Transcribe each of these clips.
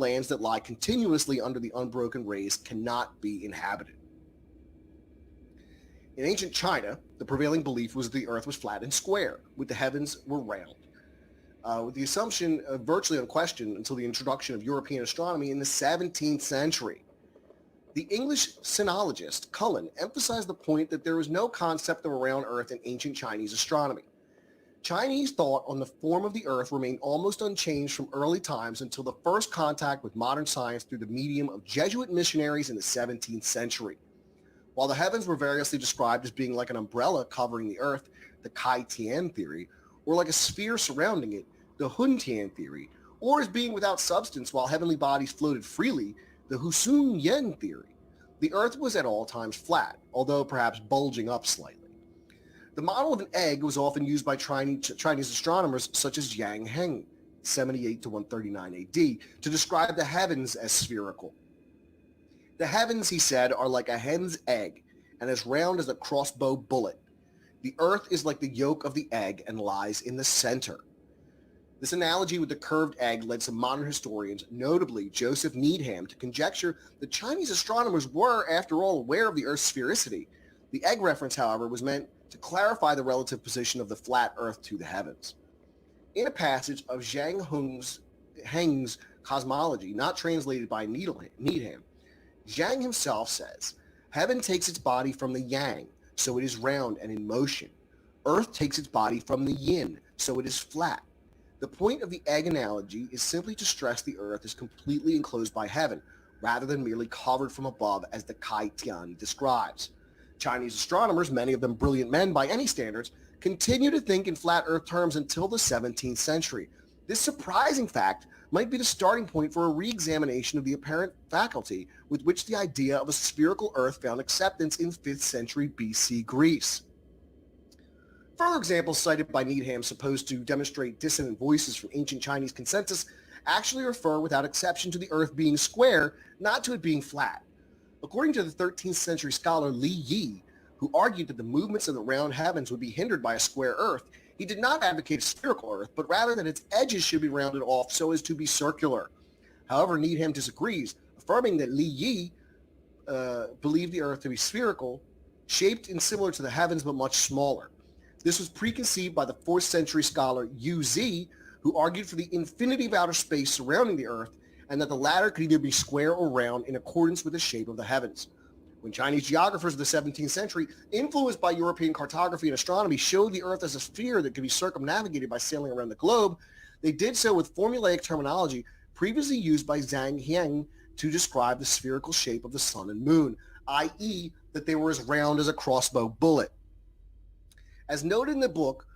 lands that lie continuously under the unbroken rays cannot be inhabited. In ancient China, the prevailing belief was that the earth was flat and square, with the heavens were round. With the assumption virtually unquestioned until the introduction of European astronomy in the 17th century. The English sinologist Cullen emphasized the point that there was no concept of a round earth in ancient Chinese astronomy. Chinese thought on the form of the earth remained almost unchanged from early times until the first contact with modern science through the medium of Jesuit missionaries in the 17th century. While the heavens were variously described as being like an umbrella covering the earth, the Kai Tian theory, or like a sphere surrounding it, the Hun Tian theory, or as being without substance while heavenly bodies floated freely, the Husun Yen theory, the earth was at all times flat, although perhaps bulging up slightly. The model of an egg was often used by Chinese astronomers such as Yang Heng, 78 to 139 AD, to describe the heavens as spherical. The heavens, he said, are like a hen's egg and as round as a crossbow bullet. The earth is like the yolk of the egg and lies in the center. This analogy with the curved egg led some modern historians, notably Joseph Needham, to conjecture that Chinese astronomers were, after all, aware of the Earth's sphericity. The egg reference, however, was meant to clarify the relative position of the flat Earth to the heavens. In a passage of Zhang Heng's cosmology, not translated by Needham, Zhang himself says, "Heaven takes its body from the yang, so it is round and in motion. Earth takes its body from the yin, so it is flat. The point of the egg analogy is simply to stress the earth is completely enclosed by heaven, rather than merely covered from above as the Kai Tian describes." Chinese astronomers, many of them brilliant men by any standards, continue to think in flat earth terms until the 17th century. This surprising fact might be the starting point for a re-examination of the apparent faculty with which the idea of a spherical earth found acceptance in 5th century BC Greece. Further examples cited by Needham supposed to demonstrate dissonant voices from ancient Chinese consensus actually refer without exception to the earth being square, not to it being flat. According to the 13th century scholar Li Yi, who argued that the movements of the round heavens would be hindered by a square earth, he did not advocate a spherical earth, but rather that its edges should be rounded off so as to be circular. However, Needham disagrees, affirming that Li Yi believed the earth to be spherical, shaped and similar to the heavens but much smaller. This was preconceived by the 4th century scholar Yu Zi, who argued for the infinity of outer space surrounding the earth, and that the latter could either be square or round in accordance with the shape of the heavens. When Chinese geographers of the 17th century, influenced by European cartography and astronomy, showed the earth as a sphere that could be circumnavigated by sailing around the globe, they did so with formulaic terminology previously used by Zhang Heng to describe the spherical shape of the sun and moon, i.e. that they were as round as a crossbow bullet. As noted in the book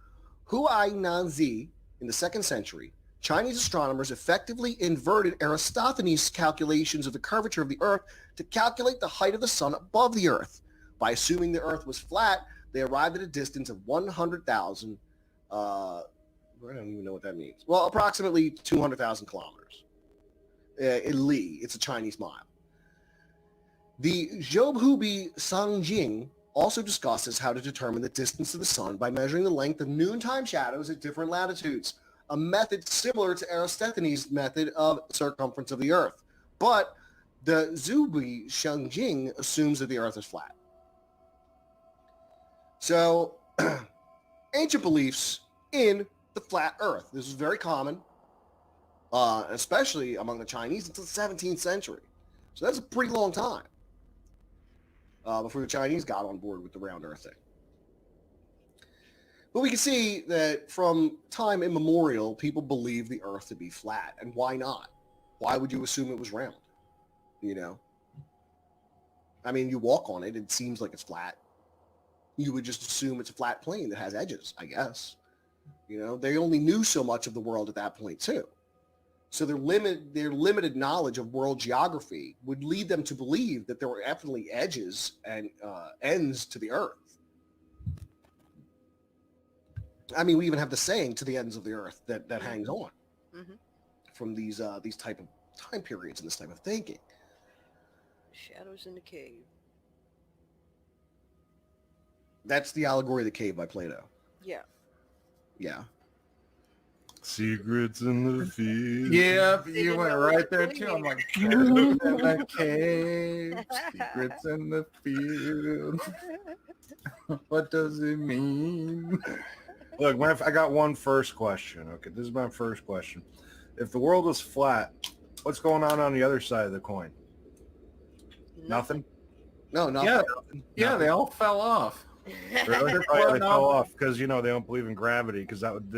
Huai Nanzi in the 2nd century, Chinese astronomers effectively inverted Aristophanes' calculations of the curvature of the earth to calculate the height of the sun above the earth. By assuming the earth was flat, they arrived at a distance of 100,000, I don't even know what that means. Well, approximately 200,000 kilometers. In Li, it's a Chinese mile. The Zhouhubi Sangjing also discusses how to determine the distance to the sun by measuring the length of noontime shadows at different latitudes, a method similar to Aristophanes' method of circumference of the earth. But the Zhouhubi Sangjing assumes that the earth is flat. So, ancient beliefs in the flat earth. This was very common, especially among the Chinese until the 17th century. So that's a pretty long time before the Chinese got on board with the round earth thing. But we can see that from time immemorial, people believe the earth to be flat. And why not? Why would you assume it was round? You know? I mean, you walk on it, it seems like it's flat. You would just assume it's a flat plane that has edges, I guess. You know, they only knew so much of the world at that point, too. So their limited knowledge of world geography would lead them to believe that there were definitely edges and ends to the earth. I mean, we even have the saying "to the ends of the earth" that hangs on from these type of time periods and this type of thinking. Shadows in the cave. That's the allegory of the cave by Plato. Yeah. Yeah. Secrets in the field. Yep, They you didn't went know what right there to too. do I'm like, "Secrets in the cave, secrets in the field. What does it mean? Look, I got one first question. Okay, this is my first question. If the world is flat, what's going on the other side of the coin? Nothing? No, nothing. Yeah, yeah, Nothing. they all fell off. Really? They're Oh, yeah, they floating fell off. off because, they don't believe in gravity, because that would,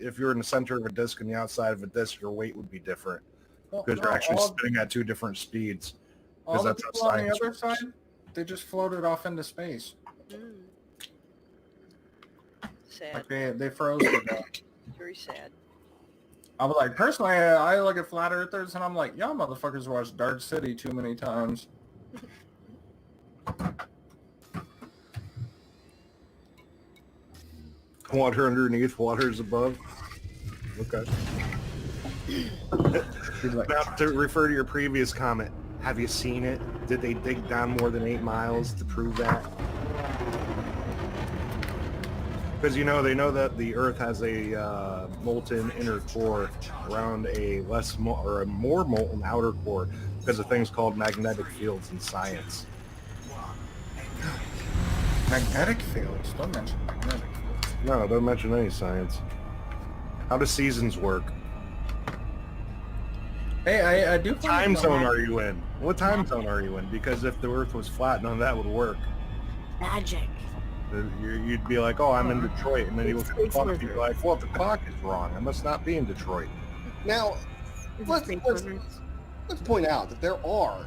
if you're in the center of a disc and the outside of a disc, your weight would be different Well, because no, you're actually all, spinning at two different speeds. all the That's how people on the science other works. side, they just floated off into space. Mm. Sad. Like they froze to death. Very sad. I was like, personally, I look at flat earthers and I'm like, y'all motherfuckers watched Dark City too many times. Water underneath, water's above. Okay. She's like, Now, to refer to your previous comment, have you seen it? Did they dig down more than 8 miles to prove that? Because they know that the Earth has a molten inner core around a or a more molten outer core because of things called magnetic fields in science. magnetic fields. Don't mention magnetic fields. No, don't mention any science. How do seasons work? Hey, I do. What time zone are you in? What time zone are you in? Because if the Earth was flat, none of that would work. Magic. You'd be like, oh, I'm in Detroit. And then you look at the clock and you're like, well, the clock is wrong. I must not be in Detroit. Now, let's point out that there are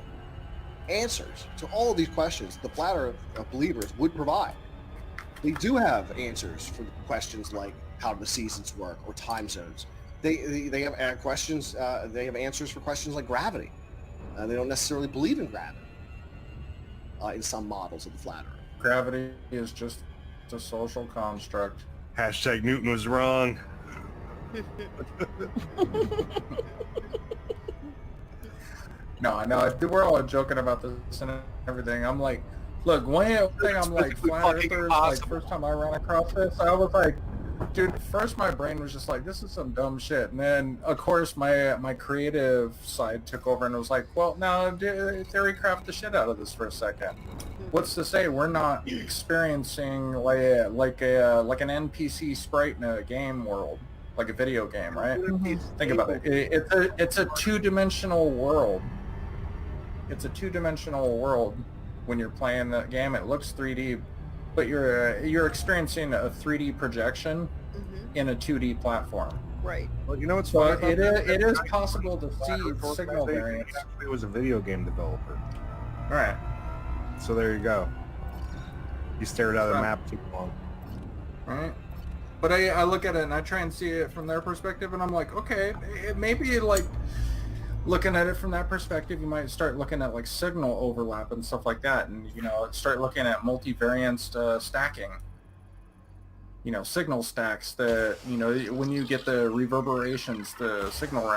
answers to all of these questions the flat earth believers would provide. They do have answers for questions like how do the seasons work or time zones. They have questions. They have answers for questions like gravity. They don't necessarily believe in gravity in some models of the flat earth. Gravity is just a social construct. Hashtag Newton was wrong. No, I know. We're all joking about this and everything. I'm like, look, one thing I'm like, physically flat fucking earthers, like, impossible. first time I ran across this, I was like, dude, first my brain was just like, this is some dumb shit. And then, of course, my creative side took over and was like, well, now, theory craft the shit out of this for a second. What's to say we're not experiencing like an NPC sprite in a game world, like a video game, right? Think about it. It's a two-dimensional world. It's a two-dimensional world when you're playing the game. It looks 3D, but you're experiencing a 3D projection in a 2D platform. Right. Well, you know what's So funny? it is possible to see signal variance. He actually was a video game developer. All right. So there you go. He stared at the map too long. Right. But I look at it and I try and see it from their perspective, and I'm like, okay, maybe like looking at it from that perspective, you might start looking at like signal overlap and stuff like that, and start looking at multivariance stacking. Signal stacks that when you get the reverberations, the signal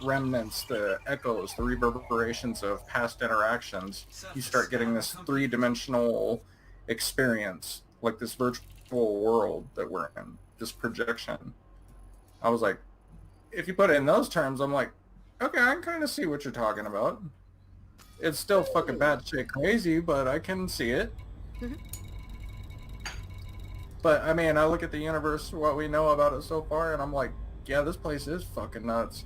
remnants, the echoes, the reverberations of past interactions, you start getting this three-dimensional experience, like this virtual world that we're in, this projection. I was like, if you put it in those terms, I'm like, okay, I can kind of see what you're talking about. It's still fucking batshit crazy, but I can see it. But, I mean, I look at the universe, what we know about it so far, and I'm like, yeah, this place is fucking nuts.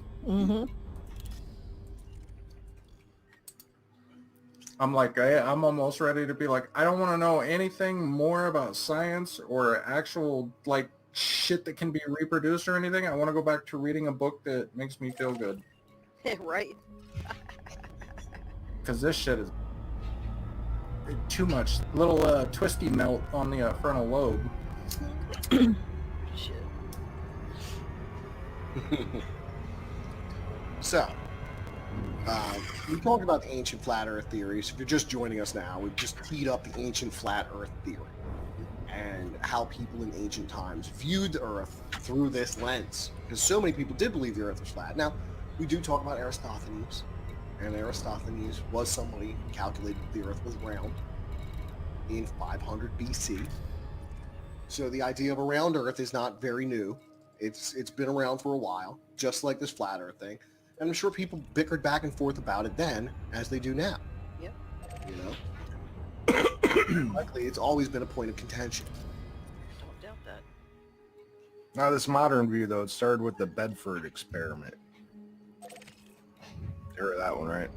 I'm like, I'm almost ready to be like, I don't want to know anything more about science or actual, like, shit that can be reproduced or anything. I want to go back to reading a book that makes me feel good. Right. Because this shit is too much. Little twisty melt on the frontal lobe. Shit. So, we talked about the ancient flat Earth theories. If you're just joining us now, we've just teed up the ancient flat Earth theory and how people in ancient times viewed the Earth through this lens. Because so many people did believe the Earth was flat. Now, we do talk about Aristophanes, and Aristophanes was somebody who calculated the Earth was round in 500 BC. So the idea of a round Earth is not very new. It's been around for a while, just like this flat Earth thing. And I'm sure people bickered back and forth about it then, as they do now. Yep. You know, likely it's always been a point of contention. Don't doubt that. Now, this modern view, though, it started with the Bedford experiment. You heard of that one, right?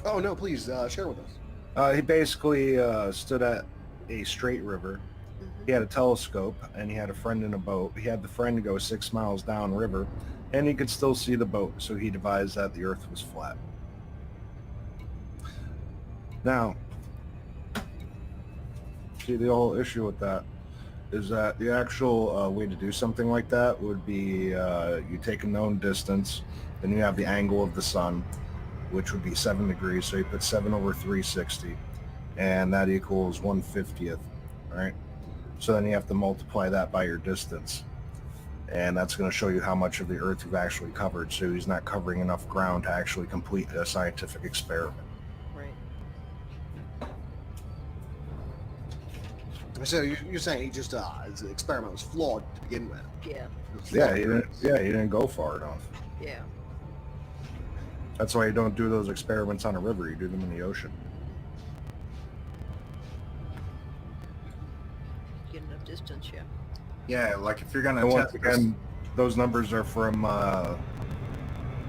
Oh no, please share with us. He basically stood at a straight river. He had a telescope, and he had a friend in a boat. He had the friend go 6 miles downriver, and he could still see the boat, so he devised that the Earth was flat. Now, see, the whole issue with that is that the actual way to do something like that would be you take a known distance, then you have the angle of the sun, which would be 7 degrees, so you put 7 over 360, and that equals 1/50th, right? So then you have to multiply that by your distance, and that's going to show you how much of the Earth you've actually covered, so he's not covering enough ground to actually complete a scientific experiment. Right. So you're saying he just his experiment was flawed to begin with. Yeah. Yeah, he didn't go far enough. Yeah. That's why you don't do those experiments on a river, you do them in the ocean. Get enough distance, yeah. Yeah, like if you're gonna And once test again, those numbers are from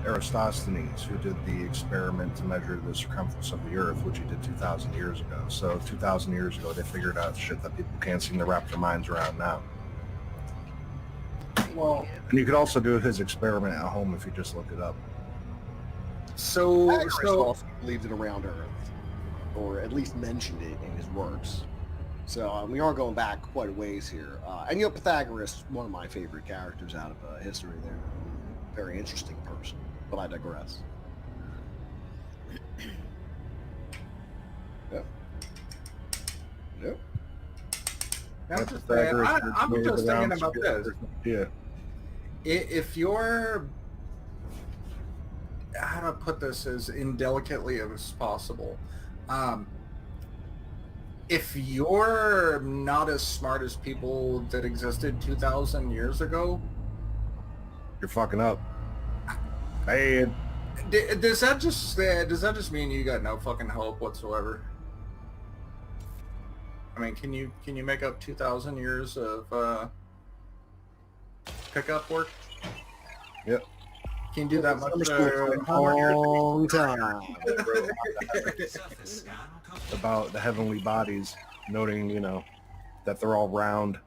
Eratosthenes, who did the experiment to measure the circumference of the Earth, which he did 2,000 years ago. So 2,000 years ago, they figured out shit that people can't seem to wrap their minds around now. well, And you could also do his experiment at home if you just look it up. Pythagoras so also believed it around Earth, or at least mentioned it in his works. So we are going back quite a ways here. And you know, Pythagoras, one of my favorite characters out of history there. Very interesting person, but I digress. Yep. Yep. I'm just, Pythagoras I'm made just around thinking about this. Yeah. If you're, how to put this as indelicately as possible, if you're not as smart as people that existed 2,000 years ago, You're fucking up. Hey, does that just mean you got no fucking hope whatsoever? I mean, can you make up 2,000 years of pickup work? Yep. Can you do that much Long time. about the heavenly bodies, noting, you know, that they're all round.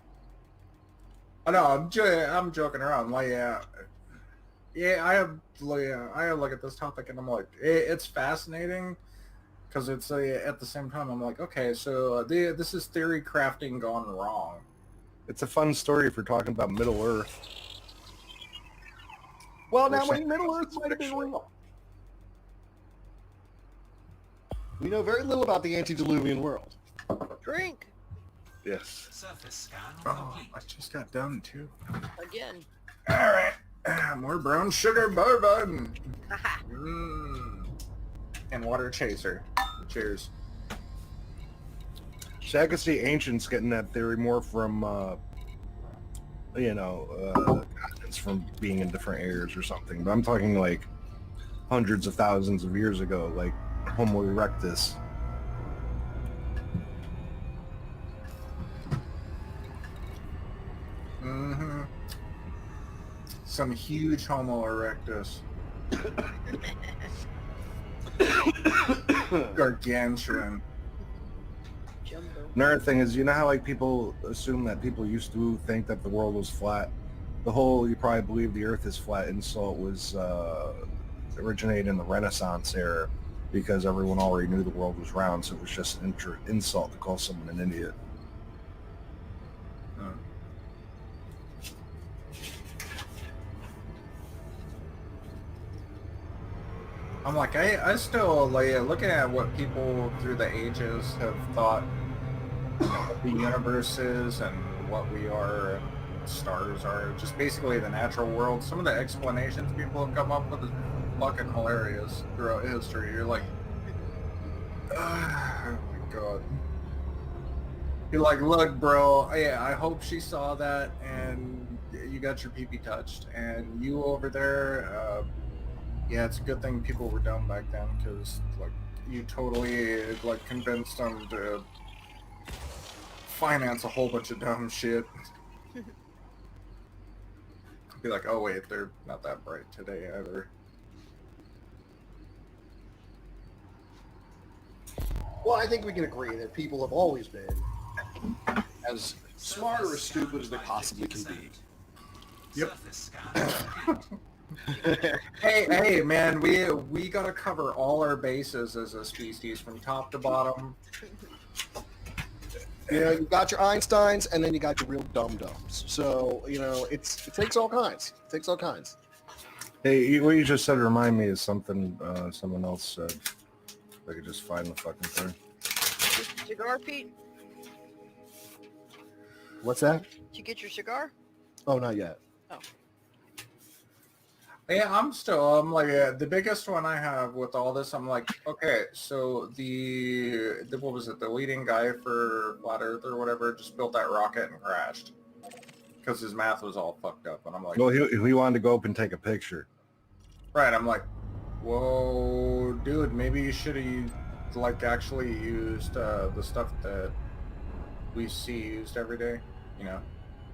I know, I'm joking around. Like, I look at this topic and I'm like, it's fascinating because it's at the same time I'm like, okay, so this is theory crafting gone wrong. It's a fun story if you're talking about Middle Earth. Well, now, Or when Middle Earth might have been real. We know very little about the antediluvian world. Drink Yes. Oh, I just got done too. again. All right, more brown sugar bourbon. Haha. And water chaser. Cheers. See, I could see ancients getting that theory more from, continents from being in different areas or something. But I'm talking like hundreds of thousands of years ago, like Homo erectus. Mm-hmm. Some huge Homo erectus. Gargantuan. Jumbo. Another thing is, you know how like people assume that people used to think that the world was flat? The whole, you probably believe the earth is flat insult was originated in the Renaissance era because everyone already knew the world was round, so it was just an insult to call someone an idiot. I'm like, I still like looking at what people through the ages have thought what the universe is and what we are and stars are, just basically the natural world. Some of the explanations people have come up with is fucking hilarious throughout history. You're like, oh my god. You're like, look, bro, yeah, I hope she saw that, and you got your pee touched, and you over there. Yeah, it's a good thing people were dumb back then, because like you totally like convinced them to finance a whole bunch of dumb shit. Be like, oh wait, they're not that bright today either. Well, I think we can agree that people have always been as smart or as stupid as they possibly can be. Yep. Hey, man, we gotta cover all our bases as a species from top to bottom. You know, you got your Einsteins, and then you got your real dum-dums. So, you know, it takes all kinds. It takes all kinds. Hey, what you just said remind me of something someone else said. If I could just find the fucking thing. Cigar, Pete? What's that? Did you get your cigar? Oh, not yet. Oh. Yeah, I'm like the biggest one I have with all this. I'm like, okay, so the what was it? The leading guy for Flat Earth or whatever just built that rocket and crashed because his math was all fucked up. And I'm like, Well, he wanted to go up and take a picture. right? I'm like, whoa, dude, maybe you should have like actually used the stuff that we see used every day. You know,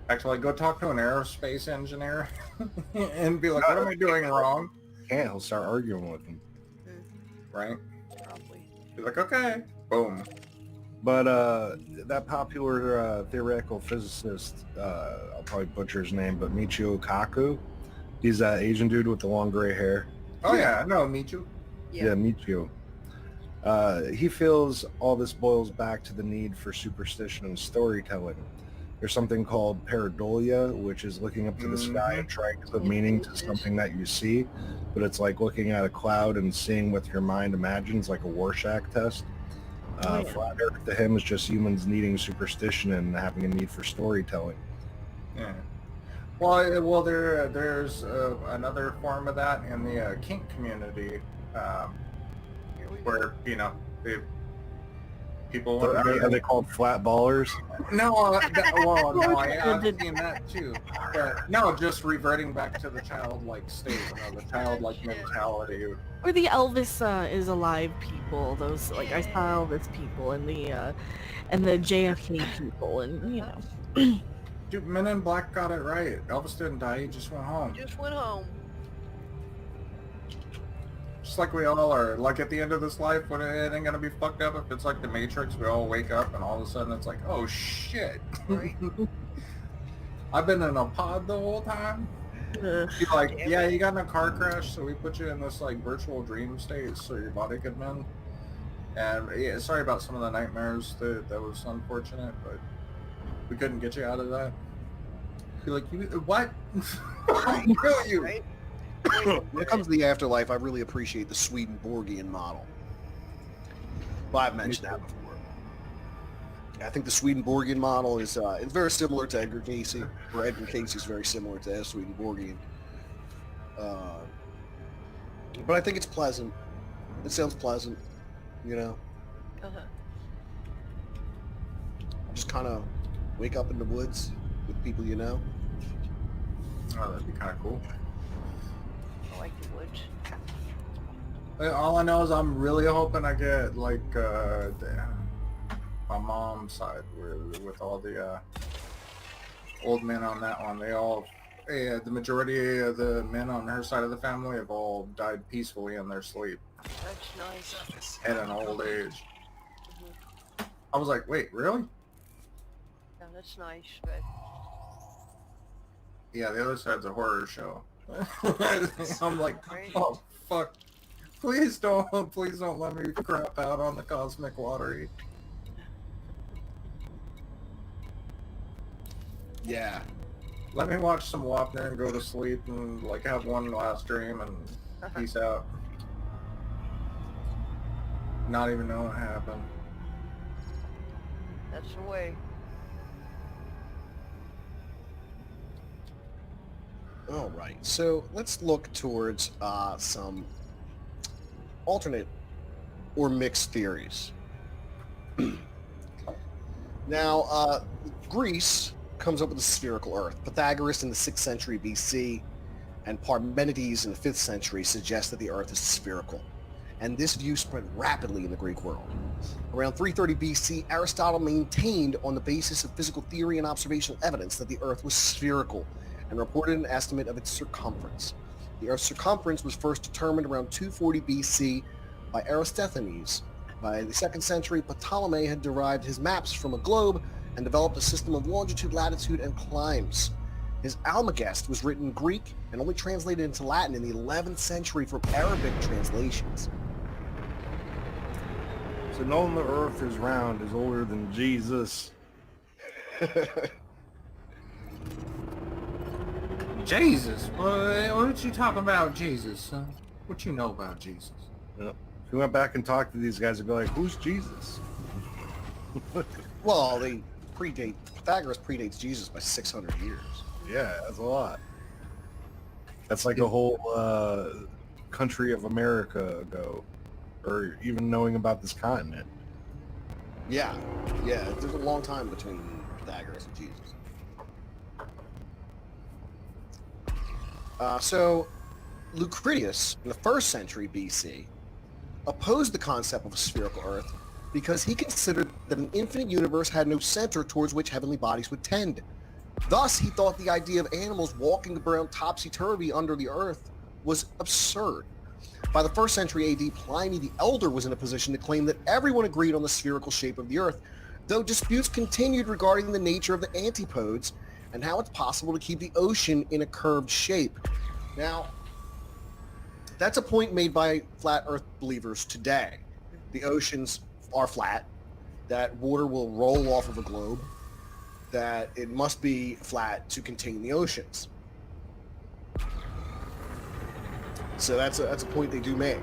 actually go talk to an aerospace engineer and be like, what am I doing wrong? Can't. He'll start arguing with him. Right? Probably. Be like, okay, boom. But that popular theoretical physicist, I'll probably butcher his name, but Michio Kaku, he's that Asian dude with the long gray hair. Oh yeah, no, Michu. Yeah. Yeah, Michio. He feels all this boils back to the need for superstition and storytelling. There's something called pareidolia, which is looking up to the sky and trying to put meaning to something that you see, but it's like looking at a cloud and seeing with your mind imagines, like a Rorschach test. Flat Earth to him is just humans needing superstition and having a need for storytelling. Yeah. Well, there's another form of that in the kink community, Here we go. where people. Are they called flat ballers? No, no, I've seen that too. But, no, just reverting back to the childlike state, the childlike mentality. Or the Elvis is alive people. Those like I saw Elvis people and the JFK people, and you know. Dude, Men in Black got it right. Elvis didn't die; he just went home. Just went home. Just like we all are. Like at the end of this life, when it ain't gonna be fucked up. If it's like the Matrix, we all wake up and all of a sudden it's like, oh shit. Right. I've been in a pod the whole time. Be like, yeah, you got in a car crash, so we put you in this like virtual dream state so your body could mend. And yeah, sorry about some of the nightmares. That was unfortunate, but we couldn't get you out of that. Be like, you what? Really, you? Right? When it comes to the afterlife, I really appreciate the Swedenborgian model. Well, I've mentioned that before. I think the Swedenborgian model is it's very similar to Edgar Cayce, or Edgar Cayce is very similar to Swedenborgian. But I think it's pleasant. It sounds pleasant, you know. Uh-huh. Just kind of wake up in the woods with people you know. Oh, that'd be kind of cool. I like the woods. All I know is I'm really hoping I get like my mom's side with all the old men on that one. They all, the majority of the men on her side of the family have all died peacefully in their sleep That's nice. at an old age. I was like, wait, really? Yeah, that's nice, but Yeah, the other side's a horror show. I'm like, Right. oh fuck. Please don't let me crap out on the cosmic lottery. Yeah. Let me watch some Wapner and go to sleep and like have one last dream and peace out. Not even know what happened. that's the way. All right, so let's look towards some alternate or mixed theories. Now, Greece comes up with the spherical Earth. Pythagoras in the 6th century BC and Parmenides in the 5th century suggest that the Earth is spherical. And this view spread rapidly in the Greek world. Around 330 BC, Aristotle maintained on the basis of physical theory and observational evidence that the Earth was spherical and reported an estimate of its circumference. The Earth's circumference was first determined around 240 BC by Eratosthenes. By the 2nd century, Ptolemy had derived his maps from a globe and developed a system of longitude, latitude, and climes. His Almagest was written in Greek and only translated into Latin in the 11th century from Arabic translations. So knowing the Earth is round is older than Jesus. Jesus? What you talking about, Jesus? Huh? What you know about Jesus? Yep. If we went back and talked to these guys, they'd be like, who's Jesus? Well, Pythagoras predates Jesus by 600 years. Yeah, that's a lot. That's like a whole country of America ago, or even knowing about this continent. Yeah, there's a long time between Pythagoras and Jesus. So Lucretius, in the 1st century BC, opposed the concept of a spherical Earth because he considered that an infinite universe had no center towards which heavenly bodies would tend. Thus, he thought the idea of animals walking around topsy-turvy under the Earth was absurd. By the 1st century AD, Pliny the Elder was in a position to claim that everyone agreed on the spherical shape of the Earth, though disputes continued regarding the nature of the antipodes and how it's possible to keep the ocean in a curved shape. Now, that's a point made by flat Earth believers today. The oceans are flat, that water will roll off of a globe, that it must be flat to contain the oceans. So that's a point they do make.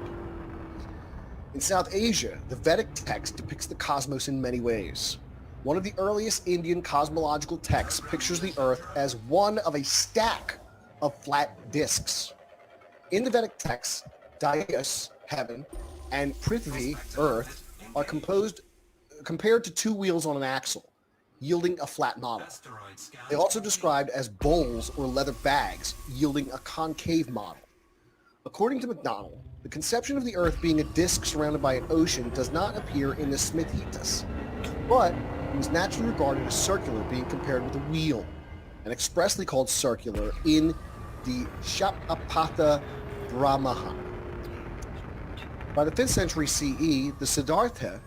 In South Asia, the Vedic text depicts the cosmos in many ways. One of the earliest Indian cosmological texts pictures the Earth as one of a stack of flat disks. In the Vedic text, Dayas, heaven, and Prithvi, earth, are compared to two wheels on an axle, yielding a flat model. They are also described as bowls or leather bags, yielding a concave model. According to MacDonald, the conception of the Earth being a disk surrounded by an ocean does not appear in the Smithhitas, but it was naturally regarded as circular, being compared with a wheel, and expressly called circular in the Shapapatha Brahmana. By the 5th century CE, the Siddhartha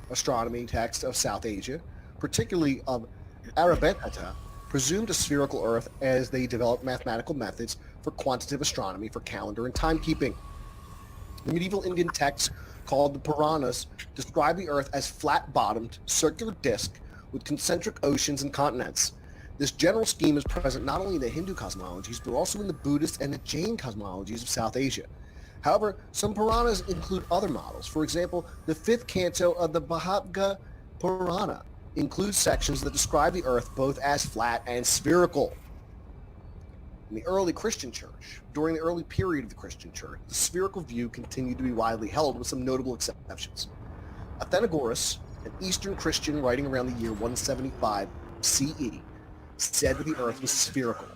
astronomy text of South Asia, particularly of Aryabhata, presumed a spherical Earth as they developed mathematical methods for quantitative astronomy for calendar and timekeeping. The medieval Indian texts called the Puranas describe the Earth as flat-bottomed, circular disk with concentric oceans and continents. This general scheme is present not only in the Hindu cosmologies, but also in the Buddhist and the Jain cosmologies of South Asia. However, some Puranas include other models. For example, the 5th canto of the Bhagavad Purana includes sections that describe the Earth both as flat and spherical. In the early Christian church, during the early period of the Christian church, the spherical view continued to be widely held with some notable exceptions. Athenagoras, an Eastern Christian writing around the year 175 CE, said that the Earth was spherical.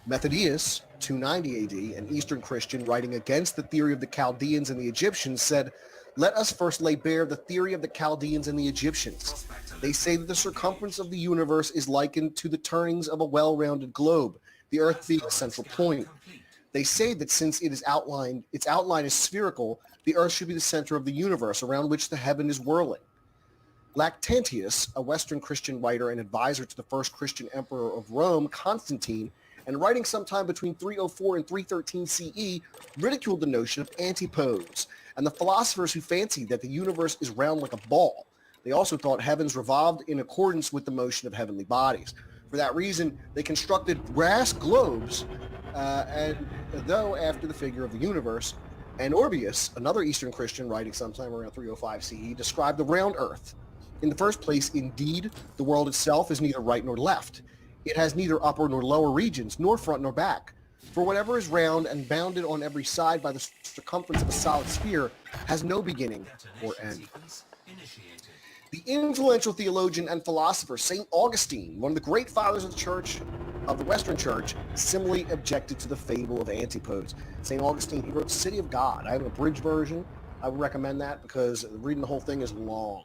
Methodius, 290 AD, an Eastern Christian writing against the theory of the Chaldeans and the Egyptians, said, "Let us first lay bare the theory of the Chaldeans and the Egyptians. They say that the circumference of the universe is likened to the turnings of a well-rounded globe, the Earth being the central point. They say that since its outline is spherical, the Earth should be the center of the universe around which the heaven is whirling." Lactantius, a Western Christian writer and advisor to the first Christian emperor of Rome, Constantine, and writing sometime between 304 and 313 CE, ridiculed the notion of antipodes and the philosophers who fancied that the universe is round like a ball. They also thought heavens revolved in accordance with the motion of heavenly bodies. For that reason, they constructed brass globes, and though after the figure of the universe, and Orbius, another Eastern Christian writing sometime around 305 CE, described the round Earth. In the first place, indeed, the world itself is neither right nor left. It has neither upper nor lower regions, nor front nor back. For whatever is round and bounded on every side by the circumference of a solid sphere has no beginning or end. The influential theologian and philosopher St. Augustine, one of the great fathers of the church, of the Western Church, similarly objected to the fable of antipodes. St. Augustine, he wrote City of God. I have an abridged version. I would recommend that because reading the whole thing is long.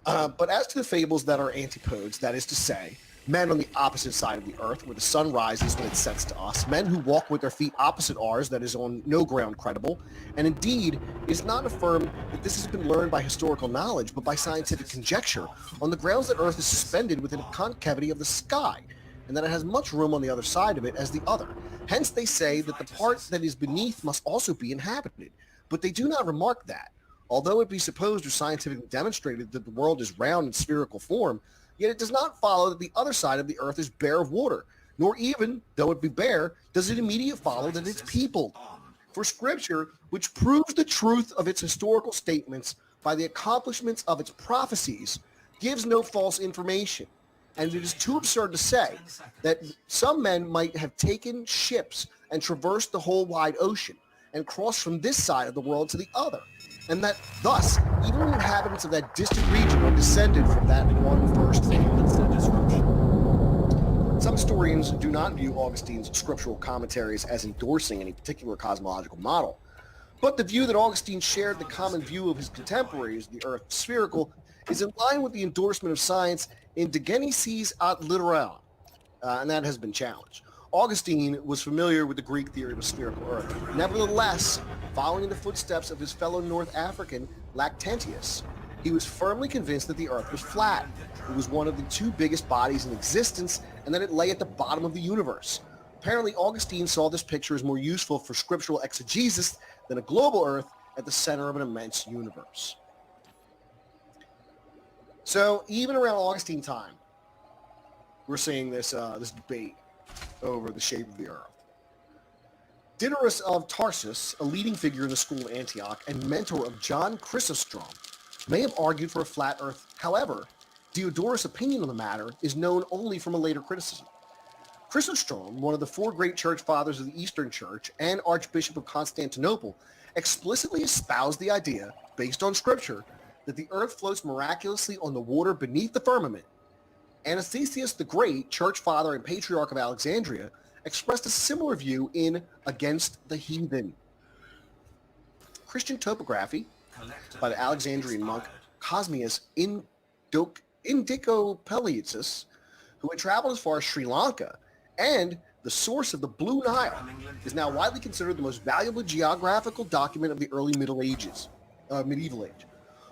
But as to the fables that are antipodes, that is to say, men on the opposite side of the earth, where the sun rises when it sets to us, men who walk with their feet opposite ours, that is on no ground credible, and indeed is not affirmed that this has been learned by historical knowledge, but by scientific conjecture, on the grounds that Earth is suspended within a concavity of the sky, and that it has much room on the other side of it as the other. Hence they say that the part that is beneath must also be inhabited, but they do not remark that, although it be supposed or scientifically demonstrated that the world is round in spherical form, yet it does not follow that the other side of the earth is bare of water, nor even, though it be bare, does it immediately follow that it's peopled. For Scripture, which proves the truth of its historical statements by the accomplishments of its prophecies, gives no false information. And it is too absurd to say that some men might have taken ships and traversed the whole wide ocean and crossed from this side of the world to the other, and that thus even the inhabitants of that distant region are descended from that one first fable. Some historians do not view Augustine's scriptural commentaries as endorsing any particular cosmological model, but the view that Augustine shared the common view of his contemporaries, the earth spherical, is in line with the endorsement of science in De Genesis ad Litera, and that has been challenged. Augustine was familiar with the Greek theory of a spherical earth. Nevertheless, following in the footsteps of his fellow North African Lactantius, he was firmly convinced that the earth was flat. It was one of the two biggest bodies in existence, and that it lay at the bottom of the universe. Apparently, Augustine saw this picture as more useful for scriptural exegesis than a global earth at the center of an immense universe. So even around Augustine time, we're seeing this debate over the shape of the earth. Diodorus of Tarsus, a leading figure in the school of Antioch and mentor of John Chrysostom, may have argued for a flat earth. However, Diodorus' opinion on the matter is known only from a later criticism. Chrysostom, one of the four great church fathers of the Eastern Church and Archbishop of Constantinople, explicitly espoused the idea, based on scripture, that the earth floats miraculously on the water beneath the firmament. Anastasius the Great, church father and patriarch of Alexandria, expressed a similar view in Against the Heathen. Christian topography by the Alexandrian monk Cosmius Indicopeliotis, who had traveled as far as Sri Lanka, and the source of the Blue Nile, is now widely considered the most valuable geographical document of the early medieval age.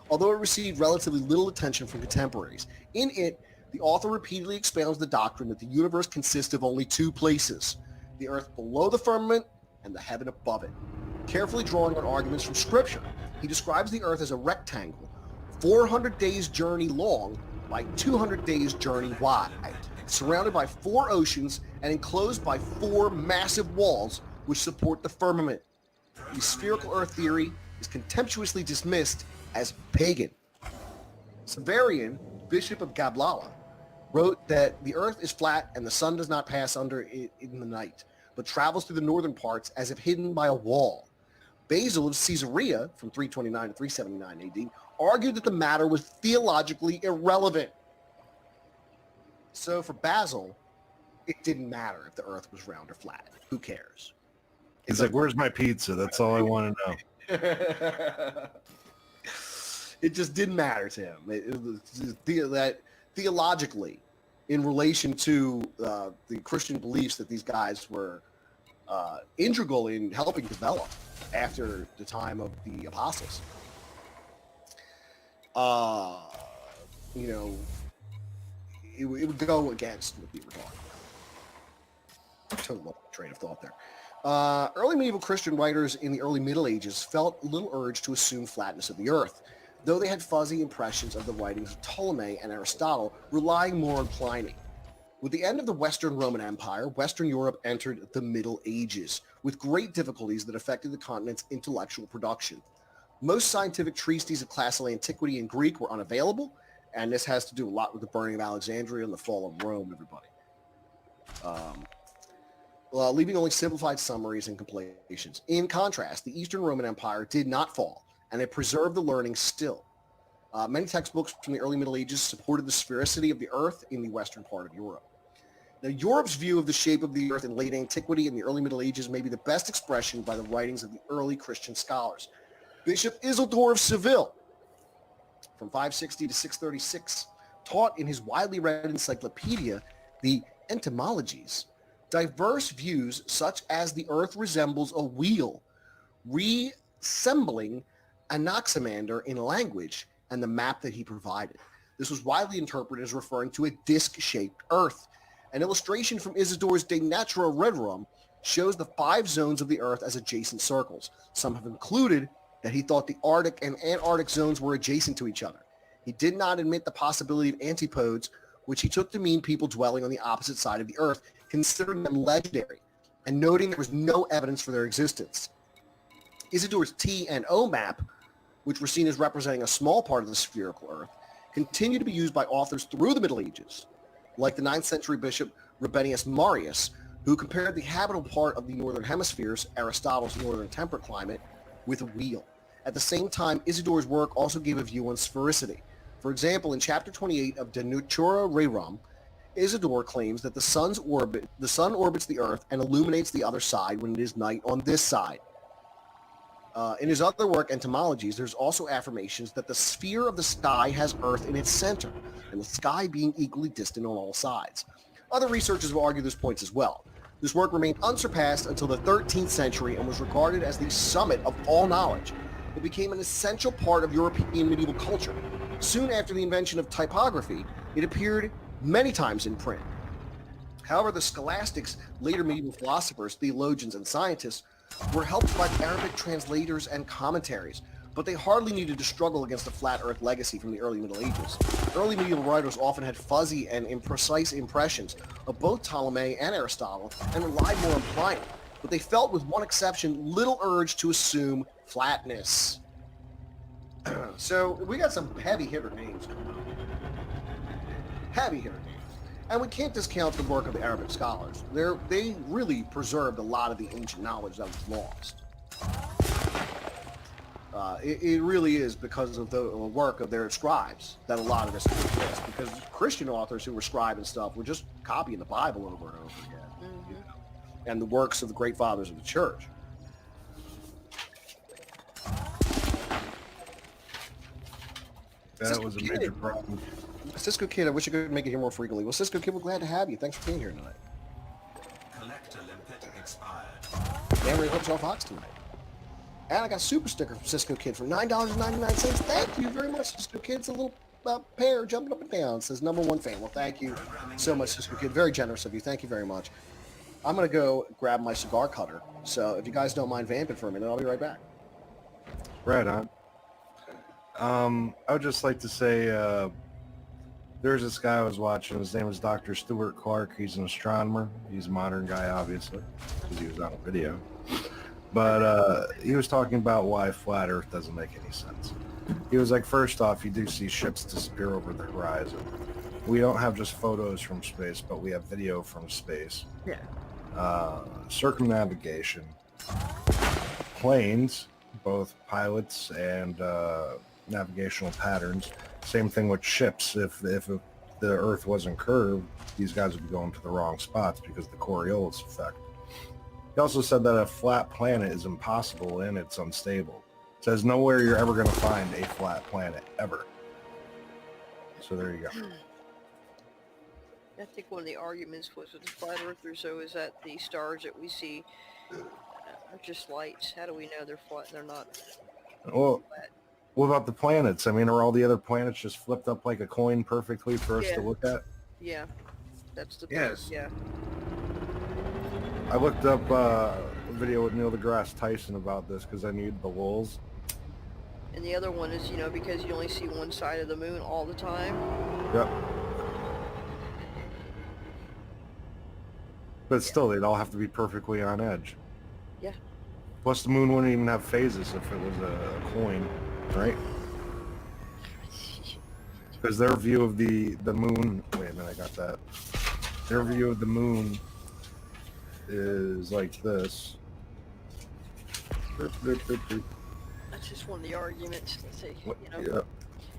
Although it received relatively little attention from contemporaries. In it, the author repeatedly expounds the doctrine that the universe consists of only two places, the earth below the firmament and the heaven above it. Carefully drawing on arguments from scripture, he describes the earth as a rectangle, 400 days journey long by 200 days journey wide, surrounded by 4 oceans and enclosed by 4 massive walls which support the firmament. The spherical earth theory is contemptuously dismissed as pagan. Severian, Bishop of Gablala, wrote that the earth is flat and the sun does not pass under it in the night, but travels through the northern parts as if hidden by a wall. Basil of Caesarea, from 329 to 379 AD, argued that the matter was theologically irrelevant. So for Basil, it didn't matter if the earth was round or flat. Who cares? He's like, where's my pizza? That's all I want to know. It just didn't matter to him. That theologically, in relation to the Christian beliefs that these guys were integral in helping develop after the time of the apostles, it would go against what we were talking about. Total train of thought there. Early medieval Christian writers in the early Middle Ages felt little urge to assume flatness of the earth, though they had fuzzy impressions of the writings of Ptolemy and Aristotle, relying more on Pliny. With the end of the Western Roman Empire, Western Europe entered the Middle Ages, with great difficulties that affected the continent's intellectual production. Most scientific treatises of classical antiquity in Greek were unavailable, and this has to do a lot with the burning of Alexandria and the fall of Rome, everybody. Leaving only simplified summaries and compilations. In contrast, the Eastern Roman Empire did not fall, and it preserved the learning still. Many textbooks from the early Middle Ages supported the sphericity of the Earth in the western part of Europe. Now, Europe's view of the shape of the Earth in late antiquity and the early Middle Ages may be the best expression by the writings of the early Christian scholars. Bishop Isildur of Seville, from 560 to 636, taught in his widely read encyclopedia, the Entomologies, diverse views such as the Earth resembles a wheel, resembling Anaximander in language, and the map that he provided. This was widely interpreted as referring to a disc-shaped Earth. An illustration from Isidor's De Natura Rerum shows the 5 zones of the Earth as adjacent circles. Some have included that he thought the Arctic and Antarctic zones were adjacent to each other. He did not admit the possibility of antipodes, which he took to mean people dwelling on the opposite side of the Earth, considering them legendary, and noting there was no evidence for their existence. Isidor's T and O map, which were seen as representing a small part of the spherical Earth, continued to be used by authors through the Middle Ages, like the 9th century bishop Rabbenius Marius, who compared the habitable part of the northern hemispheres, Aristotle's northern temperate climate, with a wheel. At the same time, Isidor's work also gave a view on sphericity. For example, in chapter 28 of De Natura Rerum, Isidore claims that the sun orbits the Earth and illuminates the other side when it is night on this side. In his other work, Entomologies, there's also affirmations that the sphere of the sky has Earth in its center, and the sky being equally distant on all sides. Other researchers will argue this point as well. This work remained unsurpassed until the 13th century and was regarded as the summit of all knowledge. It became an essential part of European medieval culture. Soon after the invention of typography, it appeared many times in print. However, the scholastics, later medieval philosophers, theologians, and scientists were helped by Arabic translators and commentaries, but they hardly needed to struggle against the flat earth legacy from the early Middle Ages. Early medieval writers often had fuzzy and imprecise impressions of both Ptolemy and Aristotle and relied more on Pliny, but they felt, with one exception, little urge to assume flatness. So we got some heavy hitter names coming up. Heavy hitter names. And we can't discount the work of the Arabic scholars. They really preserved a lot of the ancient knowledge that was lost. It really is because of the work of their scribes that a lot of this exists. Because Christian authors who were scribing stuff were just copying the Bible over and over again, you know, and the works of the great fathers of the church. That was a major problem. Cisco Kid, I wish I could make it here more frequently. Well, Cisco Kid, we're glad to have you. Thanks for being here tonight. Collector limpet expired. And we're going to Fox tonight. And I got a super sticker from Cisco Kid for $9.99. Thank you very much, Cisco Kid. It's a little pair jumping up and down. It says #1 fan. Well, thank you so much, Cisco Kid. Very generous of you. Thank you very much. I'm going to go grab my cigar cutter. So if you guys don't mind vamping for a minute, I'll be right back. Right on. I would just like to say there's this guy I was watching. His name is Dr. Stuart Clark. He's an astronomer. He's a modern guy, obviously, because he was on a video. But he was talking about why flat Earth doesn't make any sense. He was like, first off, you do see ships disappear over the horizon. We don't have just photos from space, but we have video from space. Yeah. Circumnavigation. Planes, both pilots and navigational patterns. Same thing with ships. If the Earth wasn't curved, these guys would be going to the wrong spots because of the Coriolis effect. He also said that a flat planet is impossible and it's unstable. It says nowhere you're ever going to find a flat planet, ever. So there you go. I think one of the arguments was with the flat earthers, though, is that the stars that we see are just lights. How do we know they're flat and they're not Well, flat? what about the planets? I mean, are all the other planets just flipped up like a coin perfectly for us Yeah. to look at? Yeah, that's the Yes. Yeah. I looked up a video with Neil deGrasse Tyson about this because I needed the lulz. And the other one is, because you only see one side of the moon all the time. Yep. But still, they'd all have to be perfectly on edge. Yeah. Plus, the moon wouldn't even have phases if it was a coin, right? Because their view of the moon... Wait a minute, I got that. Their view of the moon is like this. That's just one of the arguments. Let's say, Yeah.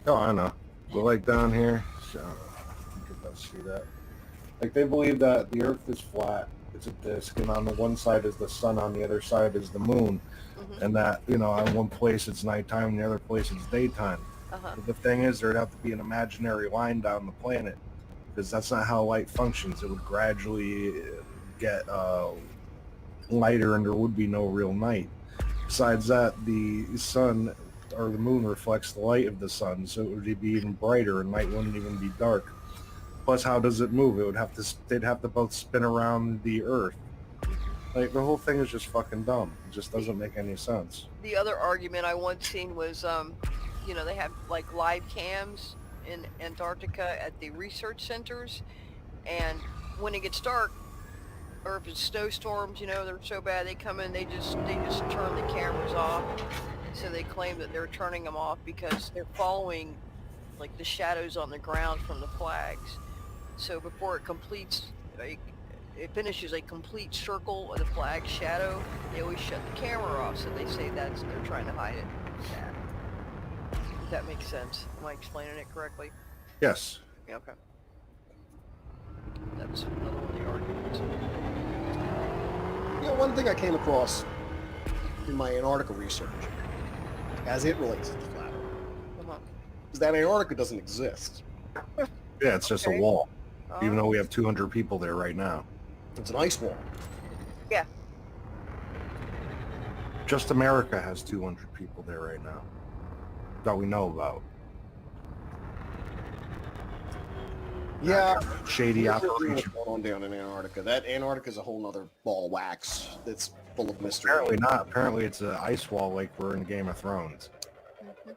Oh, I know. But like down here, so you can best see that. Like they believe that the Earth is flat. It's a disk, and on the one side is the sun, on the other side is the moon, Mm-hmm. and that on one place it's nighttime, and the other place it's daytime. Uh-huh. But the thing is, there'd have to be an imaginary line down the planet, because that's not how light functions. It would gradually get lighter, and there would be no real night. Besides that, the sun or the moon reflects the light of the sun, so it would be even brighter, and night wouldn't even be dark. Plus, how does it move? They'd have to both spin around the Earth. Like, the whole thing is just fucking dumb. It just doesn't make any sense. The other argument I once seen was, they have like live cams in Antarctica at the research centers, and when it gets dark, or if it's snowstorms, they're so bad, they come in, they just turn the cameras off. So they claim that they're turning them off because they're following like the shadows on the ground from the flags. So before it completes, it finishes a complete circle of the flag shadow, they always shut the camera off. So they say they're trying to hide it. Yeah. If that makes sense. Am I explaining it correctly? Yes. Yeah, okay. That's another one of the arguments. One thing I came across in my Antarctica research, as it relates to the flat Earth, Uh-huh. is that Antarctica doesn't exist. Yeah, it's just Okay. a wall. Even though we have 200 people there right now. It's an ice wall. Yeah. Just America has 200 people there right now. That we know about. Yeah. Shady What's operation. going on down in Antarctica? That Antarctica is a whole nother ball of wax that's full of mystery. Apparently not. Apparently it's an ice wall like we're in Game of Thrones. Mm-hmm.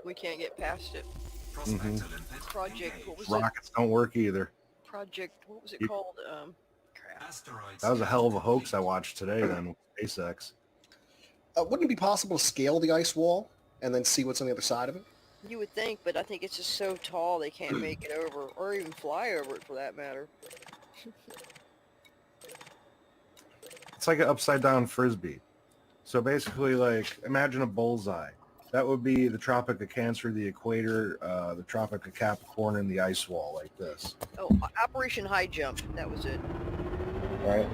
We can't get past it. Project, what was it? Rockets don't work either. Project, what was it You- called? Crap. That was a hell of a hoax I watched today then with SpaceX. Wouldn't it be possible to scale the ice wall and then see what's on the other side of it? You would think, but I think it's just so tall they can't make it over, or even fly over it for that matter. It's like an upside down frisbee. So basically, like, imagine a bullseye. That would be the Tropic of Cancer, the equator, the Tropic of Capricorn, and the ice wall like this. Oh, Operation High Jump, that was it. Right?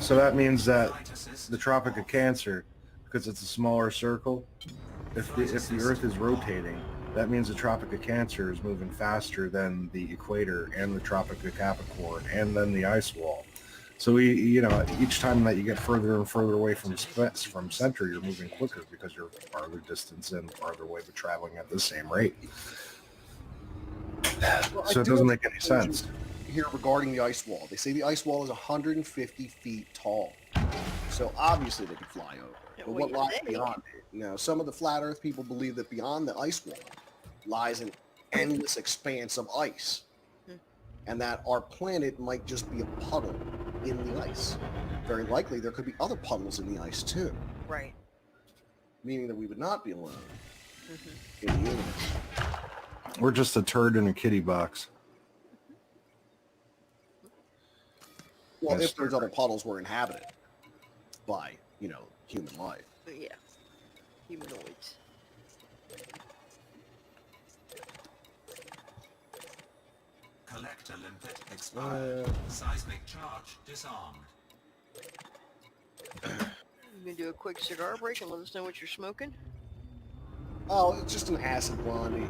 So that means that the Tropic of Cancer, because it's a smaller circle, if the Earth is rotating, that means the Tropic of Cancer is moving faster than the equator and the Tropic of Capricorn and then the ice wall. So each time that you get further and further away from center, you're moving quicker because you're farther distance and farther away, but traveling at the same rate. So it doesn't make any sense. Here regarding the ice wall, they say the ice wall is 150 feet tall. So obviously they could fly over. But what lies beyond it? Some of the flat Earth people believe that beyond the ice wall lies an endless expanse of ice, and that our planet might just be a puddle in the ice. Very likely there could be other puddles in the ice too. Right. Meaning that we would not be alone in the universe. We're just a turd in a kitty box. Well, Yes, if there's other puddles were inhabited by, human life. Yeah. Humanoids. Collector limpet expired. Seismic charge disarmed. You gonna do a quick cigar break and let us know what you're smoking? Oh, it's just an acid blondie.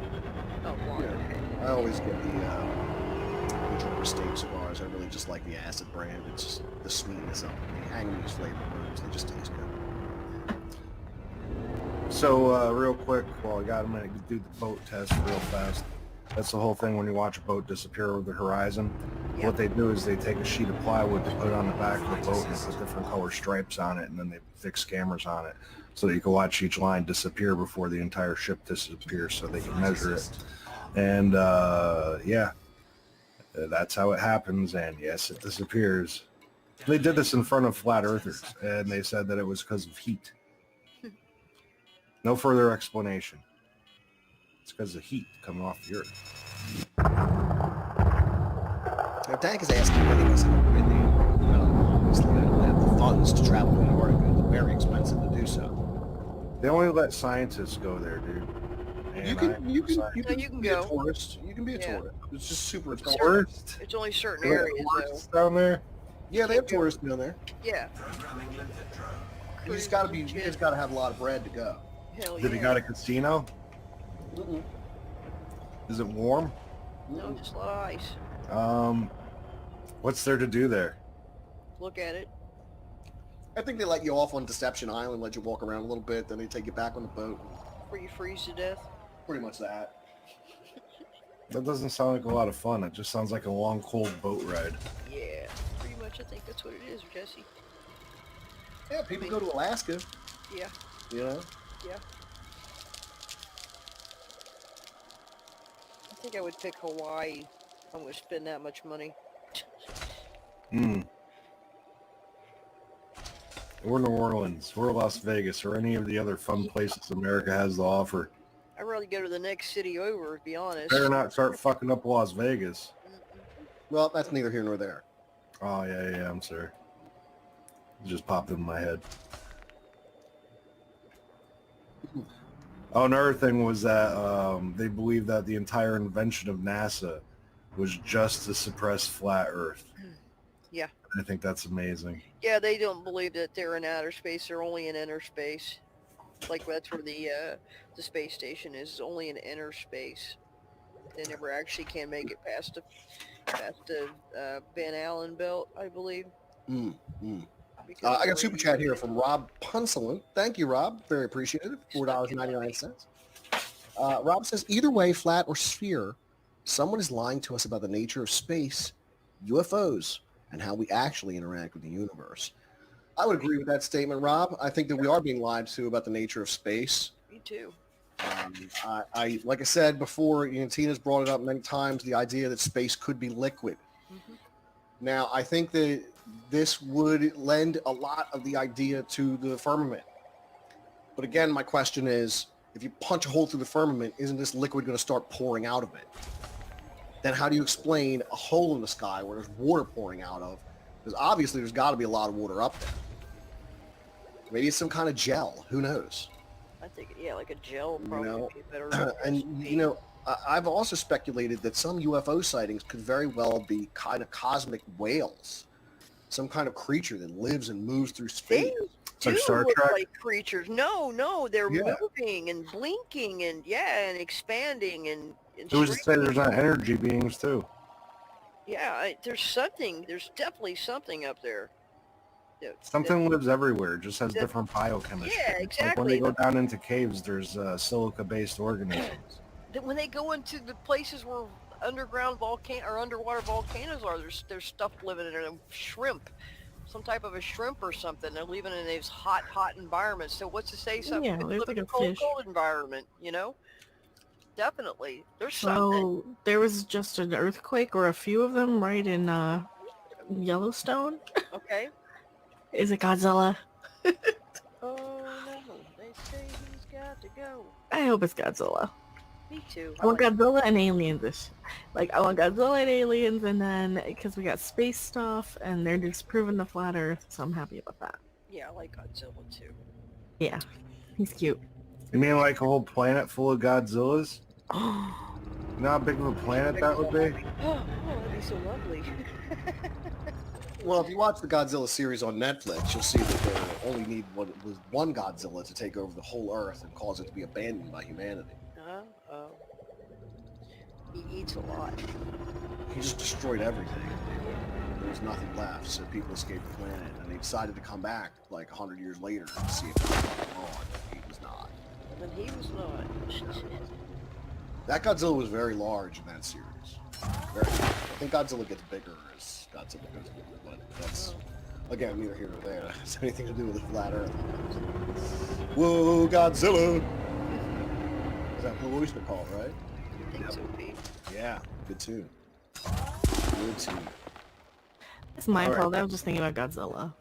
Oh, blonde. Okay. I always get the Georgia State cigars. I really just like the acid brand. It's just the sweetness of them. The Hangman's flavor burns. They just taste good. So real quick, while I got a minute, do the boat test real fast. That's the whole thing when you watch a boat disappear over the horizon. Yeah. What they do is they take a sheet of plywood, they put it on the back of the boat, and they put different color stripes on it, and then they fix cameras on it so that you can watch each line disappear before the entire ship disappears so they can measure it. And that's how it happens, and yes, it disappears. They did this in front of flat earthers, and they said that it was because of heat. No further explanation. It's because of heat coming off the Earth. Now, Dak is asking when he was in Obviously, they don't have the funds to travel to Antarctica. It's very expensive to do so. They only let scientists go there, dude. You And can you No, you can be a go. tourist. You can be a Yeah. tourist. It's just super The expensive. tourist? It's only certain They have areas though. tourists down there? Yeah, they have Can't go. tourists down there. Yeah. Programming limpet drone. You just gotta Cruises be. and You shit. just gotta have a lot of bread to go. Hell Did he yeah. got a casino? Mm-mm. Is it warm? No, just a lot of ice. What's there to do there? Look at it. I think they let you off on Deception Island, let you walk around a little bit, then they take you back on the boat. Where you freeze to death. Pretty much that. That doesn't sound like a lot of fun. It just sounds like a long, cold boat ride. Yeah. Pretty much I think that's what it is, Jesse. Yeah, people go to Alaska. Yeah. You know. Yeah. I think I would pick Hawaii. I'm gonna spend that much money. Hmm. Or New Orleans, or Las Vegas, or any of the other fun places America has to offer. I'd rather go to the next city over, to be honest. Better not start fucking up Las Vegas. Well, that's neither here nor there. Oh, yeah, I'm sorry. It just popped in my head. Oh, another thing was that they believe that the entire invention of NASA was just to suppress flat Earth. Yeah. I think that's amazing. Yeah, they don't believe that they're in outer space. They're only in inner space. Like that's where the space station is only in inner space. They never actually can make it past the Van Allen belt, I believe. I got a super chat here from Rob Punselin. Thank you, Rob. Very appreciative. $4.99. Rob says, either way, flat or sphere, someone is lying to us about the nature of space, UFOs, and how we actually interact with the universe. I would agree with that statement, Rob. I think that we are being lied to about the nature of space. Me too. I like I said before, Tina's brought it up many times, the idea that space could be liquid. Now, I think that this would lend a lot of the idea to the firmament. But again, my question is, if you punch a hole through the firmament, isn't this liquid going to start pouring out of it? Then how do you explain a hole in the sky where there's water pouring out of? Because obviously there's got to be a lot of water up there. Maybe it's some kind of gel. Who knows? I think, yeah, like a gel probably would be a better And, I've also speculated that some UFO sightings could very well be kind of cosmic whales. Some kind of creature that lives and moves through space. They do Star look Trek? like creatures. No, they're Yeah. moving and blinking and and expanding and Who's to say shrinking. there's not energy beings too? Yeah, there's something. There's definitely something up there. Something lives everywhere, just has that- different biochemistry. Yeah, Like when they exactly. go down into caves, there's silica-based organisms. That when they go into the places where underground or underwater volcanoes are, there's stuff living in there. Shrimp, some type of a shrimp or something. They're living in these hot environments. So what's to say something Yeah, could there's live like in a a cold, fish. cold environment? Definitely, there's something. So there was just an earthquake or a few of them right in Yellowstone. Okay. Is it Godzilla? Oh no, they say he's got to go. I hope it's Godzilla. Me too. I want Godzilla and aliens. I want Godzilla and aliens, and then because we got space stuff, and they're disproving the flat Earth, so I'm happy about that. Yeah, I like Godzilla too. Yeah, he's cute. You mean like a whole planet full of Godzillas? Oh, You know how big of a planet that would be? Oh, that'd be so lovely. Well, if you watch the Godzilla series on Netflix, you'll see that they only need one Godzilla to take over the whole Earth and cause it to be abandoned by humanity. Oh. He eats a lot. He just destroyed everything. There was nothing left, so people escaped the planet, and they decided to come back like 100 years later to see if he was gone. He was not. And he was not. That Godzilla was very large in that series. Very large. I think Godzilla gets bigger as Godzilla goes bigger, but that's, again, neither here nor there. It has anything to do with the flat Earth. Whoa, Godzilla! Is that Blue Oyster Cult, right? I think so, Pete. Yeah, good tune. Good tune. it's my All right. fault. I was just thinking about Godzilla.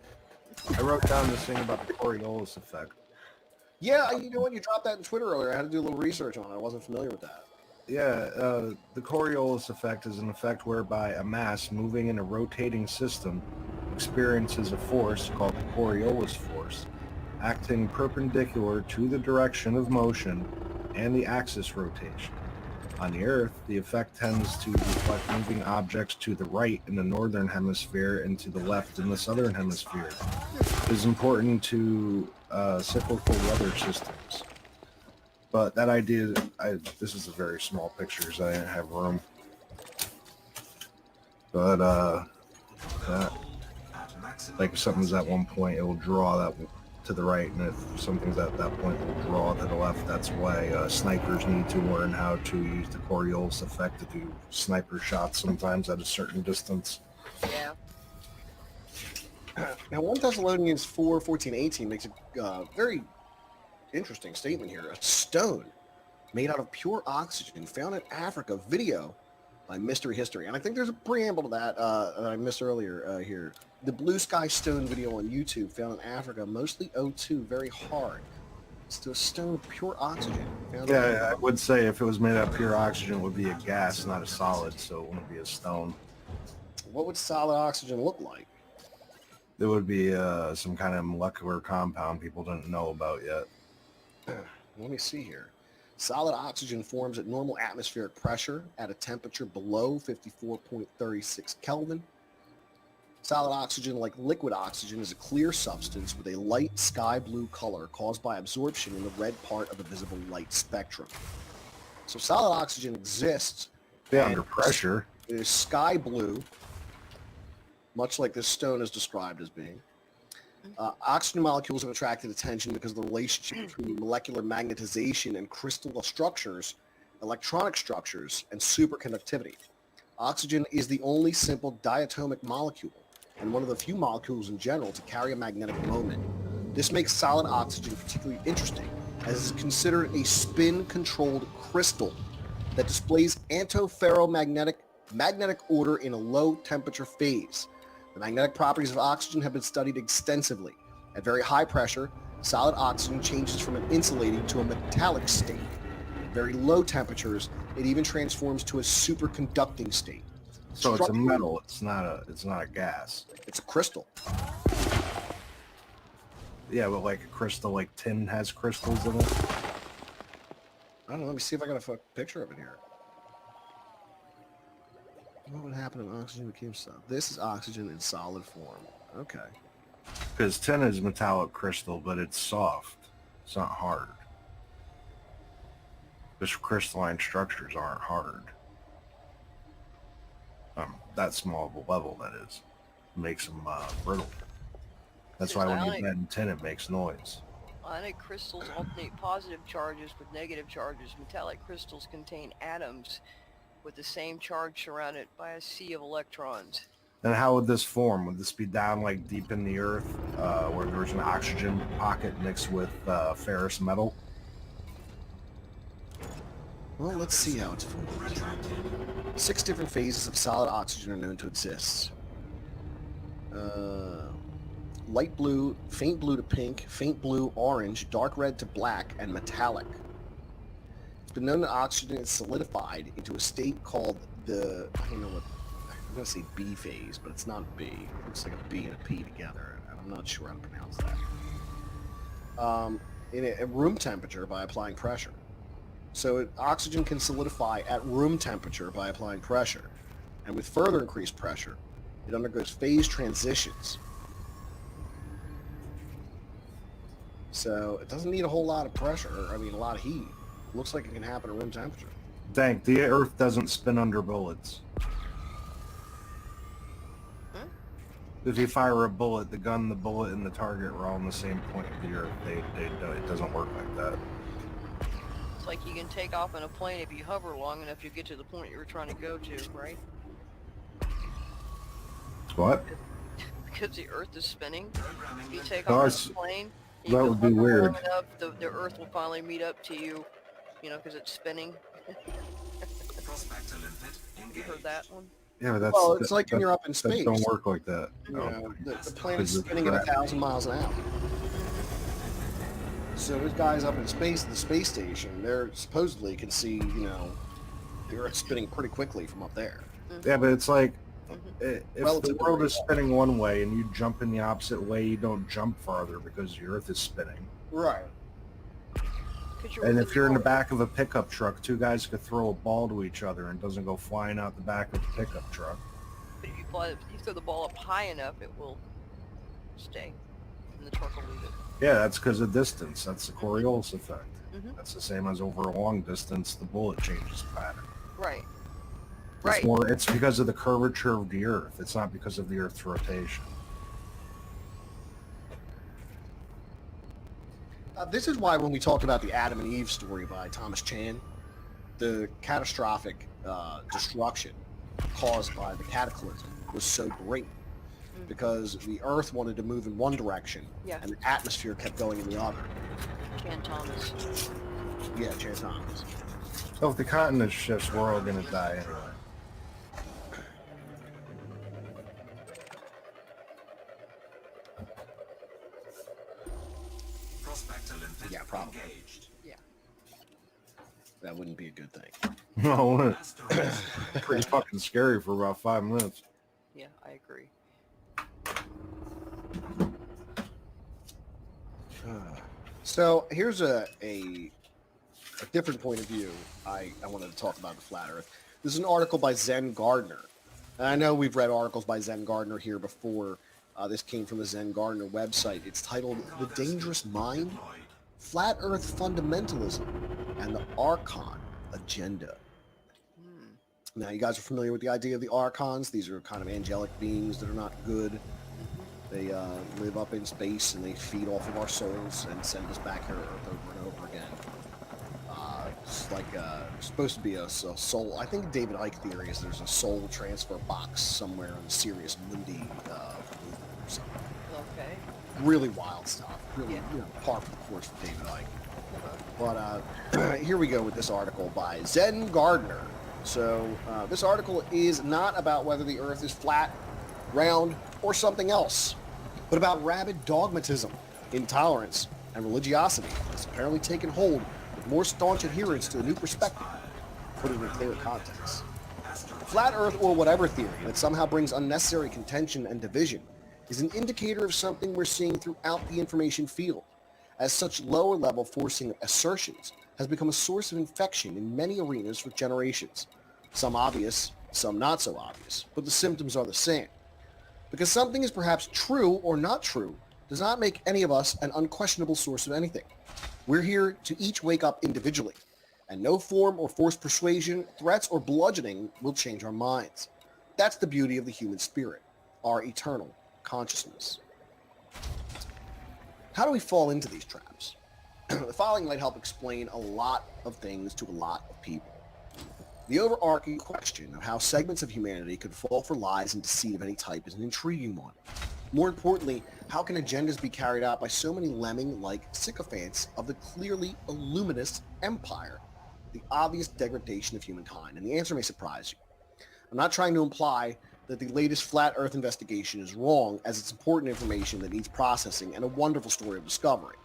I wrote down this thing about the Coriolis effect. Yeah, you know what? You dropped that in Twitter earlier. I had to do a little research on it. I wasn't familiar with that. Yeah, the Coriolis effect is an effect whereby a mass moving in a rotating system experiences a force called the Coriolis force. acting perpendicular to the direction of motion and the axis rotation. On the Earth, the effect tends to reflect moving objects to the right in the northern hemisphere and to the left in the southern hemisphere. It is important to cyclical weather systems. But that idea, this is a very small picture, so I didn't have room. But like if something's at one point, it will draw that to the right, and if something's at that point, it will draw to the left. That's why snipers need to learn how to use the Coriolis effect to do sniper shots sometimes at a certain distance. Yeah. Now, 1 Thessalonians 4, 14, 18 makes a very interesting statement here. A stone made out of pure oxygen found in Africa, video by Mystery History. And I think there's a preamble to that that I missed earlier here. The blue sky stone video on YouTube found in Africa, mostly O2, very hard. It's a stone of pure oxygen. Yeah, I would say if it was made out of pure oxygen, it would be a gas, not a solid, so it wouldn't be a stone. What would solid oxygen look like? It would be some kind of molecular compound people didn't know about yet. Let me see here. Solid oxygen forms at normal atmospheric pressure at a temperature below 54.36 Kelvin. Solid oxygen, like liquid oxygen, is a clear substance with a light sky blue color caused by absorption in the red part of a visible light spectrum. So solid oxygen exists. Under pressure. It is sky blue, much like this stone is described as being. Oxygen molecules have attracted attention because of the relationship between molecular magnetization and crystal structures, electronic structures, and superconductivity. Oxygen is the only simple diatomic molecule and one of the few molecules in general to carry a magnetic moment. This makes solid oxygen particularly interesting, as it is considered a spin-controlled crystal that displays antiferromagnetic magnetic order in a low-temperature phase. The magnetic properties of oxygen have been studied extensively. At very high pressure, solid oxygen changes from an insulating to a metallic state. At very low temperatures, it even transforms to a superconducting state. So it's a metal. It's not a gas. It's a crystal. Yeah, but like a crystal, like tin has crystals in it. I don't know. Let me see if I got a picture of it here. What would happen if oxygen became solid? This is oxygen in solid form. Okay. Because tin is metallic crystal, but it's soft. It's not hard. Just crystalline structures aren't hard. That small of a level, that is. Makes them brittle. That's why when you bend tin, it makes noise. Ionic crystals alternate positive charges with negative charges. Metallic crystals contain atoms with the same charge surrounded by a sea of electrons. Then how would this form? Would this be down like deep in the earth where there's an oxygen pocket mixed with ferrous metal? Well, let's see how it's formed. 6 different phases of solid oxygen are known to exist. Light blue, faint blue to pink, faint blue, orange, dark red to black, and metallic. It's been known that oxygen is solidified into a state called the, I don't know what, I'm going to say B phase, but it's not B. It looks like a B and a P together, and I'm not sure how to pronounce that. In a room temperature by applying pressure. So oxygen can solidify at room temperature by applying pressure. And with further increased pressure, it undergoes phase transitions. So it doesn't need a whole lot of pressure, a lot of heat. It looks like it can happen at room temperature. Dang, the Earth doesn't spin under bullets. Huh? If you fire a bullet, the gun, the bullet, and the target are all on the same point of the Earth. It doesn't work like that. It's like you can take off in a plane if you hover long enough to get to the point you were trying to go to, right? What? Because the Earth is spinning. If you take No, off in a plane, you that can would be hover weird. long enough, the Earth will finally meet up to you, because it's spinning. Prospector limpet You engaged. heard that one? Yeah, but that's... Well, it's like when you're up in That space. don't work like that. You No. know, the planet's spinning at 1,000 miles an hour. So those guys up in space at the space station, they're supposedly can see, the Earth spinning pretty quickly from up there. Yeah, but it's like If Relative the to world where is you are. spinning one way and you jump in the opposite way, you don't jump farther because the Earth is spinning. Right. 'Cause you're And within if you're in the your- back of a pickup truck, two guys could throw a ball to each other and it doesn't go flying out the back of the pickup truck. But if you throw the ball up high enough, it will stay, and the truck will leave it. Yeah, that's because of distance. That's the Coriolis effect. Mhm. That's the same as over a long distance, the bullet changes pattern. Right. It's Right. it's because of the curvature of the Earth. It's not because of the Earth's rotation. This is why when we talked about the Adam and Eve story by Thomas Chan, the catastrophic destruction caused by the cataclysm was so great because the Earth wanted to move in one direction Yeah. and the atmosphere kept going in the other. Chan Thomas. Yeah, Chan Thomas. So if the continent shifts, we're all going to die anyway. Prospector lymphatic Yeah, probably. engaged. Yeah. That wouldn't be a good thing. No, Asteroid pretty fucking scary for about 5 minutes. Yeah, I agree. So here's a different point of view. I wanted to talk about the flat Earth. This is an article by Zen Gardner. And I know we've read articles by Zen Gardner here before. This came from the Zen Gardner website. It's titled "The Dangerous Mind, deployed. Flat Earth Fundamentalism, and the Archon Agenda." Now, you guys are familiar with the idea of the Archons. These are kind of angelic beings that are not good. They live up in space and they feed off of our souls and send us back here to Earth over and over again. It's like supposed to be a soul. I think David Icke theory is there's a soul transfer box somewhere in the Sirius Mundi movement or something. Okay. Really wild stuff. Really, Yeah. par for the course for David Icke. But here we go with this article by Zen Gardner. So this article is not about whether the Earth is flat, round, or something else, but about rabid dogmatism, intolerance, and religiosity that's apparently taken hold with more staunch adherence to a new perspective. Put it in clear context. Flat Earth or whatever theory that somehow brings unnecessary contention and division is an indicator of something we're seeing throughout the information field, as such lower-level forcing assertions has become a source of infection in many arenas for generations. Some obvious, some not so obvious, but the symptoms are the same. Because something is perhaps true or not true does not make any of us an unquestionable source of anything. We're here to each wake up individually, and no form or forced persuasion, threats, or bludgeoning will change our minds. That's the beauty of the human spirit, our eternal consciousness. How do we fall into these traps? The following might help explain a lot of things to a lot of people. The overarching question of how segments of humanity could fall for lies and deceit of any type is an intriguing one. More importantly, how can agendas be carried out by so many lemming-like sycophants of the clearly illuminist empire? The obvious degradation of humankind, and the answer may surprise you. I'm not trying to imply that the latest flat Earth investigation is wrong, as it's important information that needs processing and a wonderful story of discovery.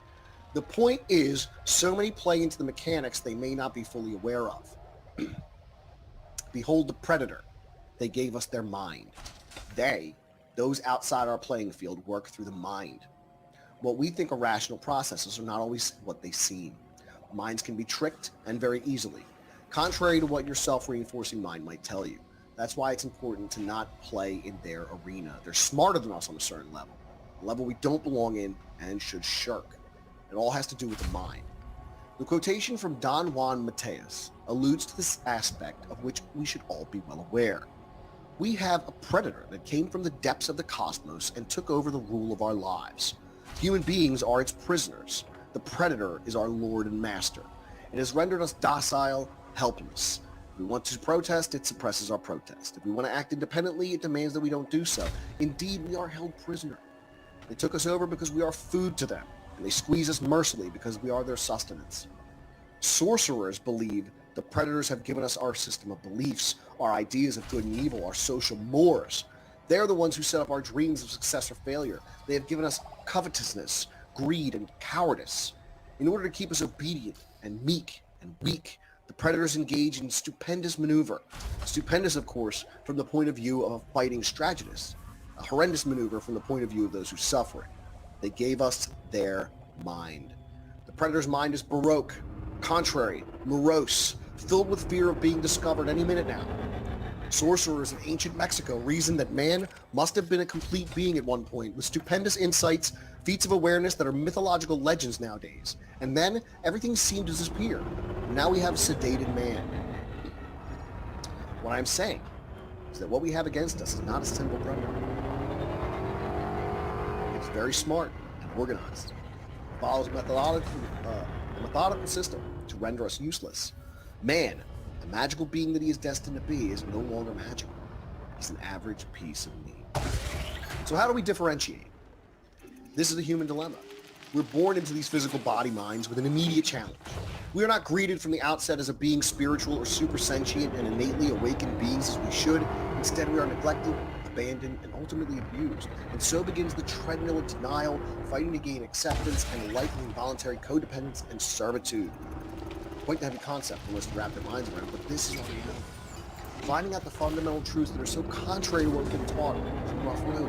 The point is, so many play into the mechanics they may not be fully aware of. Behold the predator. They gave us their mind. They, those outside our playing field, work through the mind. What we think are rational processes are not always what they seem. Minds can be tricked, and very easily, contrary to what your self-reinforcing mind might tell you. That's why it's important to not play in their arena. They're smarter than us on a certain level, a level we don't belong in and should shirk. It all has to do with the mind. The quotation from Don Juan Mateus alludes to this aspect of which we should all be well aware. We have a predator that came from the depths of the cosmos and took over the rule of our lives. Human beings are its prisoners. The predator is our lord and master. It has rendered us docile, helpless. If we want to protest, it suppresses our protest. If we want to act independently, it demands that we don't do so. Indeed, we are held prisoner. They took us over because we are food to them, and they squeeze us mercilessly because we are their sustenance. Sorcerers believe the predators have given us our system of beliefs, our ideas of good and evil, our social mores. They're the ones who set up our dreams of success or failure. They have given us covetousness, greed, and cowardice. In order to keep us obedient and meek and weak, The Predators engage in stupendous maneuver. Stupendous, of course, from the point of view of a fighting strategist. A horrendous maneuver from the point of view of those who suffer it. They gave us their mind. The Predator's mind is baroque, contrary, morose, filled with fear of being discovered any minute now. Sorcerers in ancient Mexico reasoned that man must have been a complete being at one point, with stupendous insights, feats of awareness that are mythological legends nowadays. And then everything seemed to disappear. And now we have a sedated man. What I'm saying is that what we have against us is not a simple predator. It's very smart and organized. It follows a methodical system to render us useless. Man, the magical being that he is destined to be, is no longer magical. He's an average piece of meat. So how do we differentiate? This is the human dilemma. We're born into these physical body minds with an immediate challenge. We are not greeted from the outset as a being spiritual or super sentient and innately awakened beings as we should. Instead, we are neglected, abandoned, and ultimately abused. And so begins the treadmill of denial, fighting to gain acceptance, and likely involuntary codependence and servitude. Quite the heavy concept for us to wrap their minds around, but this is what we know. Finding out the fundamental truths that are so contrary to what we've been taught is a rough road.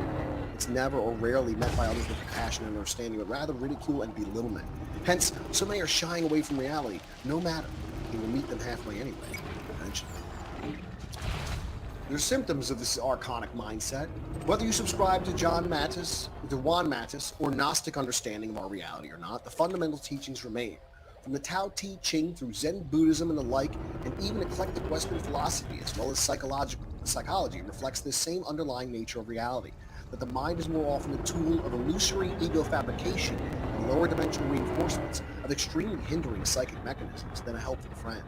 It's never or rarely met by others with compassion and understanding, but rather ridicule and belittlement. Hence, so many are shying away from reality. No matter, he will meet them halfway anyway, eventually. There's symptoms of this archonic mindset. Whether you subscribe to Juan Matus, or Gnostic understanding of our reality or not, the fundamental teachings remain. From the Tao Te Ching through Zen Buddhism and the like, and even eclectic Western philosophy as well as psychology reflects this same underlying nature of reality, that the mind is more often a tool of illusory ego fabrication and lower dimensional reinforcements of extremely hindering psychic mechanisms than a helpful friend.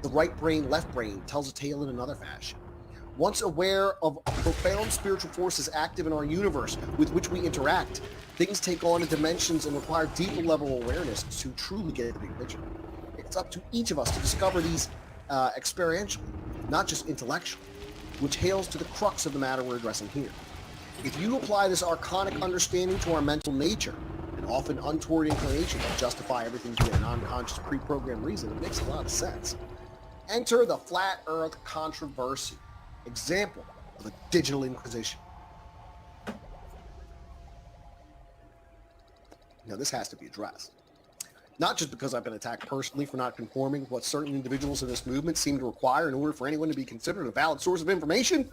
The right brain, left brain tells a tale in another fashion. Once aware of profound spiritual forces active in our universe with which we interact, things take on dimensions and require deeper level of awareness to truly get the big picture. It's up to each of us to discover these experientially, not just intellectually, which hails to the crux of the matter we're addressing here. If you apply this archonic understanding to our mental nature, an often untoward inclination to justify everything via an unconscious pre-programmed reason, it makes a lot of sense. Enter the flat earth controversy. Example of a digital inquisition. Now this has to be addressed. Not just because I've been attacked personally for not conforming with what certain individuals in this movement seem to require in order for anyone to be considered a valid source of information,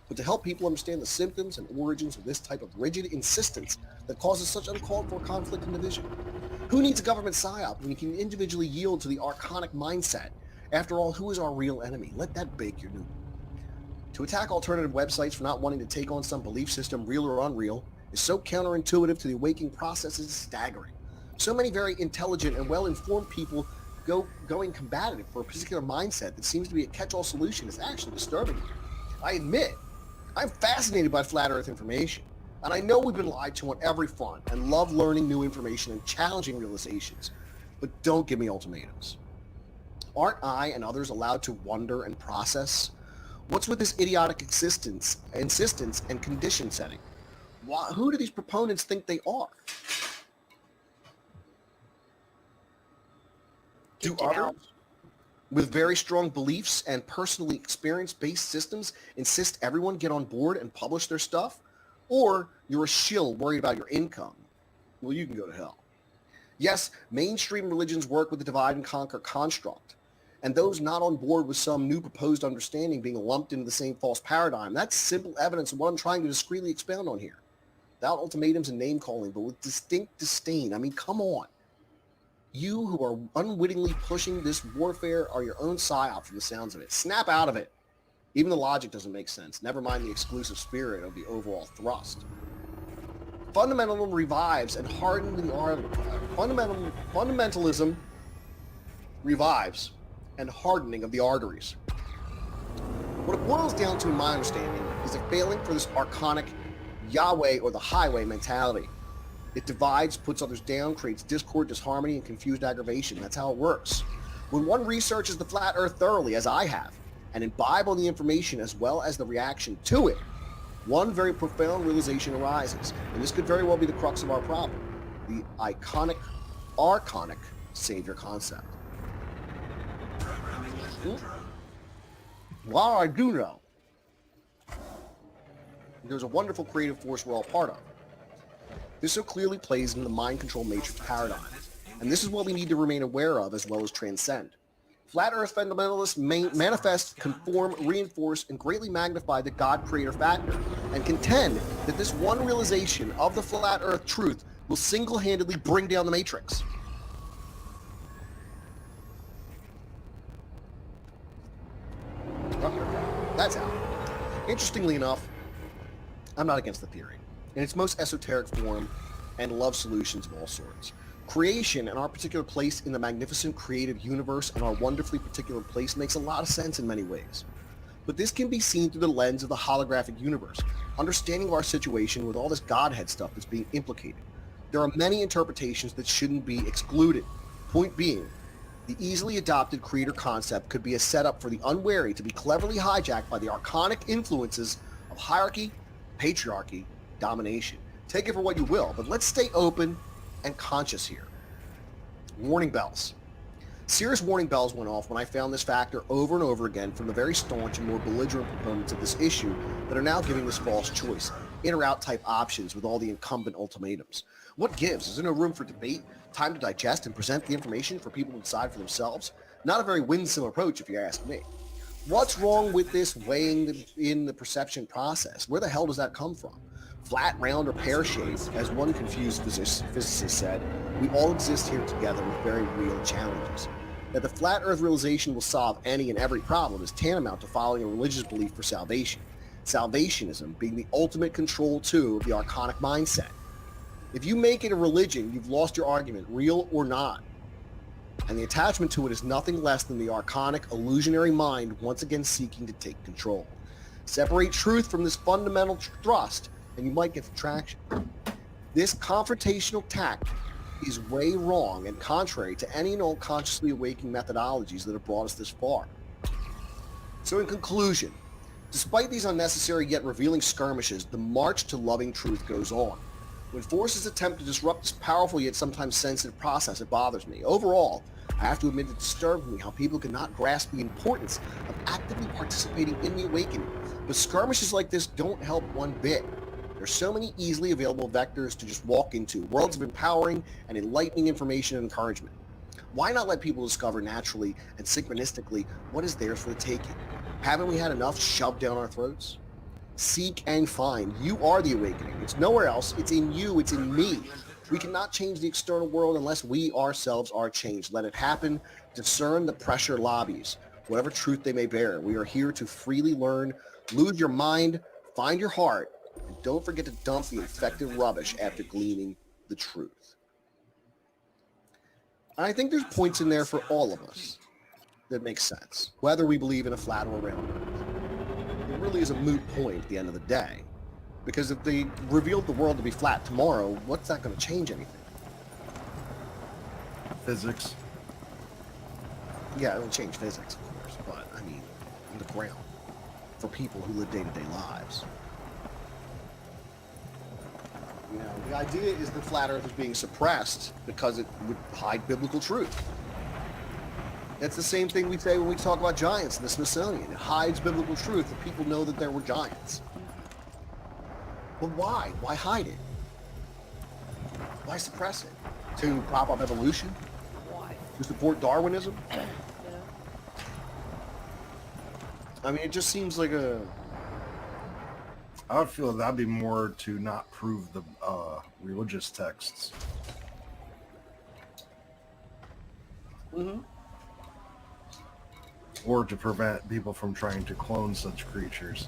but to help people understand the symptoms and origins of this type of rigid insistence that causes such uncalled for conflict and division. Who needs a government psyop when you can individually yield to the archonic mindset? After all, who is our real enemy? Let that bake your noodle. To attack alternative websites for not wanting to take on some belief system, real or unreal, is so counterintuitive to the awakening process is staggering. So many very intelligent and well-informed people going combative for a particular mindset that seems to be a catch-all solution is actually disturbing me. I admit, I'm fascinated by flat earth information, and I know we've been lied to on every front and love learning new information and challenging realizations, but don't give me ultimatums. Aren't I and others allowed to wonder and process? What's with this idiotic insistence and condition setting? Who do these proponents think they are? Do others with very strong beliefs and personally experience-based systems insist everyone get on board and publish their stuff? Or you're a shill worried about your income? Well, you can go to hell. Yes, mainstream religions work with the divide and conquer construct. And those not on board with some new proposed understanding being lumped into the same false paradigm, that's simple evidence of what I'm trying to discreetly expound on here. Without ultimatums and name-calling, but with distinct disdain. I mean, come on. You who are unwittingly pushing this warfare are your own psyop from the sounds of it. Snap out of it. Even the logic doesn't make sense. Never mind the exclusive spirit of the overall thrust. Fundamentalism revives and hardens the fundamentalism revives and hardening of the arteries. What it boils down to, in my understanding, is a failing for this archonic Yahweh or the highway mentality. It divides, puts others down, creates discord, disharmony, and confused aggravation. That's how it works. When one researches the flat earth thoroughly, as I have, and imbibe on the information as well as the reaction to it, one very profound realization arises, and this could very well be the crux of our problem, the archonic savior concept. Programming While I do know, there's a wonderful creative force we're all part of. This so clearly plays into the mind control matrix paradigm, and this is what we need to remain aware of as well as transcend. Flat Earth fundamentalists manifest, conform, reinforce, and greatly magnify the God creator factor, and contend that this one realization of the flat Earth truth will single-handedly bring down the matrix. That's out. Interestingly enough, I'm not against the theory. In its most esoteric form, and love solutions of all sorts. Creation and our particular place in the magnificent creative universe and our wonderfully particular place makes a lot of sense in many ways. But this can be seen through the lens of the holographic universe, understanding of our situation with all this Godhead stuff that's being implicated. There are many interpretations that shouldn't be excluded. Point being, the easily adopted creator concept could be a setup for the unwary to be cleverly hijacked by the archonic influences of hierarchy, patriarchy, domination. Take it for what you will, but let's stay open and conscious here. Warning bells. Serious warning bells went off when I found this factor over and over again from the very staunch and more belligerent proponents of this issue that are now giving this false choice, in or out type options with all the incumbent ultimatums. What gives? Is there no room for debate, time to digest and present the information for people to decide for themselves? Not a very winsome approach if you ask me. What's wrong with this weighing in the perception process? Where the hell does that come from? Flat, round, or pear-shaped, as one confused physicist said, we all exist here together with very real challenges. That the flat earth realization will solve any and every problem is tantamount to following a religious belief for salvation. Salvationism being the ultimate control tool of the archonic mindset. If you make it a religion, you've lost your argument, real or not. And the attachment to it is nothing less than the archonic, illusionary mind once again seeking to take control. Separate truth from this fundamental thrust, and you might get traction. This confrontational tact is way wrong and contrary to any and all consciously awakening methodologies that have brought us this far. So in conclusion, despite these unnecessary yet revealing skirmishes, the march to loving truth goes on. When forces attempt to disrupt this powerful yet sometimes sensitive process, it bothers me. Overall, I have to admit it disturbs me how people cannot grasp the importance of actively participating in the awakening. But skirmishes like this don't help one bit. There's so many easily available vectors to just walk into, worlds of empowering and enlightening information and encouragement. Why not let people discover naturally and synchronistically what is theirs for the taking? Haven't we had enough shoved down our throats? Seek and find. You are the awakening. It's nowhere else. It's in you. It's in me. We cannot change the external world unless we ourselves are changed. Let it happen. Discern the pressure lobbies, whatever truth they may bear. We are here to freely learn. Lose your mind. Find your heart. And don't forget to dump the infected rubbish after gleaning the truth. And I think there's points in there for all of us that make sense, whether we believe in a flat or a round earth. It really is a moot point at the end of the day. Because if they revealed the world to be flat tomorrow, what's that going to change anything? Physics. Yeah, it'll change physics, of course, but I mean, on the ground, for people who live day-to-day lives. You know, the idea is that flat Earth is being suppressed because it would hide biblical truth. That's the same thing we say when we talk about giants in the Smithsonian. It hides biblical truth that people know that there were giants. But why? Why hide it? Why suppress it? To prop up evolution? Why? To support Darwinism? Yeah. I mean, it just seems like a... I would feel that'd be more to not prove the religious texts. Mm-hmm. Or to prevent people from trying to clone such creatures.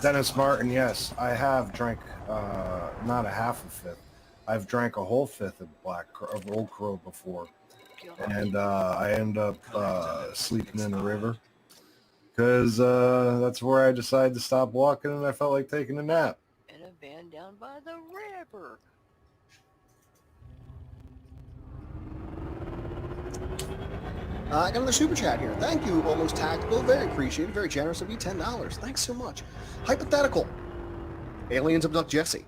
Dennis Martin, yes, I have drank not a half a fifth. I've drank a whole fifth of Old Crow before, and I end up sleeping in the river because that's where I decided to stop walking, and I felt like taking a nap. In a van down by the river. I got another super chat here. Thank you, Almost Tactical. Very appreciated. Very generous of you. $10. Thanks so much. Hypothetical. Aliens abduct Jesse.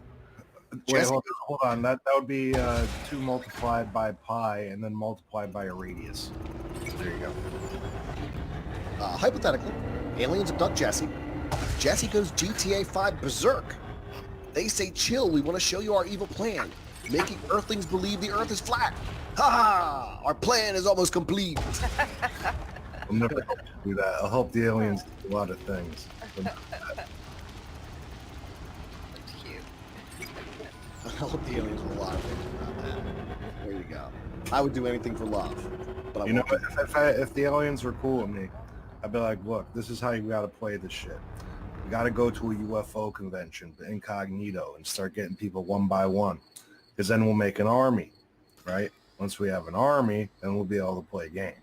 Wait, Jesse, hold on. That would be 2 multiplied by pi and then multiplied by a radius. There you go. hypothetically, aliens abduct Jesse. Jesse goes GTA 5 berserk. They say, chill, we want to show you our evil plan, making Earthlings believe the Earth is flat. Ha ha! Our plan is almost complete. I'll never help you do that. I'll help the aliens do a lot of things. That's cute. I'll help the aliens with a lot of things around that. There you go. I would do anything for love. But I You know, won't. if the aliens were cool with me, I'd be like, look, this is how you got to play this shit. You got to go to a UFO convention, incognito, and start getting people one by one. Because then we'll make an army, right? Once we have an army, then we'll be able to play games.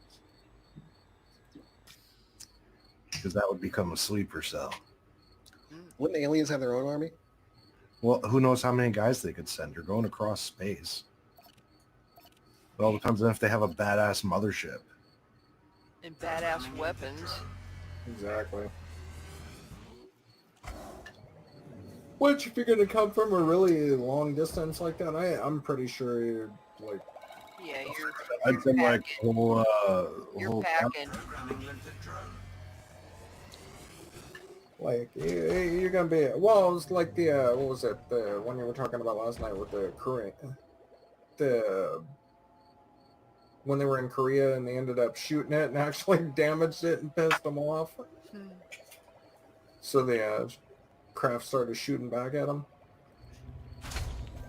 Because that would become a sleeper cell. Wouldn't aliens have their own army? Well, who knows how many guys they could send? You're going across space. It all depends on if they have a badass mothership. And badass weapons. Exactly. Which, if you're gonna come from a really long distance like that, I'm pretty sure you're like. Yeah, you're I'd say like whole, you're packing. Programming limpet drone. Like you're gonna be well. It's like the what was it? The one you were talking about last night with the Korean, the when they were in Korea and they ended up shooting it and actually damaged it and pissed them off. So the craft started shooting back at them.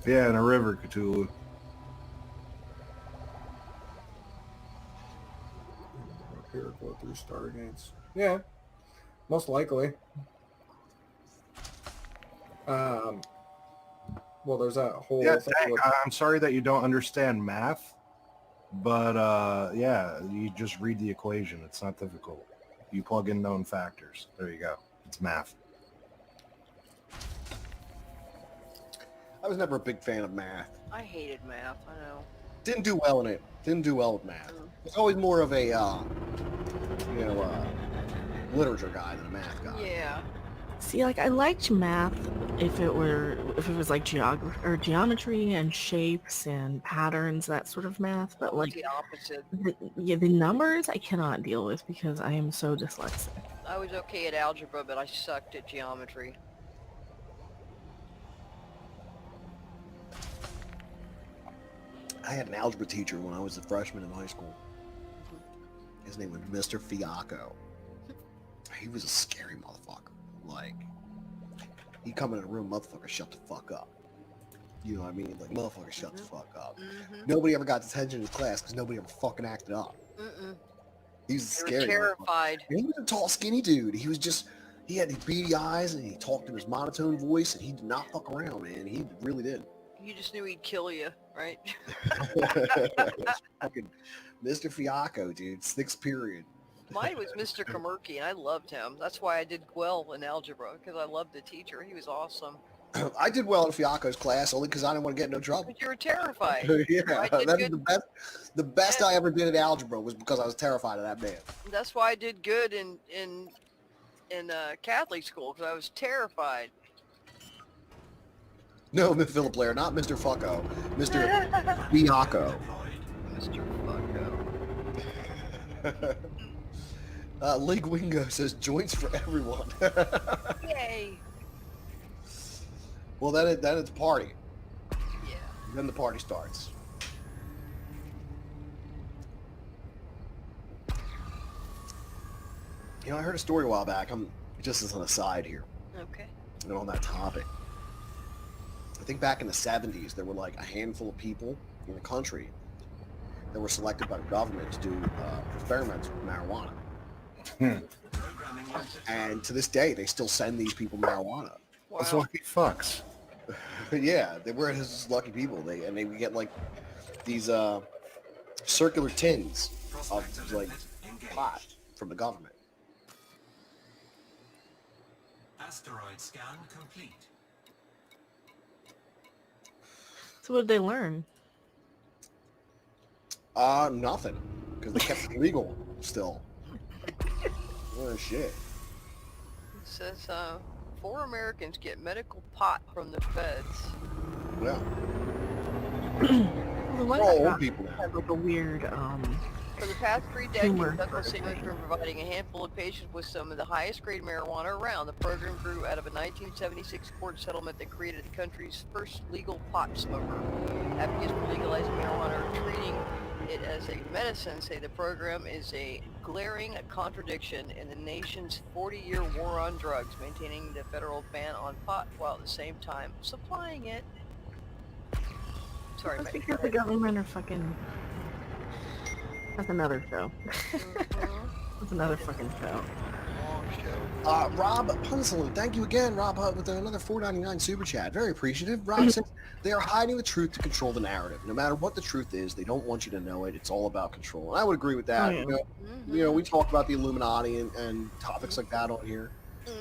Yeah, in a river, Cthulhu. Here, go through Stargates. Yeah, most likely. Well, there's that whole Yeah, thing dang, with, I'm sorry that you don't understand math, but yeah, you just read the equation. It's not difficult. You plug in known factors. There you go. It's math. I was never a big fan of math. I hated math, I know. Didn't do well in it. Didn't do well with math. Was always more of a, literature guy than a math guy. Yeah. See, like I liked math if it was like geometry and shapes and patterns, that sort of math. But like the opposite. the numbers I cannot deal with because I am so dyslexic. I was okay at algebra, but I sucked at geometry. I had an algebra teacher when I was a freshman in high school. His name was Mr. Fiacco. He was a scary motherfucker. Like, he'd come in a room, motherfucker, shut the fuck up. You know what I mean? Like, motherfucker, shut the fuck up. Nobody ever got detention in his class because nobody ever fucking acted up. He was They scary. were terrified. And he was a tall, skinny dude. He was just, he had these beady eyes and he talked in his monotone voice and he did not fuck around, man. He really did. You just knew he'd kill you, right? Fucking Mr. Fiacco, dude. 6th period. Mine was Mr. Kamerky, and I loved him. That's why I did well in algebra, because I loved the teacher. He was awesome. I did well in Fiacco's class only because I didn't want to get in no trouble. But you were terrified. Yeah, I did that's good. the best I ever did in algebra was because I was terrified of that man. That's why I did good in Catholic school, because I was terrified. No, Miss Philip Blair, not Mr. Fucko. Mr. Fiacco. Mr. Fucko. Lig Wingo says joints for everyone. Yay. Well, then it's a party. Yeah. Then the party starts. You know, I heard a story a while back. Just as an aside here, Okay. and on that topic. I think back in the 70s, there were like a handful of people in the country that were selected by the government to do experiments with marijuana. Programming limpet And to this day, they still send these people marijuana. That's Wow. lucky fucks. Yeah, they were just lucky people. They would get like these circular tins of like pot from the government. Asteroid scan complete. So what did they learn? Nothing, because they kept it legal still. Oh shit. It says 4 Americans get medical pot from the feds. Yeah. Well, the one We're all that old people now. had like a weird For the past 3 Humor decades, Uncle sort of Sam has thing. been providing a handful of patients with some of the highest grade marijuana around. The program grew out of a 1976 court settlement that created the country's first legal pot smoker. Advocates for legalizing marijuana or treating it as a medicine say the program is a glaring contradiction in the nation's 40-year war on drugs, maintaining the federal ban on pot while at the same time supplying it. Sorry, That's Megan. because the government are fucking. That's another show. That's another fucking show. Long show. Rob Punselin, thank you again, Rob, with another $4.99 super chat. Very appreciative. Rob says they are hiding the truth to control the narrative. No matter what the truth is, they don't want you to know it. It's all about control. And I would agree with that. Oh, yeah. You know, we talk about the Illuminati and topics like that on here.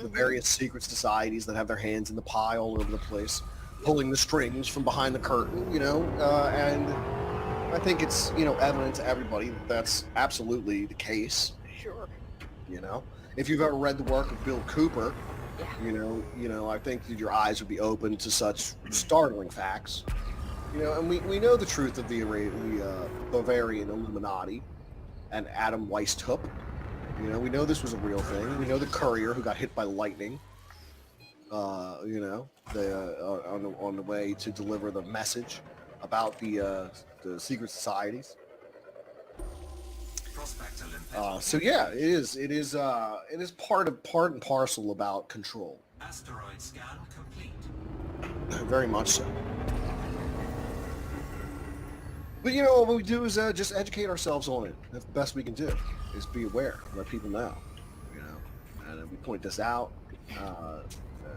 The various secret societies that have their hands in the pie all over the place, pulling the strings from behind the curtain, you know, and I think it's, you know, evident to everybody that that's absolutely the case. Sure. You know, if you've ever read the work of Bill Cooper, Yeah. you know, I think that your eyes would be open to such startling facts. You know, and we know the truth of the Bavarian Illuminati and Adam Weishaupt. You know, we know this was a real thing. We know the courier who got hit by lightning. You know, on the way to deliver the message about the secret societies. Prospector limpet. So yeah, it is part and parcel about control. Asteroid scan complete. Very much so. But you know what we do is just educate ourselves on it. That's the best we can do. Is be aware, let people know. You know, and we point this out.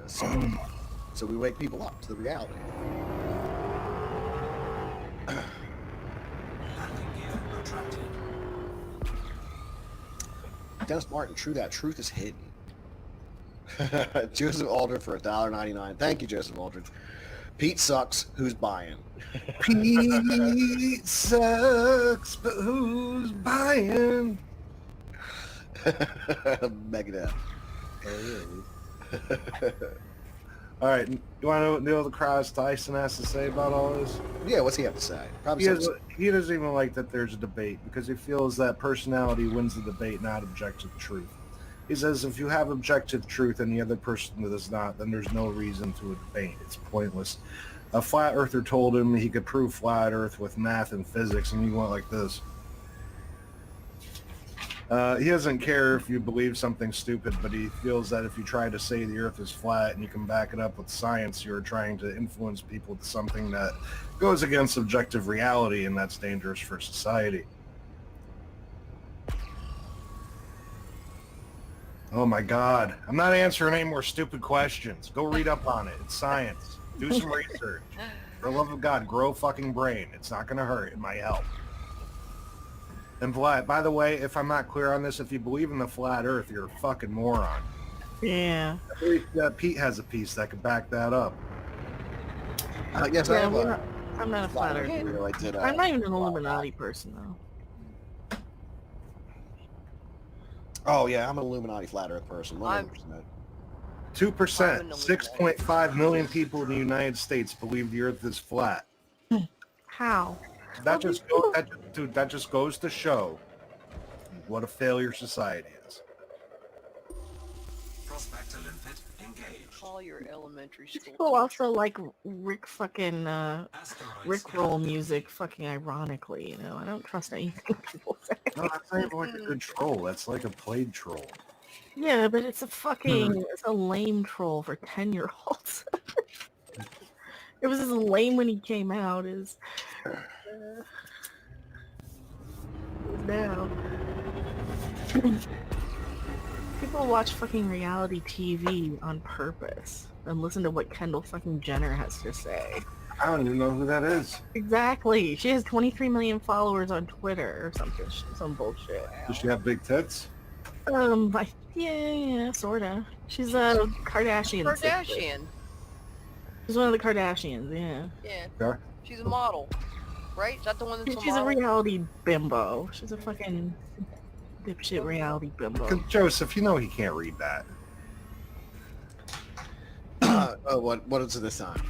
So we wake people up to the reality. Landing gear retracted. Dennis Martin, true that. Truth is hidden. Joseph Aldridge for $1.99. Thank you, Joseph Aldridge. Pete sucks. Who's buying? Pete sucks, but who's buying? Megadeth. All right, you want to know what Neil deGrasse Tyson has to say about all this? Yeah, what's he have to say? Probably He something. doesn't even like that there's a debate because he feels that personality wins the debate, not objective truth. He says if you have objective truth and the other person does not, then there's no reason to a debate. It's pointless. A flat earther told him he could prove flat earth with math and physics, and he went like this. He doesn't care if you believe something stupid, but he feels that if you try to say the earth is flat and you can back it up with science, you're trying to influence people to something that goes against objective reality, and that's dangerous for society. Oh my God. I'm not answering any more stupid questions. Go read up on it. It's science. Do some research. For the love of God, grow a fucking brain. It's not going to hurt. It might help. And by the way, if I'm not clear on this, if you believe in the flat earth, you're a fucking moron. Yeah. Pete has a piece that could back that up. Yes, I Yeah, have I'm not a flat earther. video I did. I'm not even an Illuminati person though. Oh yeah, I'm an Illuminati flat Earth person. 100%. 2%, 6.5 million people in the United States believe the earth is flat. How? That just goes to show what a failure society is. Prospector limpet engaged. Call your elementary school. People also like Rick fucking Asteroid Rick scan roll music fucking ironically, you know. I don't trust anything people say. No, that's not even like a good troll. That's like a played troll. Yeah, but it's a fucking it's a lame troll for 10-year-olds. It was as lame when he came out as now. People watch fucking reality TV on purpose and listen to what Kendall fucking Jenner has to say. I don't even know who that is. Exactly. She has 23 million followers on Twitter or something, some bullshit. Does she have big tits? Yeah, sorta. She's a Kardashian. sister. Kardashian. She's one of the Kardashians, yeah. Yeah. Okay. She's a model. Right? Is that the one that's She's a model? reality bimbo. She's a fucking dipshit reality bimbo. Joseph, you know he can't read that. What is it this time?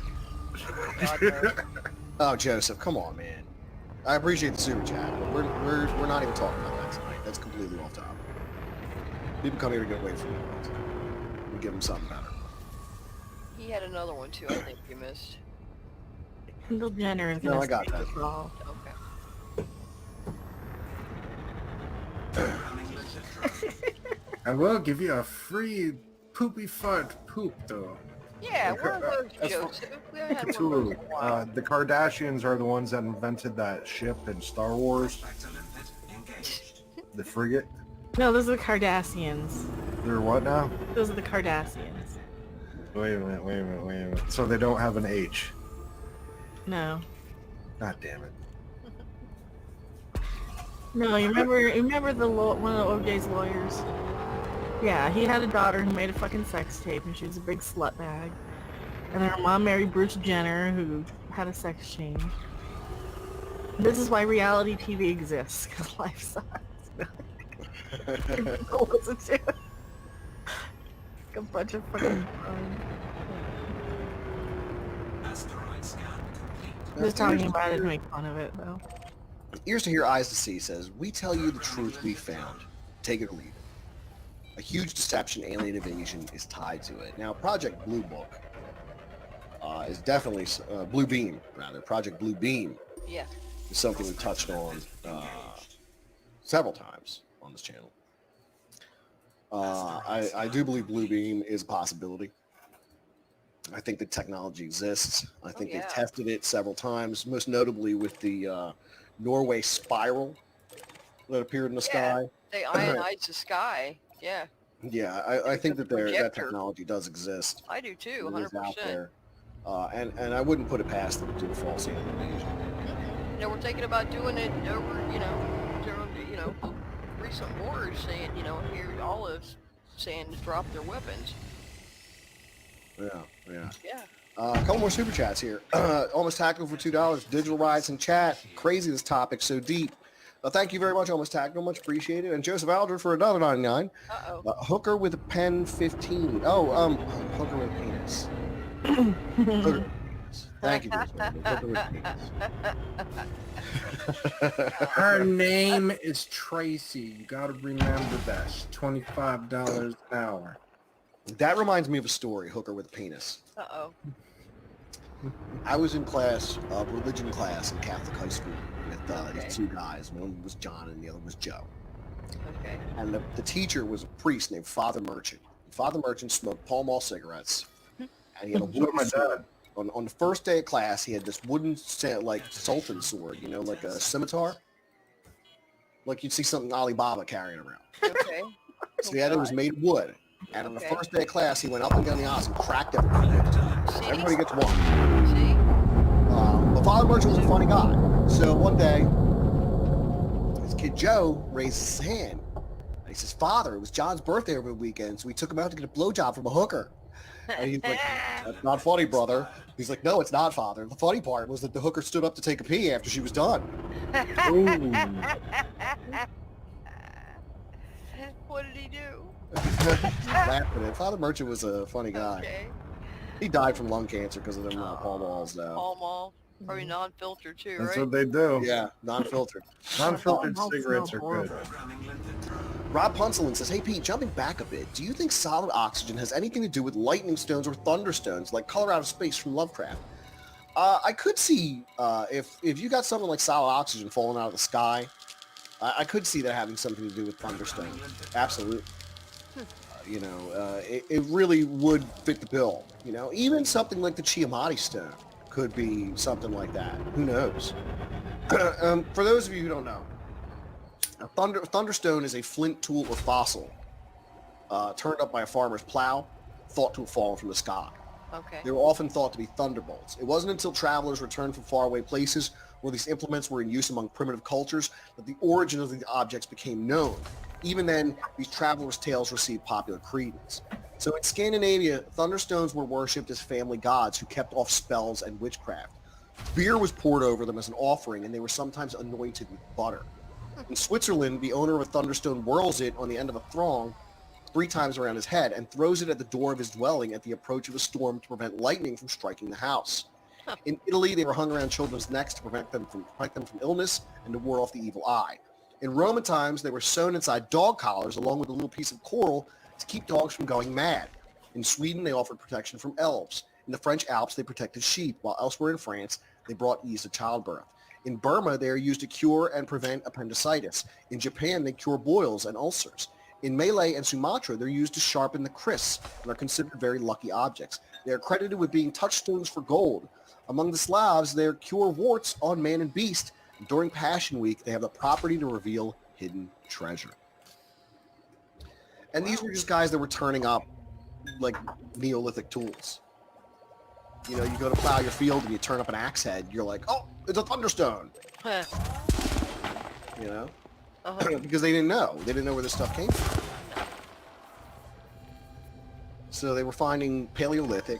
God, no. Oh, Joseph, come on, man. I appreciate the super chat, but we're not even talking about that tonight. That's completely off topic. People come here to get away from the world. We give them something better. He had another one too. I think you missed. Kendall Jenner is No, gonna I got save that. us all. Okay. Programming logic. I will give you a free poopy fart poop though. Yeah, where are those, That's Joseph? We haven't had one of those Two. in a while. The Kardashians are the ones that invented that ship in Star Wars, Vector limpet engaged. the frigate. No, those are the Cardassians. They're what now? Those are the Cardassians. Wait a minute. So they don't have an H. No. God damn it. No, you remember one of OJ's lawyers? Yeah, he had a daughter who made a fucking sex tape and she was a big slut bag. And then her mom married Bruce Jenner who had a sex change. This is why reality TV exists, because life sucks. People listen to it. Like a bunch of fucking... Asteroid scan complete. just talking about it to make fun of it, though. Ears to hear, eyes to see says, we tell you the truth we found. Take it or leave it. A huge deception, alien invasion is tied to it. Now, Project Blue Book is definitely, Blue Beam, rather. Project Blue Beam Yeah. is something we touched on several times on this channel. I do believe Blue Beam is a possibility. I think the technology exists. I think yeah. they've tested it several times, most notably with the Norway spiral that appeared in the Yeah. sky. They ionize the sky. Yeah, Yeah, I think that that projector. technology does exist. I do too. It is out 100%. there. And I wouldn't put it past them to do a false alien invasion. You know, we're thinking about doing it over, during the recent wars, saying, here Olives saying to drop their weapons. Yeah. Yeah. A couple more super chats here. Almost Tactical for $2. Digital Rides in chat. Crazy this topic, so deep. Thank you very much, Almost Tactical. Much appreciated. And Joseph Aldred for another 99. Uh-oh. Hooker with a pen 15. Oh, hooker with a penis. Hooker with a penis. Thank you, Joseph Aldred. Hooker with a penis. Her name is Tracy. You gotta remember that. She's $25 an hour. That reminds me of a story, hooker with a penis. Uh-oh. I was in class, religion class in Catholic high school with Okay. these two guys. One was John and the other was Joe. Okay. And the teacher was a priest named Father Merchant. Father Merchant smoked Pall Mall cigarettes. And he had a So did wooden my sword. dad. On the first day of class, he had this wooden, like, sultan sword, like a scimitar. Like you'd see something Alibaba carrying around. Okay. So he had it was made of wood. And on the Okay. first day of class, he went up and down the aisle and cracked everybody. See? Everybody gets one. See? But Father Merchant was a funny guy. So one day, his kid Joe raised his hand. And he says, Father, it was John's birthday over the weekend, so we took him out to get a blowjob from a hooker. And he's like, that's not funny, brother. He's like, no, it's not, Father. The funny part was that the hooker stood up to take a pee after she was done. What did he do? Laughing at it. Father Merchant was a funny guy. Okay. He died from lung cancer because of them Pall Malls, though. Pall Mall. Probably non-filtered too, That's right? what they do. Yeah, non-filtered. Non-filtered Pall Malls cigarettes smell are good. Programming limpet. Rob Punselin says, hey Pete, jumping back a bit, do you think solid oxygen has anything to do with lightning stones or thunderstones like Color Out of Space from Lovecraft? I could see if you got something like solid oxygen falling out of the sky, I could see that having something to do with thunderstone. Absolutely. It really would fit the bill. Even something like the Chiamati stone could be something like that. Who knows? For those of you who don't know, a thunderstone is a flint tool or fossil turned up by a farmer's plow, thought to have fallen from the sky. Okay. They were often thought to be thunderbolts. It wasn't until travelers returned from faraway places where these implements were in use among primitive cultures that the origin of these objects became known. Even then, these travelers' tales received popular credence. So in Scandinavia, thunderstones were worshipped as family gods who kept off spells and witchcraft. Beer was poured over them as an offering, and they were sometimes anointed with butter. In Switzerland, the owner of a thunderstone whirls it on the end of a thong 3 times around his head and throws it at the door of his dwelling at the approach of a storm to prevent lightning from striking the house. In Italy, they were hung around children's necks to protect them from illness and to ward off the evil eye. In Roman times, they were sewn inside dog collars along with a little piece of coral to keep dogs from going mad. In Sweden, they offered protection from elves. In the French Alps, they protected sheep, while elsewhere in France, they brought ease to childbirth. In Burma, they are used to cure and prevent appendicitis. In Japan, they cure boils and ulcers. In Malay and Sumatra, they're used to sharpen the kris and are considered very lucky objects. They are credited with being touchstones for gold. Among the Slavs, they cure warts on man and beast. During Passion Week, they have the property to reveal hidden treasure. And these were just guys that were turning up like Neolithic tools. You know, you go to plow your field and you turn up an axe head, you're like, oh, it's a thunderstone. Huh. You know? Uh-huh. Because they didn't know. They didn't know where this stuff came from. So they were finding Paleolithic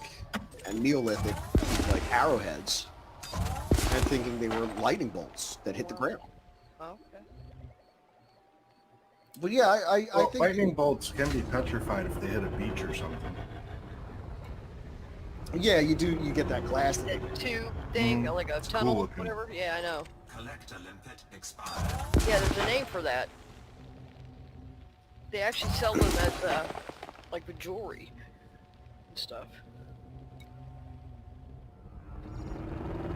and Neolithic, like arrowheads, and thinking they were lightning bolts that hit the ground. Okay. But yeah, I think... lightning bolts can be petrified if they hit a beach or something. Yeah, you get that glass thing. That tube thing, like a tunnel, looking. whatever. Yeah, I know. Collector limpet expired. Yeah, there's a name for that. They actually sell them as, like, with jewelry and stuff.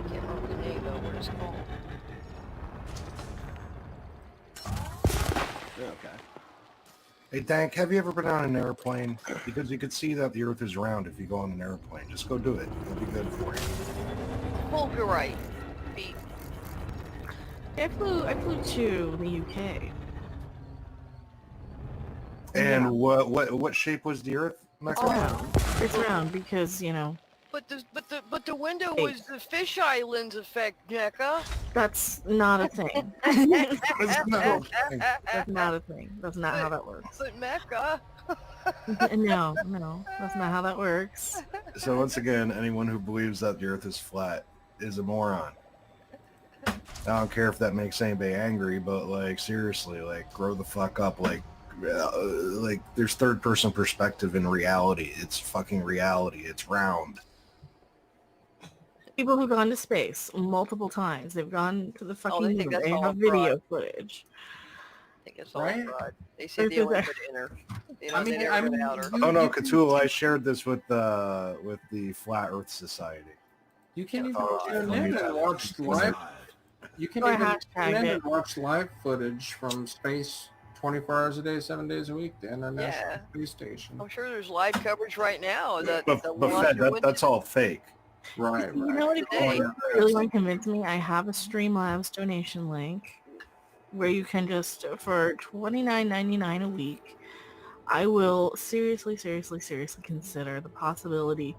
Can't remember the name, though, what it's called. Yeah, okay. Hey, Dank, have you ever been on an airplane? Because you could see that the Earth is round if you go on an airplane. Just go do it. It'll be good for you. Fulgurite. Beat. I flew to the UK. And Yeah. what shape was the Earth? It's round. It's round because, you know, But the window was the fish islands effect, NECA. that's not a thing. It's not okay. That's not a thing. That's not how that works. But Mecca. No, that's not how that works. So once again, anyone who believes that the Earth is flat is a moron. I don't care if that makes anybody angry, but like seriously, like grow the fuck up. Like there's third person perspective in reality. It's fucking reality. It's round. People who've gone to space multiple times. They've gone to the fucking they moon. think that's They all have video footage. I think it's all Right? fraud. They say they only put inner. They don't say they put outer. Oh no, Cthulhu, I shared this with the Flat Earth Society. You can even Oh, tune let me in tell and you. watch live. Expired. You can Or even hashtag tune in it. and watch live footage from space 24 hours a day, 7 days a week, the International Yeah. Space Station. I'm sure there's live coverage right now. That But will launch Fed, your that's all fake. Right, You right. know what? If Today. you really want to convince me, I have a Streamlabs donation link where you can just, for $29.99 a week, I will seriously consider the possibility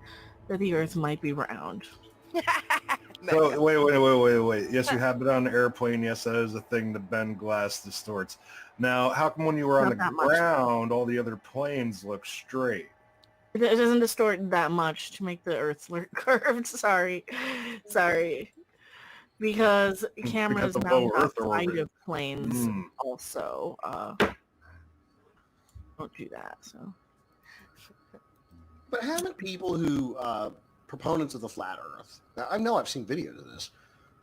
that the Earth might be round. So wait. Yes, you have been on an airplane. Yes, that is a thing. The bend glass distorts. Now, how come when you were on Not the that much. ground, all the other planes look straight? It doesn't distort that much to make the Earth look curved. Sorry. Because cameras of mount low Earth outside orbit. of planes Mm. also don't do that. So But haven't people who, proponents of the flat Earth, now I know I've seen videos of this,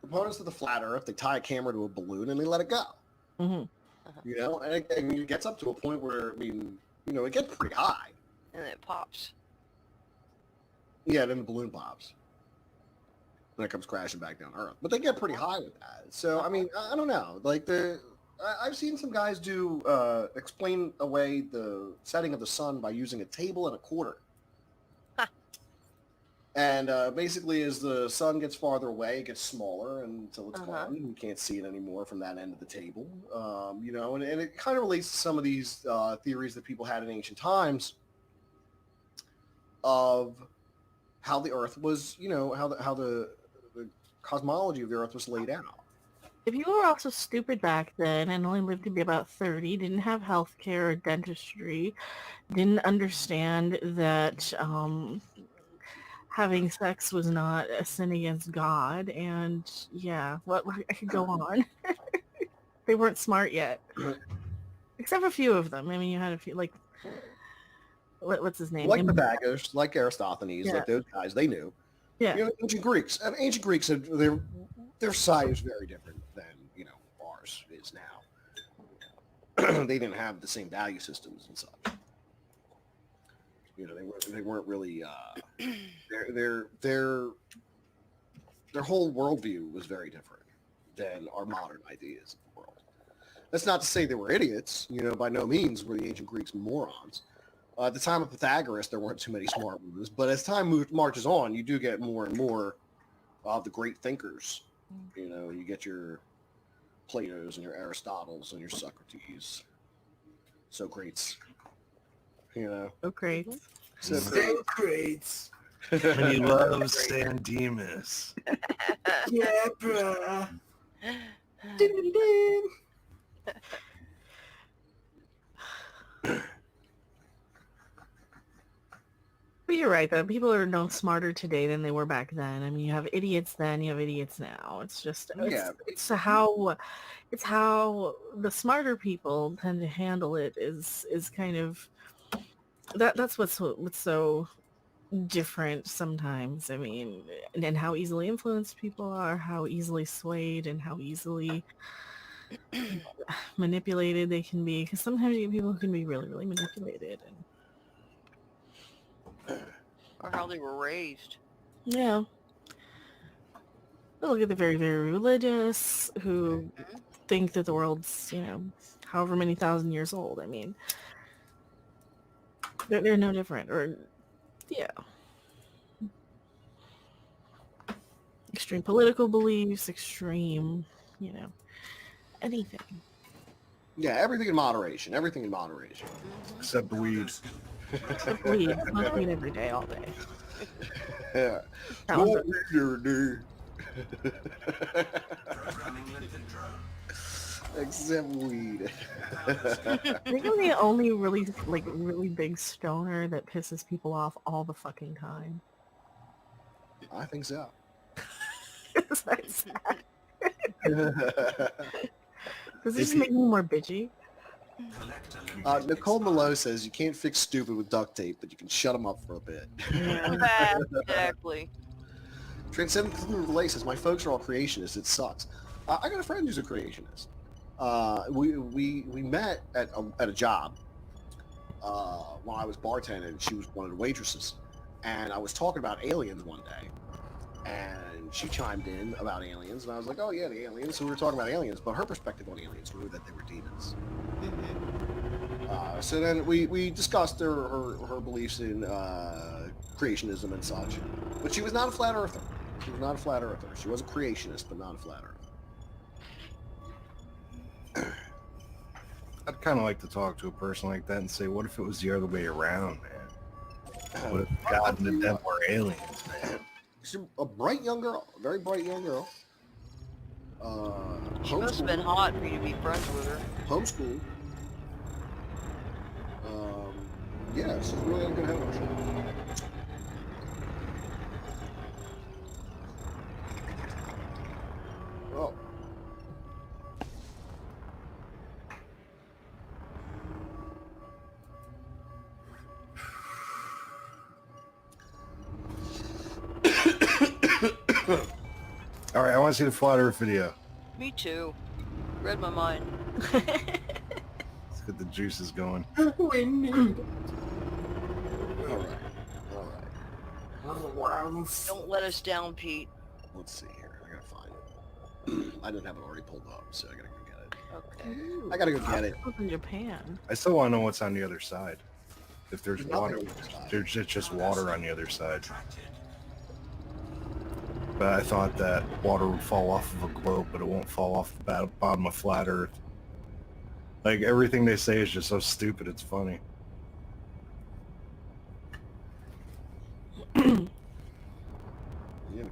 proponents of the flat Earth, they tie a camera to a balloon and they let it go. mhm. You know, and it gets up to a point where, I mean, you know, it gets pretty high. And it pops. Yeah, then the balloon pops. Then it comes crashing back down to Earth. But they get pretty high with that. So, I mean, I don't know. Like, I've seen some guys explain away the setting of the sun by using a table and a quarter. Huh. And basically, as the sun gets farther away, it gets smaller until it's Uh-huh. gone. You can't see it anymore from that end of the table. You know, and it kind of relates to some of these theories that people had in ancient times of how the Earth was, you know, how the cosmology of the Earth was laid out. If you were also stupid back then and only lived to be about 30, didn't have health care or dentistry, didn't understand that having sex was not a sin against God, and yeah, I could go on. They weren't smart yet. Except for a few of them. I mean, you had a few, like, what's his name? Like Pythagoras, like Aristophanes, Yeah. like those guys, they knew. Yeah. You know, ancient Greeks. And ancient Greeks, their side is very different than ours is now. They didn't have the same value systems and such. They weren't really their whole worldview was very different than our modern ideas of the world. That's not to say they were idiots. By no means were the ancient Greeks morons. At the time of Pythagoras, there weren't too many smart ones, but as time marches on, you do get more and more of the great thinkers. You get your Plato's and your Aristotles and your Socrates. So greats. So great. Socrates. And you love San Dimas. Yeah, bruh. But you're right, though. People are no smarter today than they were back then. I mean, you have idiots then, you have idiots now. It's just, it's how the smarter people tend to handle it is kind of, that's what's so different sometimes. I mean, and how easily influenced people are, how easily swayed and how easily manipulated they can be. Because sometimes you get people who can be really, really manipulated. Or how they were raised. Yeah. Look at the very, very religious who think that the world's, however many thousand years old. I mean, they're no different. Or, yeah. Extreme political beliefs, extreme, anything. Yeah, everything in moderation. Everything in moderation. Except weed. Except weed. Smoke weed every day, all day. Yeah. Sounds Smoke weed every day. Programming limpet drone. Except weed. I think I'm the only really big stoner that pisses people off all the fucking time. I think so. It's like sad. Does this make me more bitchy? Collect a limpet Nicole expired. Malo says you can't fix stupid with duct tape, but you can shut them up for a bit. Yeah. Exactly. Transcendent Through Relay says, my folks are all creationists. It sucks. I got a friend who's a creationist. We met at a job when I was bartending, and she was one of the waitresses. And I was talking about aliens one day, and she chimed in about aliens, and I was like, oh yeah, the aliens. So we were talking about aliens, but her perspective on aliens were that they were demons. So then we discussed her beliefs in creationism and such, but she was not a flat earther. She was not a flat earther. She was a creationist, but not a flat earther. I'd kind of like to talk to a person like that and say, what if it was the other way around, man? What if God and the devil were aliens, man? She's a bright young girl, a very bright young girl. She must have been hot for you to be friends with her. Homeschooled. Yeah, she's really had a good head on her shoulders. Oh. All right, I want to see the flat Earth video. Me too. Read my mind. Let's get the juices going. We need Don't let us down, Pete. Let's see here. I gotta find it. I didn't have it already pulled up, so I gotta go get it. Okay. I gotta go get it. I was in Japan. I still want to know what's on the other side. If there's There's nothing water, on the other side. there's just water on the other side. Attracted. But I thought that water would fall off of a globe, but it won't fall off the bottom of flat Earth. Like, everything they say is just so stupid, it's funny. Yeah,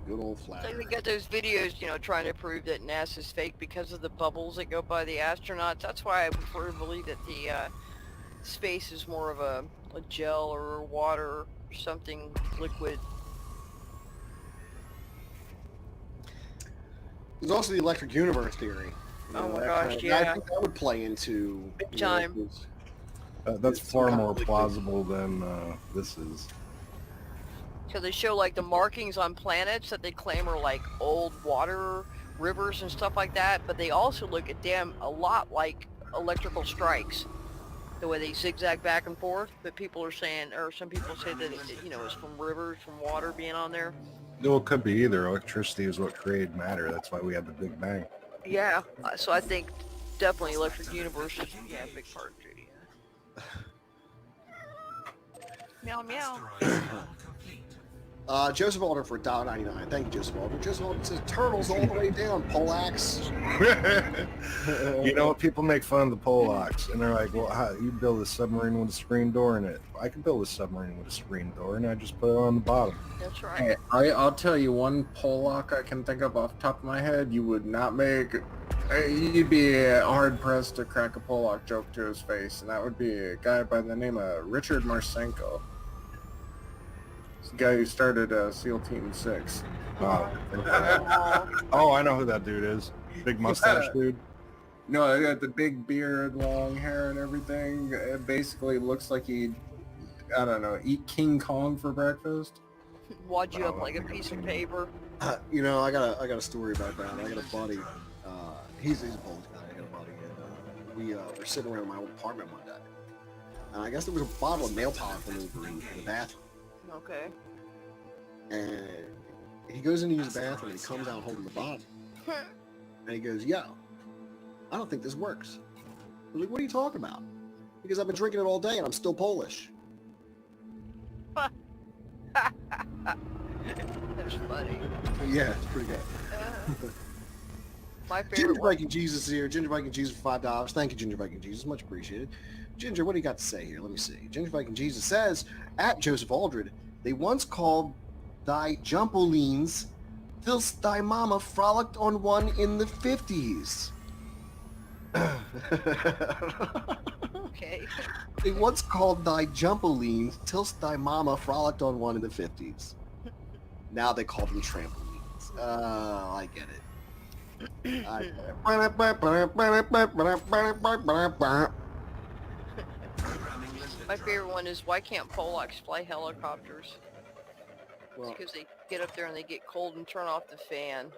good old flat. It's like they Earth. got those videos, trying to prove that NASA's fake because of the bubbles that go by the astronauts. That's why I prefer to believe that the space is more of a gel or water or something liquid. There's also the electric universe theory. Oh my that gosh, kind of- yeah. I think that would play into Big time. it's- That's It's far kind of more liquid. plausible than this is. So they show like the markings on planets that they claim are like old water rivers and stuff like that, but they also look a lot like electrical strikes. The way they zigzag back and forth, but people are saying, or some people say that it's from rivers, from water being on there. Well, it could be either. Electricity is what created matter. That's why we had the Big Bang. Yeah, so I think definitely electric universe is a big part too. Yeah. Meow meow. Joseph Alder for $1.99. Thank you, Joseph Alder. Joseph Alder says turtles all the way down. Poleaxe. You know what? People make fun of the Polacks, and they're like, well, how, you build a submarine with a screen door in it. I can build a submarine with a screen door, and I just put it on the bottom. That's right. Hey, I'll tell you one Polak I can think of off the top of my head. You would not make... You'd be hard-pressed to crack a Polak joke to his face, and that would be a guy by the name of Richard Marsenko. It's the guy who started SEAL Team 6. Oh, I know who that dude is. Big mustache dude. No, he got the big beard, long hair, and everything. It basically looks like he'd, I don't know, eat King Kong for breakfast. Wad you up like a piece of paper. I got a story about that. I got a buddy. He's a Polish guy. I got a buddy. And, we were sitting around my old apartment one day. And I guess there was a bottle of nail polish over in the bathroom. Okay. And he goes in to use the bathroom and he comes out holding the bottle. And he goes, yo, I don't think this works. I was like, what are you talking about? Because I've been drinking it all day and I'm still Polish. That's funny. Yeah, it's pretty good. My favorite Ginger one. Viking Jesus here. Ginger Viking Jesus for $5. Thank you, Ginger Viking Jesus. Much appreciated. Ginger, what do you got to say here? Let me see. Ginger Viking Jesus says, at Joseph Aldred, they once called thy jumpolines whilst thy mama frolicked on one in the 50s. Okay. They once called thy jumpolines whilst thy mama frolicked on one in the 50s. Now they call them trampolines. I get it. My favorite one is why can't Polacks fly helicopters? Well, Because they get up there and they get cold and turn off the fan.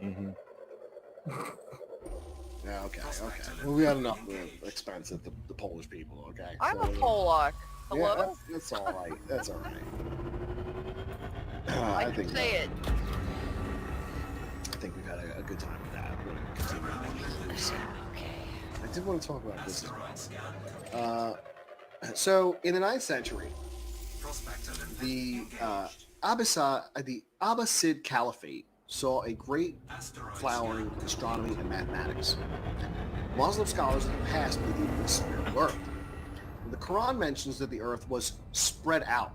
Mm-hmm. yeah, okay. Well, we had enough expense at the Polish people, okay? I'm So, a Polak. Hello? Yeah, that's all right. That's all right. I can think say it. I think we've had a good time with that. We're gonna continue on with this. I did want to talk about this as well. So, in the 9th century, the Abbasid Caliphate saw a great flowering of astronomy and mathematics. Muslim scholars of the past believed in the sphere of Earth. The Quran mentions that the Earth was spread out.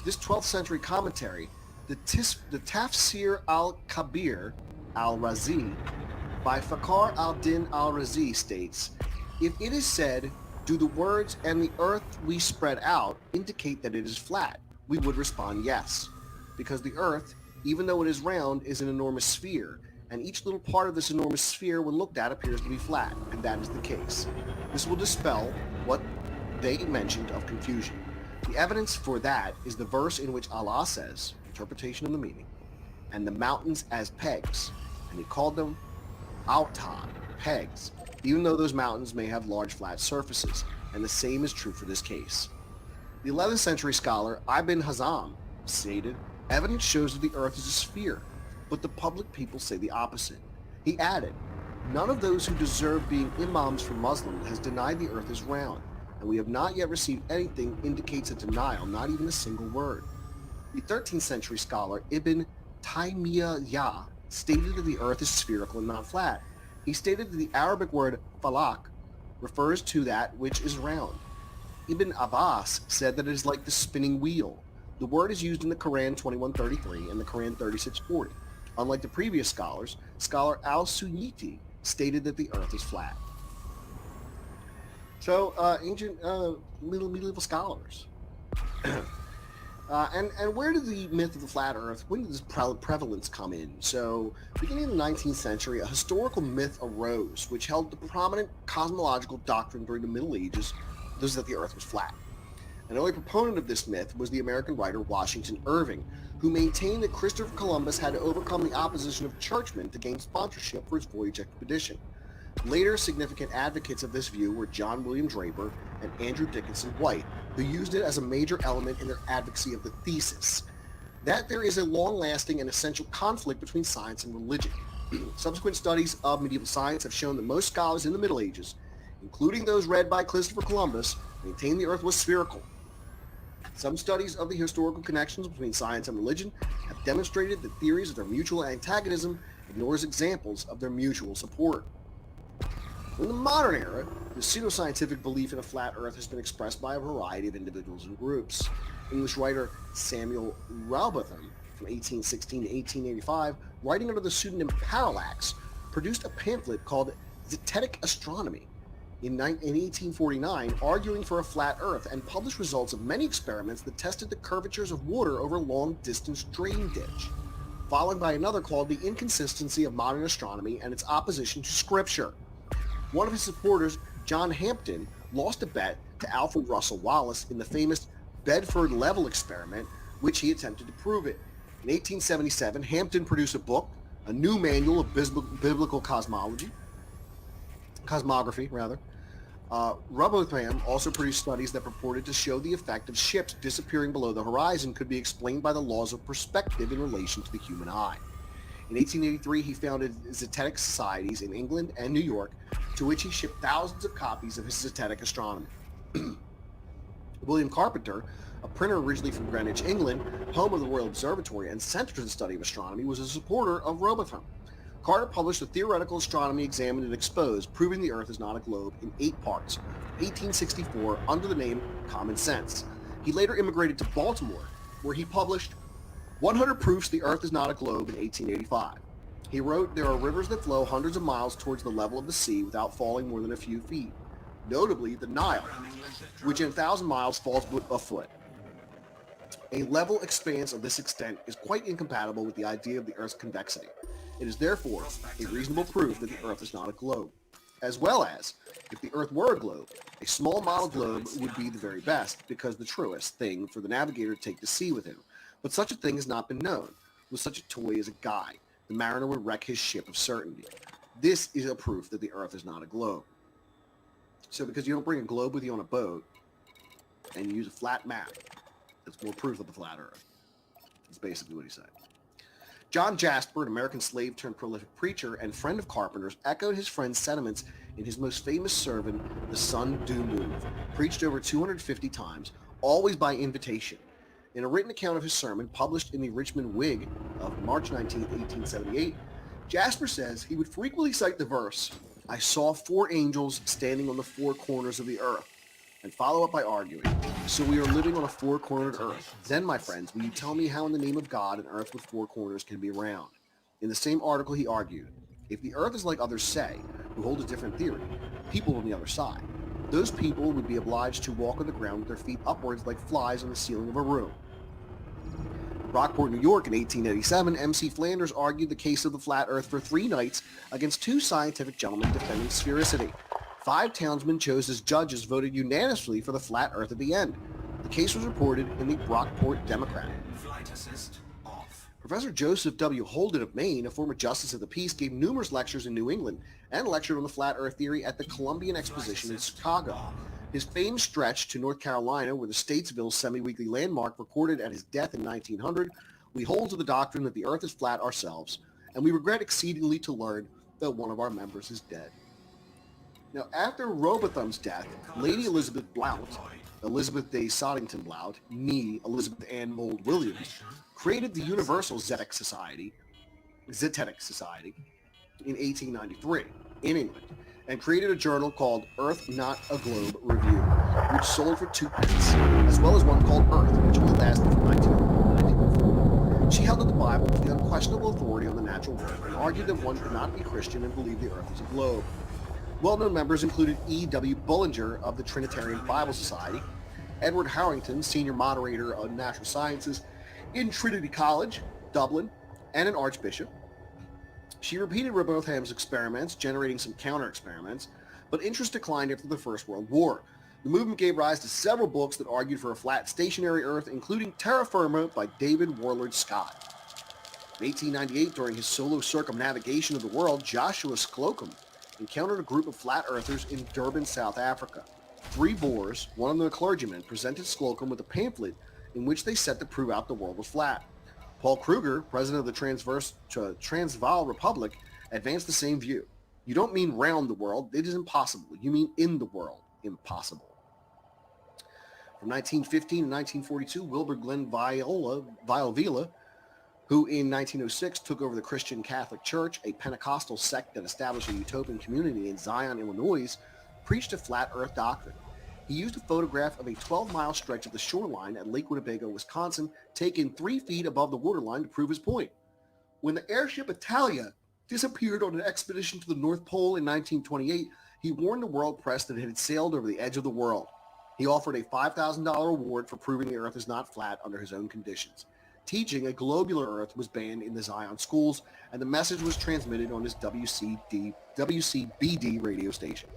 This 12th century commentary, the Tafsir al-Kabir al-Razi by Fakhr al-Din al-Razi states, if it is said, do the words and the earth we spread out indicate that it is flat, we would respond yes. Because the earth, even though it is round, is an enormous sphere, and each little part of this enormous sphere when looked at appears to be flat, and that is the case. This will dispel what they mentioned of confusion. The evidence for that is the verse in which Allah says, interpretation of the meaning, and the mountains as pegs, and he called them autad, pegs, even though those mountains may have large flat surfaces, and the same is true for this case. The 11th century scholar Ibn Hazm stated, evidence shows that the earth is a sphere, but the public people say the opposite. He added, none of those who deserve being imams for Muslims has denied the earth is round, and we have not yet received anything indicates a denial, not even a single word. The 13th century scholar Ibn Taymiyyah stated that the earth is spherical and not flat. He stated that the Arabic word falak refers to that which is round. Ibn Abbas said that it is like the spinning wheel. The word is used in the Quran 21:33 and the Quran 36:40. Unlike the previous scholars, scholar al-Suyuti stated that the earth is flat. So, ancient medieval scholars. And where did the myth of the flat earth, when did this prevalence come in? So, beginning in the 19th century, a historical myth arose which held the prominent cosmological doctrine during the Middle Ages, was that the earth was flat. An early proponent of this myth was the American writer Washington Irving, who maintained that Christopher Columbus had to overcome the opposition of churchmen to gain sponsorship for his voyage expedition. Later significant advocates of this view were John William Draper and Andrew Dickinson White, who used it as a major element in their advocacy of the thesis that there is a long-lasting and essential conflict between science and religion. Subsequent studies of medieval science have shown that most scholars in the Middle Ages, including those read by Christopher Columbus, maintained the earth was spherical. Some studies of the historical connections between science and religion have demonstrated that theories of their mutual antagonism ignores examples of their mutual support. In the modern era, the pseudoscientific belief in a flat earth has been expressed by a variety of individuals and groups. English writer Samuel Rowbotham, from 1816 to 1885, writing under the pseudonym Parallax, produced a pamphlet called Zetetic Astronomy in 1849, arguing for a flat earth, and published results of many experiments that tested the curvatures of water over a long-distance drain ditch, followed by another called The Inconsistency of Modern Astronomy and its Opposition to Scripture. One of his supporters, John Hampden, lost a bet to Alfred Russel Wallace in the famous Bedford Level experiment, which he attempted to prove it. In 1877, Hampden produced a book, a new manual of biblical cosmography. Rowbotham also produced studies that purported to show the effect of ships disappearing below the horizon could be explained by the laws of perspective in relation to the human eye. In 1883, he founded Zetetic Societies in England and New York, to which he shipped thousands of copies of his Zetetic Astronomy. William Carpenter, a printer originally from Greenwich, England, home of the Royal Observatory and center to the study of astronomy, was a supporter of Rowbotham. Carter published a Theoretical Astronomy Examined and Exposed, proving the Earth is not a globe, in 8 parts, 1864, under the name Common Sense. He later immigrated to Baltimore, where he published 100 Proofs the Earth is not a Globe in 1885. He wrote, "There are rivers that flow hundreds of miles towards the level of the sea without falling more than a few feet. Notably, the Nile, which in 1,000 miles falls but a foot. A level expanse of this extent is quite incompatible with the idea of the Earth's convexity. It is therefore a reasonable proof that the Earth is not a globe. As well as, if the Earth were a globe, a small model globe would be the very best, because the truest thing for the navigator to take to sea with him. But such a thing has not been known. With such a toy as a guide, the mariner would wreck his ship of certainty. This is a proof that the Earth is not a globe." So because you don't bring a globe with you on a boat, and you use a flat map, that's more proof of the flat Earth. That's basically what he said. John Jasper, an American slave turned prolific preacher and friend of Carpenter's, echoed his friend's sentiments in his most famous sermon, The Sun Do Move, preached over 250 times, always by invitation. In a written account of his sermon, published in the Richmond Whig of March 19, 1878, Jasper says he would frequently cite the verse, "I saw 4 angels standing on the 4 corners of the earth," and follow up by arguing, "So we are living on a 4-cornered earth. Then, my friends, will you tell me how in the name of God an earth with 4 corners can be round?" In the same article he argued, if the earth is like others say, who hold a different theory, people on the other side, those people would be obliged to walk on the ground with their feet upwards like flies on the ceiling of a room. Rockport, New York in 1887, M.C. Flanders argued the case of the flat earth for 3 nights against 2 scientific gentlemen defending sphericity. 5 townsmen chose as judges voted unanimously for the flat earth at the end. The case was reported in the Rockport Democrat. Flight assist off. Professor Joseph W. Holden of Maine, a former justice of the peace, gave numerous lectures in New England and lectured on the flat earth theory at the Columbian Exposition in Chicago. His fame stretched to North Carolina, where the Statesville semi-weekly landmark recorded at his death in 1900, "We hold to the doctrine that the earth is flat ourselves, and we regret exceedingly to learn that one of our members is dead." Now, after Rowbotham's death, Lady Elizabeth Blount, Elizabeth de Soddington Blount, nee Elizabeth Ann Mould Williams, created the Universal Zetetic Society in 1893 in England, and created a journal called Earth Not a Globe Review, which sold for 2 pence, as well as one called Earth, which only lasted from 1901 to 1904. She held that the Bible was the unquestionable authority on the natural world, and argued that one could not be Christian and believe the Earth was a globe. Well-known members included E.W. Bullinger of the Trinitarian Bible Society, Edward Harrington, senior moderator of natural sciences in Trinity College, Dublin, and an archbishop. She repeated Rowbotham's experiments, generating some counter-experiments, but interest declined after the First World War. The movement gave rise to several books that argued for a flat stationary Earth, including Terra Firma by David Warlord Scott. In 1898, during his solo circumnavigation of the world, Joshua Slocum encountered a group of flat earthers in Durban, South Africa. 3 Boers, one of them a clergyman, presented Slocum with a pamphlet in which they set to prove out the world was flat. Paul Kruger, president of the Transvaal Republic, advanced the same view. You don't mean round the world, it is impossible. You mean in the world, impossible. From 1915 to 1942, Wilbur Glenn Violvila, who in 1906 took over the Christian Catholic Church, a Pentecostal sect that established a utopian community in Zion, Illinois, preached a flat earth doctrine. He used a photograph of a 12-mile stretch of the shoreline at Lake Winnebago, Wisconsin, taken 3 feet above the waterline to prove his point. When the airship Italia disappeared on an expedition to the North Pole in 1928, he warned the world press that it had sailed over the edge of the world. He offered a $5,000 reward for proving the earth is not flat under his own conditions. Teaching a globular earth was banned in the Zion schools, and the message was transmitted on his WCBD radio station.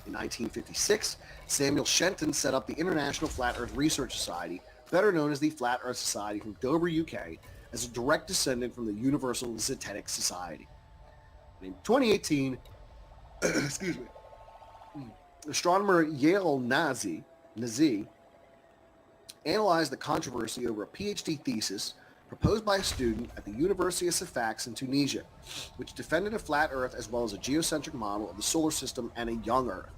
In 1956, Samuel Shenton set up the International Flat Earth Research Society, better known as the Flat Earth Society from Dover, UK, as a direct descendant from the Universal Zetetic Society. And in 2018, excuse me, astronomer Yael Nazi analyzed the controversy over a PhD thesis proposed by a student at the University of Fax in Tunisia, which defended a flat Earth as well as a geocentric model of the solar system and a young Earth.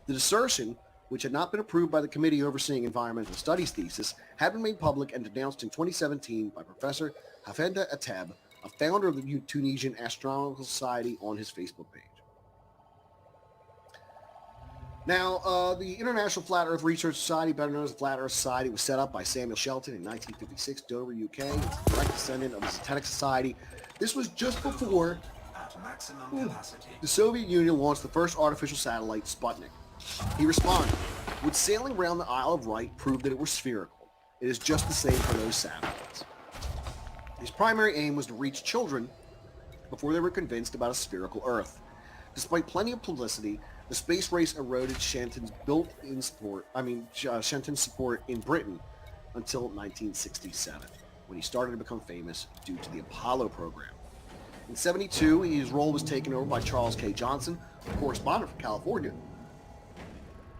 The assertion, which had not been approved by the Committee Overseeing Environmental Studies thesis, had been made public and denounced in 2017 by Professor Hafenda Ateb, a founder of the Tunisian Astronomical Society, on his Facebook page. Now, the International Flat Earth Research Society, better known as the Flat Earth Society, was set up by Samuel Shelton in 1956, Dover, UK. It's a direct descendant of the Zetetic Society. This was just before At maximum capacity. the Soviet Union launched the first artificial satellite, Sputnik. He responded, would sailing around the Isle of Wight prove that it were spherical? It is just the same for those satellites. His primary aim was to reach children before they were convinced about a spherical Earth. Despite plenty of publicity, the space race eroded Shenton's support in Britain until 1967, when he started to become famous due to the Apollo program. In 1972, his role was taken over by Charles K. Johnson, a correspondent from California.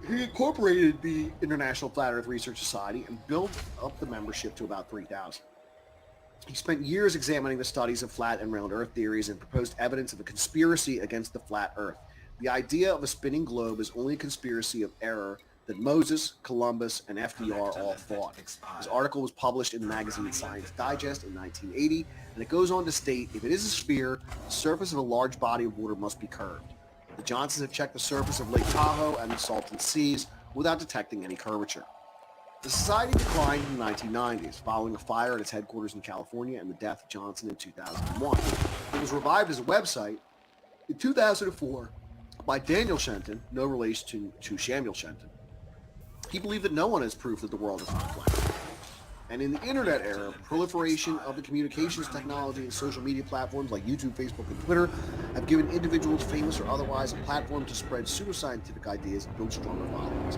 He incorporated the International Flat Earth Research Society and built up the membership to about 3,000. He spent years examining the studies of flat and round Earth theories and proposed evidence of a conspiracy against the flat Earth. The idea of a spinning globe is only a conspiracy of error that Moses, Columbus, and FDR all thought. His article was published in the magazine Science Digest in 1980, and it goes on to state, if it is a sphere, the surface of a large body of water must be curved. The Johnsons have checked the surface of Lake Tahoe and the Salton Seas without detecting any curvature. The society declined in the 1990s, following a fire at its headquarters in California and the death of Johnson in 2001. It was revived as a website in 2004 by Daniel Shenton, no relation to Samuel Shenton. He believed that no one has proof that the world is not flat. And in the internet era, proliferation of the communications technology and social media platforms like YouTube, Facebook, and Twitter have given individuals, famous or otherwise, a platform to spread pseudoscientific ideas and build stronger followings.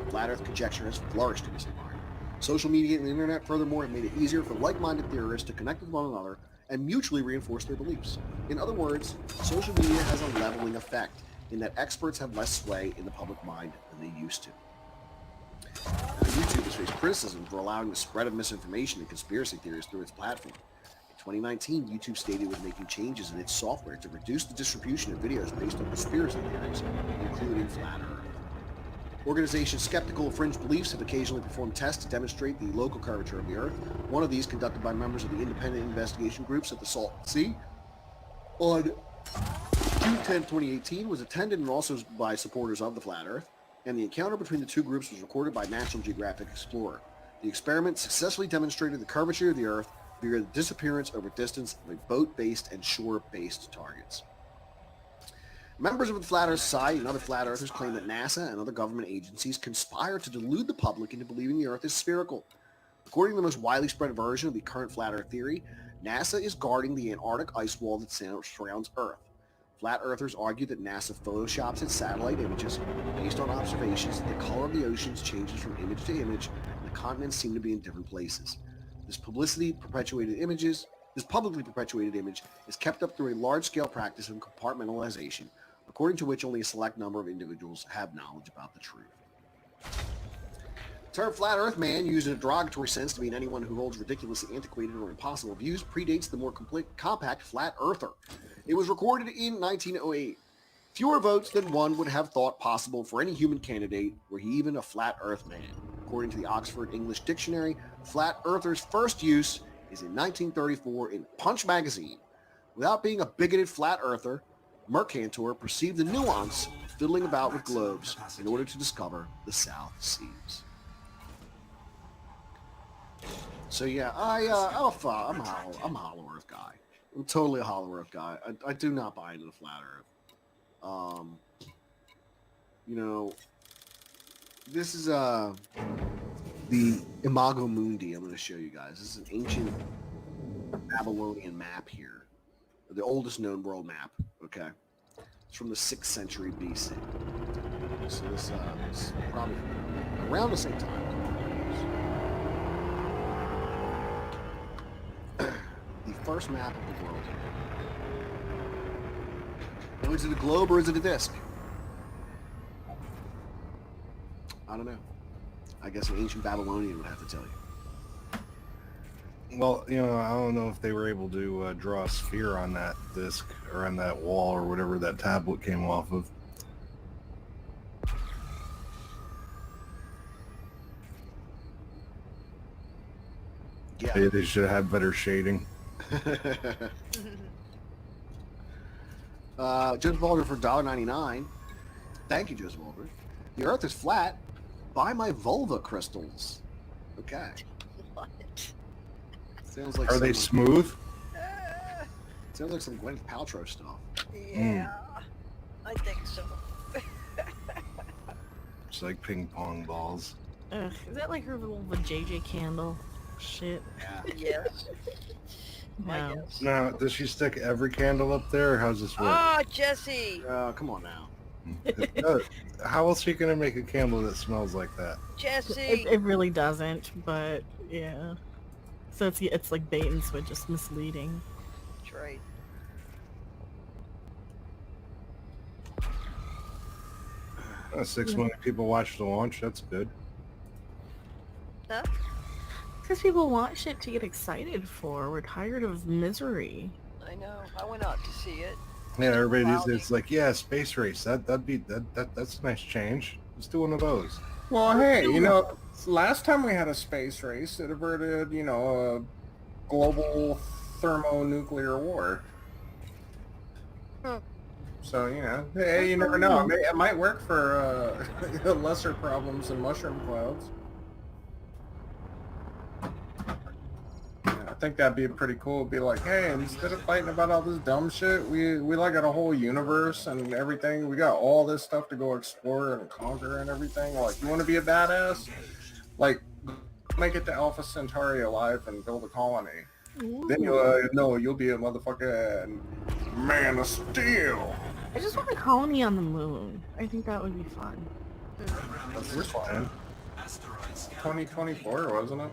The flat Earth conjecture has flourished in this environment. Social media and the internet, furthermore, have made it easier for like-minded theorists to connect with one another and mutually reinforce their beliefs. In other words, social media has a leveling effect in that experts have less sway in the public mind than they used to. Now, YouTube has faced criticism for allowing the spread of misinformation and conspiracy theories through its platform. In 2019, YouTube stated it was making changes in its software to reduce the distribution of videos based on conspiracy theories, including flat Earth. Organizations skeptical of fringe beliefs have occasionally performed tests to demonstrate the local curvature of the Earth. One of these, conducted by members of the independent investigation groups at the Salton Sea, on June 10, 2018, was attended and also by supporters of the flat Earth, and the encounter between the two groups was recorded by National Geographic Explorer. The experiment successfully demonstrated the curvature of the Earth via the disappearance over distance of boat-based and shore-based targets. Members of the Flat Earth Society and other flat earthers claim that NASA and other government agencies conspire to delude the public into believing the Earth is spherical. According to the most widely spread version of the current flat Earth theory, NASA is guarding the Antarctic ice wall that surrounds Earth. Flat earthers argue that NASA photoshops its satellite images based on observations that the color of the oceans changes from image to image and the continents seem to be in different places. This publicly perpetuated image is kept up through a large-scale practice of compartmentalization, according to which only a select number of individuals have knowledge about the truth. The term flat earth man, used in a derogatory sense to mean anyone who holds ridiculously antiquated or impossible views, predates the more compact flat earther. It was recorded in 1908. Fewer votes than one would have thought possible for any human candidate were he even a flat earth man. According to the Oxford English Dictionary, flat earther's first use is in 1934 in Punch magazine. Without being a bigoted flat earther, Mercantor perceived the nuance of fiddling about with globes in order to discover the South Seas. So yeah, I'm a hollow Earth guy. I'm totally a hollow Earth guy. I do not buy into the flat Earth. You know, this is the Imago Mundi I'm going to show you guys. This is an ancient Babylonian map here, the oldest known world map. Okay, it's from the 6th century BC. So this is probably around the same time. The first map of the world. Now, is it a globe or is it a disc? I don't know. I guess an ancient Babylonian would have to tell you. Well, you know, I don't know if they were able to draw a sphere on that disc or on that wall or whatever that tablet came off of. Yeah. They should have had better shading. Joseph Walter for $1.99. Thank you, Joseph Walter. The Earth is flat. Buy my vulva crystals. Okay. What? Sounds like Are they smooth? Sounds like some Gwyneth Paltrow stuff. Yeah, I think so. It's like ping pong balls. Ugh, is that like her little JJ candle? Shit. Yeah. Yes. My No. guess. Now, does she stick every candle up there, or how's this work? Ah, Jesse! Come on now. How else are you gonna make a candle that smells like that? Jesse! It really doesn't, but yeah. So it's like bait and switch, just misleading. That's right. 6 million people watched the launch. That's good. Huh? Because people want shit to get excited for. We're tired of misery. I know. I went out to see it. Yeah, everybody Cloudy. is like, yeah, space race. That's a nice change. Let's do one of those. Well, hey, you know, last time we had a space race, it averted, you know, a global thermonuclear war. Huh. So, you know, hey, you never know. It might work for lesser problems than mushroom clouds. I think that'd be pretty cool. It'd be like, hey, instead of fighting about all this dumb shit, we like got a whole universe and everything. We got all this stuff to go explore and conquer and everything. Like, you want to be a badass? Like, make it to Alpha Centauri alive and build a colony. Then you'll know you'll be a motherfucking man of steel. I just want a colony on the moon. I think that would be fun. That's fine. 2024, wasn't it?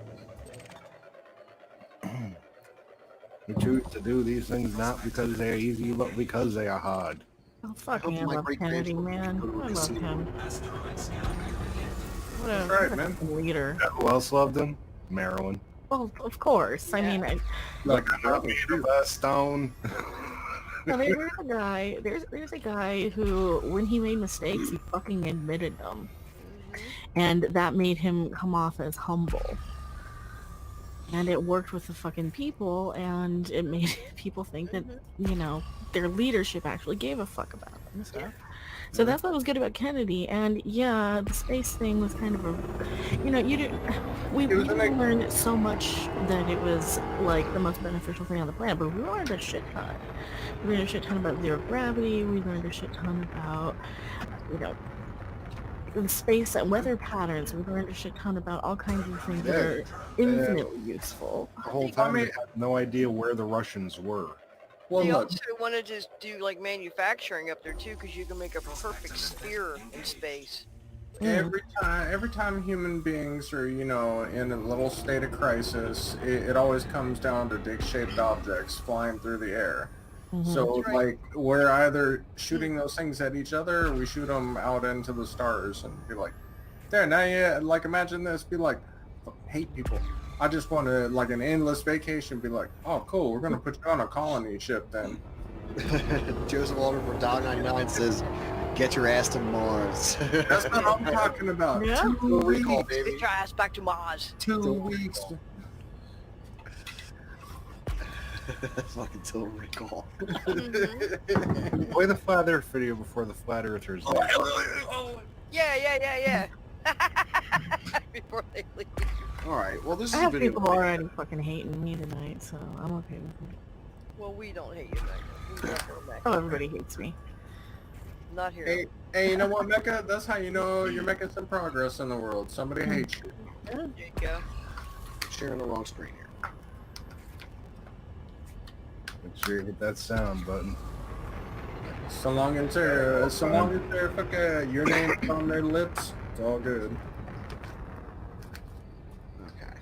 We choose to do these things not because they are easy, but because they are hard. Oh, fuck hope me, I my love great Kennedy, grandchildren man. go to a I love casino. him. What a, That's right, what a man. fucking leader. Who else loved him? Marilyn. Well, of course. I mean, Like a made of stone. well, there's a guy. There's a guy who, when he made mistakes, he fucking admitted them, and that made him come off as humble. And it worked with the fucking people, and it made people think that, you know, their leadership actually gave a fuck about them and stuff. So that's what was good about Kennedy. And yeah, the space thing was kind of a, you know, we learned so much that it was like the most beneficial thing on the planet, but we learned a shit ton. We learned a shit ton about zero gravity. We learned a shit ton about, you know, the space and weather patterns. We learned a shit ton about all kinds of things that are infinitely useful. The whole time they had no idea where the Russians were. Well, They look, also wanted to do like manufacturing up there too, because you can make a perfect sphere in space. every time human beings are, you know, in a little state of crisis, it always comes down to dick-shaped objects flying through the air. So, That's right. like, we're either shooting those things at each other, or we shoot them out into the stars and be like, there, now you, like, imagine this, be like, fucking hate people. I just want to, like, an endless vacation, be like, oh, cool, we're going to put you on a colony ship then. Joseph Alderberg, $1.99 says, "Get your ass to Mars." That's what I'm talking about. Yeah. 2 Total Recall, weeks. baby. Get your ass back to Mars. 2 weeks. Fucking Total Recall. Play the flat Earth video before the flat Earthers leave. Yeah. Before they leave. All right. Well, this is I a have video. people already fucking hating me tonight, so I'm okay with it. Well, we don't hate you, Mecca. We love you, Mecca. Oh, everybody hates me. Not here. Hey, you know what, Mecca? That's how you know you're making some progress in the world. Somebody hates you. There you go. Sharing the wrong screen here. Make sure you hit that sound button. So long as they're fucking your name's on their lips, it's all good. Okay.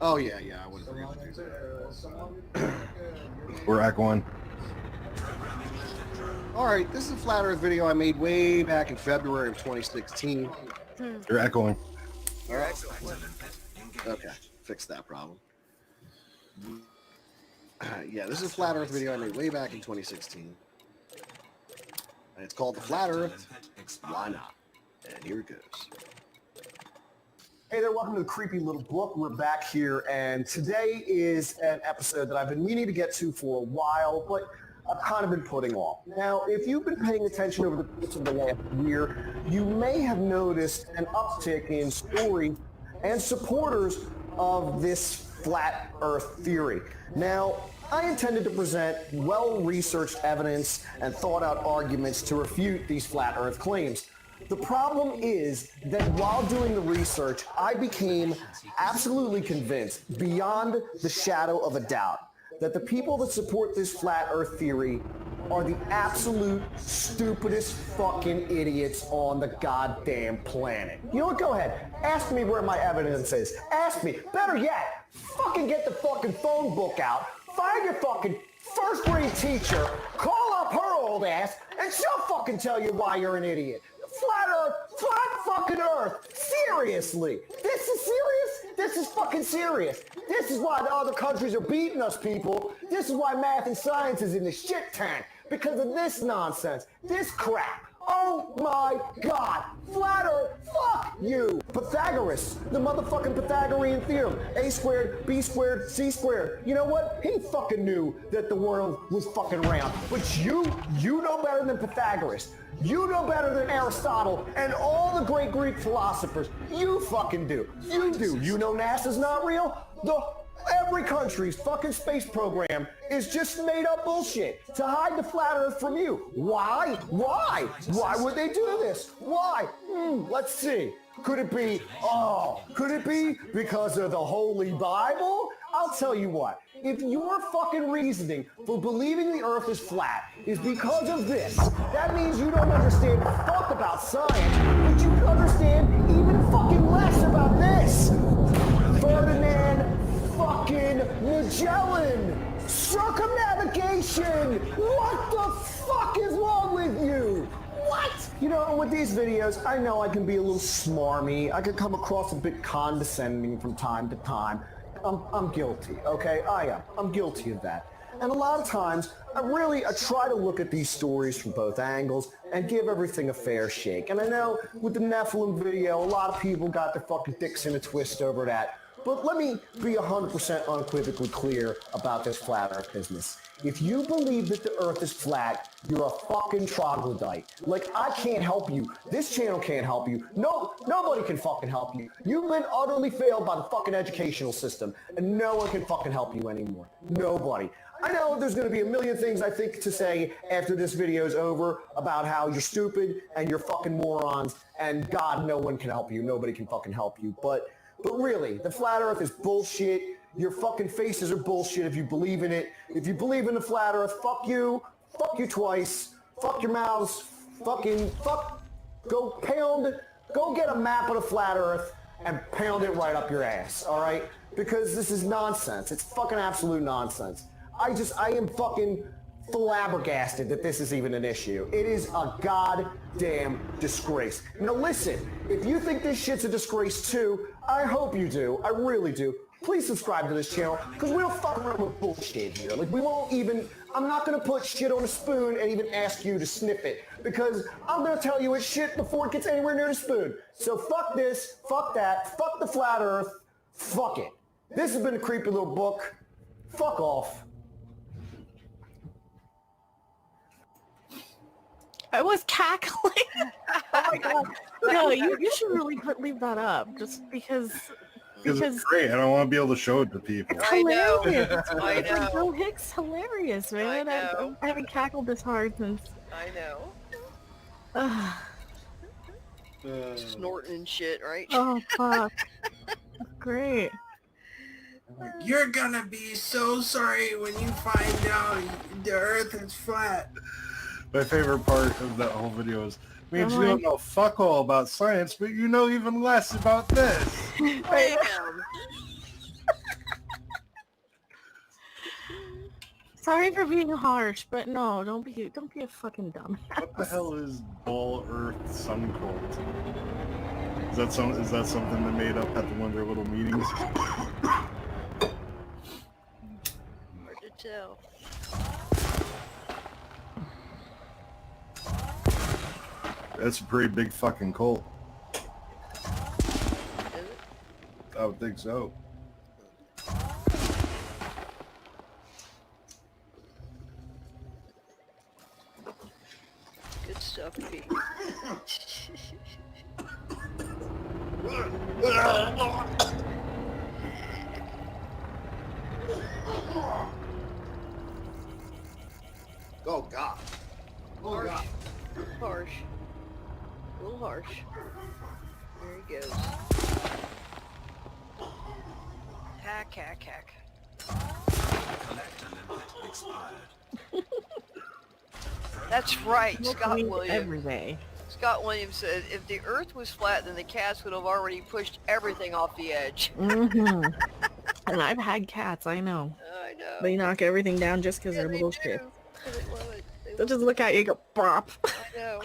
Oh yeah. I would agree with you. We're echoing. All right. This is a flat Earth video I made way back in February of 2016. You're echoing. All right. Okay. Fix that problem. Yeah, this is a flat Earth video I made way back in 2016. And it's called The Flat Earth, Why Not? And here it goes. Hey there, welcome to the Creepy Little Book. We're back here, and today is an episode that I've been meaning to get to for a while, but I've kind of been putting off. Now, if you've been paying attention over the course of the last year, you may have noticed an uptick in stories and supporters of this flat Earth theory. Now, I intended to present well-researched evidence and thought-out arguments to refute these flat Earth claims. The problem is that while doing the research, I became absolutely convinced, beyond the shadow of a doubt, that the people that support this flat Earth theory are the absolute stupidest fucking idiots on the goddamn planet. You know what? Go ahead. Ask me where my evidence is. Ask me. Better yet, fucking get the fucking phone book out. Find your fucking first grade teacher, call up her old ass, and she'll fucking tell you why you're an idiot. Flat Earth, flat fucking Earth. Seriously. This is serious? This is fucking serious. This is why the other countries are beating us, people. This is why math and science is in the shit tank. Because of this nonsense. This crap. Oh my God. Flat Earth, fuck you. Pythagoras, the motherfucking Pythagorean theorem. A squared, B squared, C squared. You know what? He fucking knew that the world was fucking round. But you know better than Pythagoras. You know better than Aristotle and all the great Greek philosophers. You fucking do. You do. You know NASA's not real? Every country's fucking space program is just made up bullshit to hide the flat Earth from you. Why? Why? Why would they do this? Why? Let's see. Could it be because of the Holy Bible? I'll tell you what. If your fucking reasoning for believing the Earth is flat is because of this, that means you don't understand fuck about science, but you understand even fucking less about this. Ferdinand fucking Magellan! Circumnavigation! What the fuck is wrong with you? What? You know, with these videos, I know I can be a little smarmy. I can come across a bit condescending from time to time. I'm guilty, okay? I am. I'm guilty of that. And a lot of times, I try to look at these stories from both angles and give everything a fair shake. And I know with the Nephilim video, a lot of people got their fucking dicks in a twist over that. But let me be 100% unequivocally clear about this flat Earth business. If you believe that the Earth is flat, you're a fucking troglodyte. Like, I can't help you. This channel can't help you. No, nobody can fucking help you. You've been utterly failed by the fucking educational system, and no one can fucking help you anymore. Nobody. I know there's going to be a million things I think to say after this video is over about how you're stupid and you're fucking morons, and God, no one can help you. Nobody can fucking help you. But really, the flat Earth is bullshit. Your fucking faces are bullshit if you believe in it. If you believe in the flat earth, fuck you twice, fuck your mouths, fuck, go get a map of the flat earth and pound it right up your ass, all right? Because this is nonsense. It's fucking absolute nonsense. I am fucking flabbergasted that this is even an issue. It is a goddamn disgrace. Now listen, if you think this shit's a disgrace too, I hope you do. I really do. Please subscribe to this channel, because we don't fuck around with bullshit here. Like, we won't even, I'm not going to put shit on a spoon and even ask you to sniff it, because I'm going to tell you it's shit before it gets anywhere near the spoon. So fuck this, fuck that, fuck the flat earth, fuck it. This has been a creepy little book. Fuck off. I was cackling. Oh my god. No, you should really leave that up, just because it's great. I don't want to be able to show it to people. it's I know. hilarious. I It's like know. Bill Hicks hilarious, man. I know. I haven't cackled this hard since. I know. Ugh. Snorting and shit, right? Oh fuck. Great. You're gonna be so sorry when you find out the earth is flat. My favorite part of that whole video is, means I'm you like- don't know fuck all about science, but you know even less about this. I am. Sorry for being harsh, but no, don't be a fucking dumb. What the hell is Ball Earth Sun Cult? Is that something they made up at one of their little meetings? Hard to tell. That's a pretty big fucking cult. Is it? I would think so. Good stuff, Pete. Oh God. Oh God. Harsh. A little harsh. There he goes. Hack, hack, hack. Collector limit expired. That's right, Scott Smoke weed Williams. every day. Scott Williams said, if the Earth was flat, then the cats would have already pushed everything off the edge. Mm-hmm. And I've had cats, I know. I know. They knock everything down just because Yeah, they're they little do. shit. They love it. They They'll just look at you and go, bop. I know.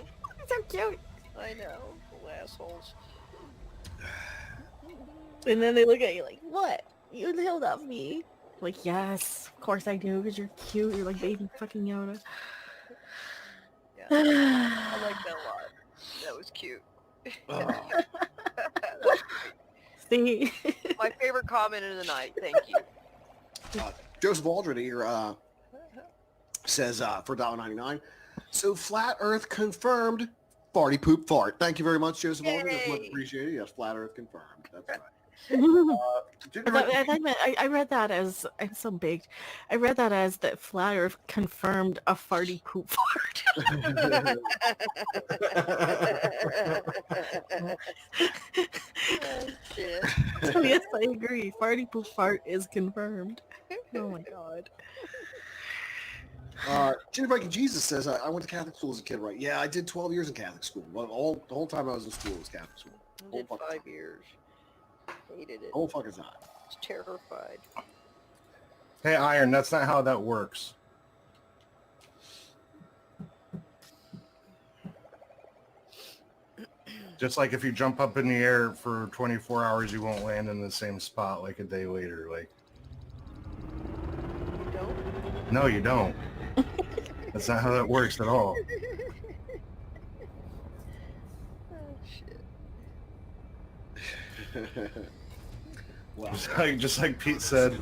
So cute. I know. Little assholes. And then they look at you like, what? You killed off me. Like, yes, of course I do, because you're cute. You're like baby fucking Yoda. Yeah. I like that a lot. That was cute. See? My favorite comment of the night. Thank you. Joseph Aldred here says for $1.99. So flat Earth confirmed. Farty poop fart. Thank you very much, Joseph Aldred. That's much Yay. appreciated. Yes, flat Earth confirmed. That's right. I read that as, I'm so baked. I read that as that flat Earth confirmed a farty poop fart. Shit. So yes, I agree. Farty poop fart is confirmed. Oh my god. Jimmy Breaking Jesus says, I went to Catholic school as a kid, right? Yeah, I did 12 years in Catholic school. Well, the whole time I was in school was Catholic school. I did 5 years. Hated it. Whole fucking time. Was terrified. Hey, Iron, that's not how that works. Just like if you jump up in the air for 24 hours, you won't land in the same spot like a day later. Like, You don't? no, you don't. That's not how that works at all. Oh, shit. Well, Just like Pete said,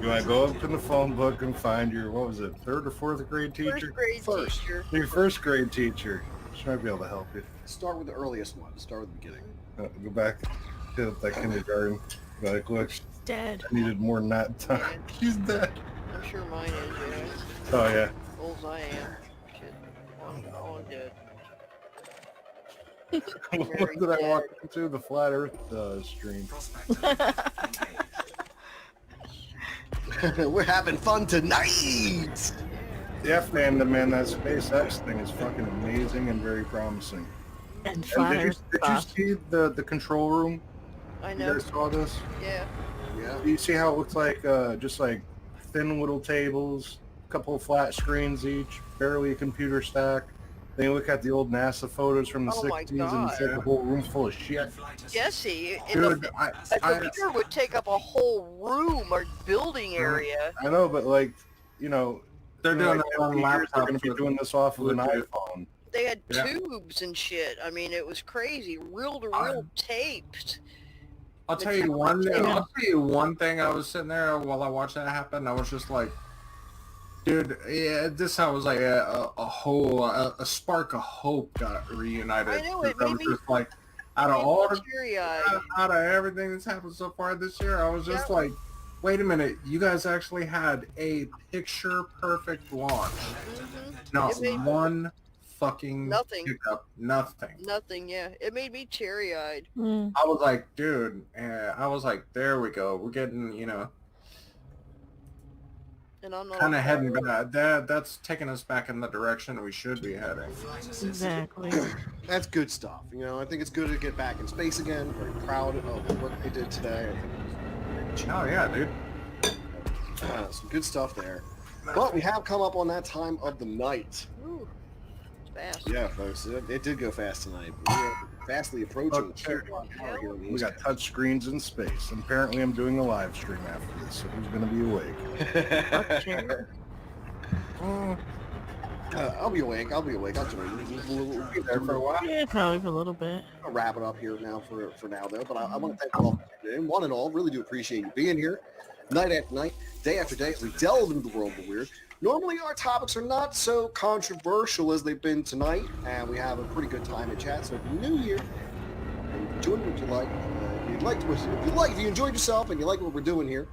you want to go up in the phone book and find your, what was it, third or fourth grade teacher? First grade First. teacher. Your first grade teacher. She might be able to help you. start with the earliest one. Start with the beginning. Go back to that kindergarten. Be like, look, Dead. I needed more than that time. She's dead. I'm sure mine is, yeah. Oh, yeah. Old as I am. Shit. All dead. What did I walk into? The Flat Earth stream. Prospector engaged. We're having fun tonight. Yeah, fandom, man, that SpaceX thing is fucking amazing and very promising. And And fire did you stuff. see the control room? I You know. guys saw this? Yeah. Yeah. You see how it looks like just like thin little tables, a couple of flat screens each, barely a computer stack. Then you look at the old NASA photos from the Oh my 60s and God. it's like a whole room full of shit. Jesse, Dude, a computer would take up a whole room or building area. I know, but like, you know, they're in doing like it 50 on years, they're laptops going to be with doing this off of an Bluetooth. iPhone. They had Yeah. tubes and shit. I mean, it was crazy. Reel to reel taped. I'll tell you one thing. I was sitting there while I watched that happen. I was just like, dude, yeah, this I was like a spark of hope got reunited. I know, it I made was me- just like, out of all the, teary-eyed. out of everything that's happened so far this year, I was just Yep. like, wait a minute, you guys actually had a picture perfect launch. Not It made- one fucking Nothing. hiccup, nothing. Nothing, yeah. It made me teary-eyed. Mm. I was like, dude, I was like, there we go. We're getting, And I'm not kind of heading back. That's taking us back in the direction we should be heading. Exactly. That's good stuff. You know, I think it's good to get back in space again. Very proud of the work they did today. I think Oh yeah, dude. some good stuff there. But we have come up on that time of the night. Ooh, it's fast. Yeah, folks, it did go fast tonight. We are fastly approaching the 3 o'clock hour here in the We East got touch screens in space. And apparently I'm doing a live stream after this, so who's going to be awake? Coast. Sure. I'll be awake. I'll join you. We'll be there for a while. Yeah, probably for a little bit. I'll wrap it up here now for now though. But I want to thank you all for tuning in. One and all, really do appreciate you being here, night after night, day after day, as we delve into the world of the weird. Normally our topics are not so controversial as they've been tonight, and we have a pretty good time at chat. So if you're new here, and join what you like, if you enjoyed yourself and you like what we're doing here,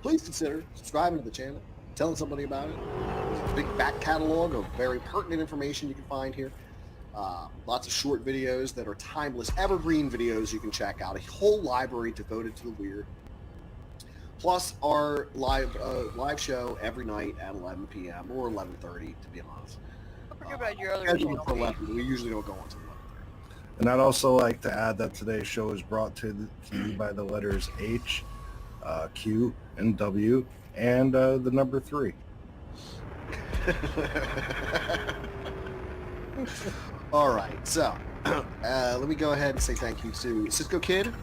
please consider subscribing to the channel, telling somebody about it. There's a big back catalog of very pertinent information you can find here. Lots of short videos that are timeless, evergreen videos you can check out. A whole library devoted to the weird. Plus our live show every night at 11 p.m. or 11:30, to be honest. Don't forget about your other Scheduled channel. for 11, but we usually don't go until 11:30. And I'd also like to add that today's show is brought to you by the letters H, Q, and W, and the number 3. All right, so let me go ahead and say thank you to Cisco Kid,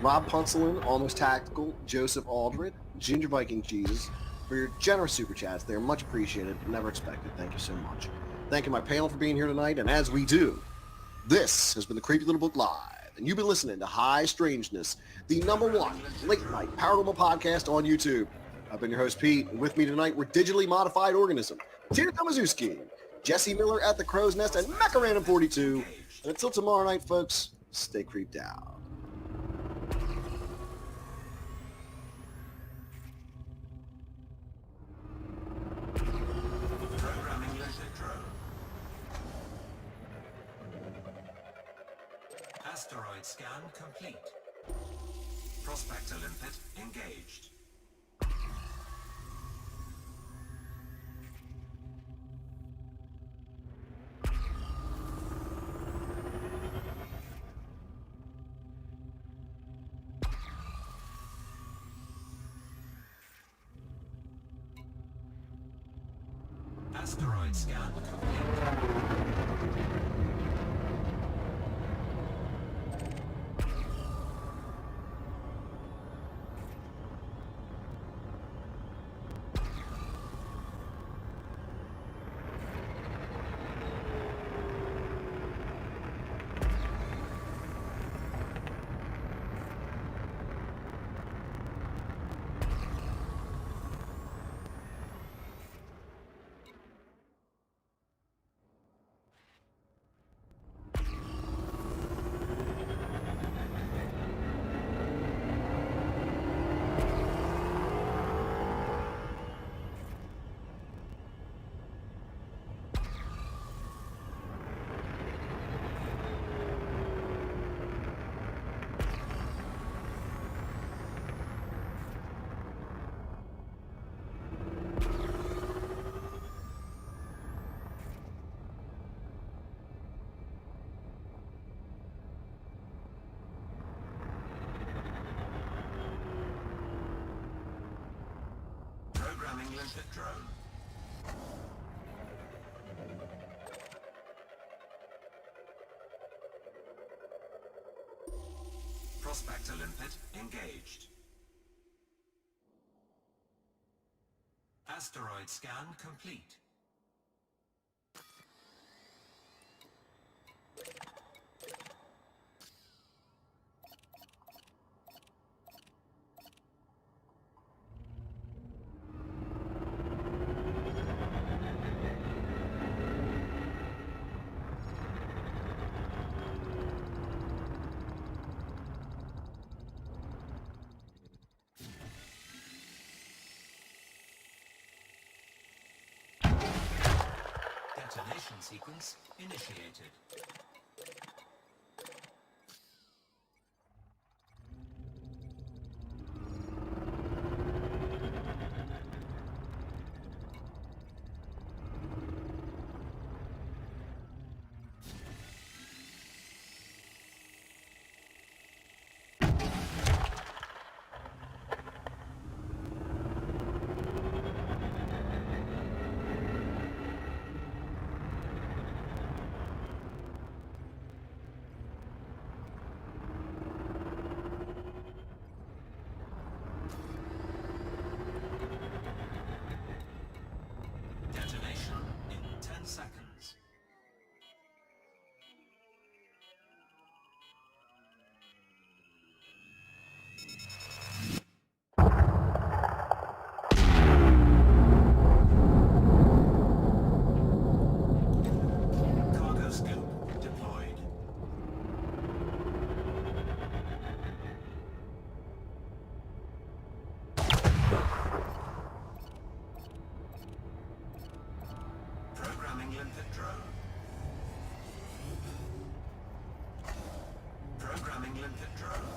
Rob Punselin, Almost Tactical, Joseph Aldred, Ginger Viking Jesus for your generous super chats. They're much appreciated, never expected. Thank you so much. Thank you, my panel, for being here tonight. And as we do, this has been the Creepy Little Book Live, and you've been listening to High Strangeness, the #1 late night paranormal podcast on YouTube. I've been your host, Pete, and with me tonight we're digitally modified organism, Tina Tomaszewski, Jesse Miller at the Crow's Nest, and Mecha Random 42. And until tomorrow night, folks, stay creeped out. Programming Electro. Asteroid scan complete. Prospector limpet engaged. Asteroid scan complete. Programming limpet drone. Prospector limpet engaged. Asteroid scan complete. Detonation sequence initiated. Detonation in 10 seconds. Cargo scope deployed. Programming limpet drone. Programming limpet drone.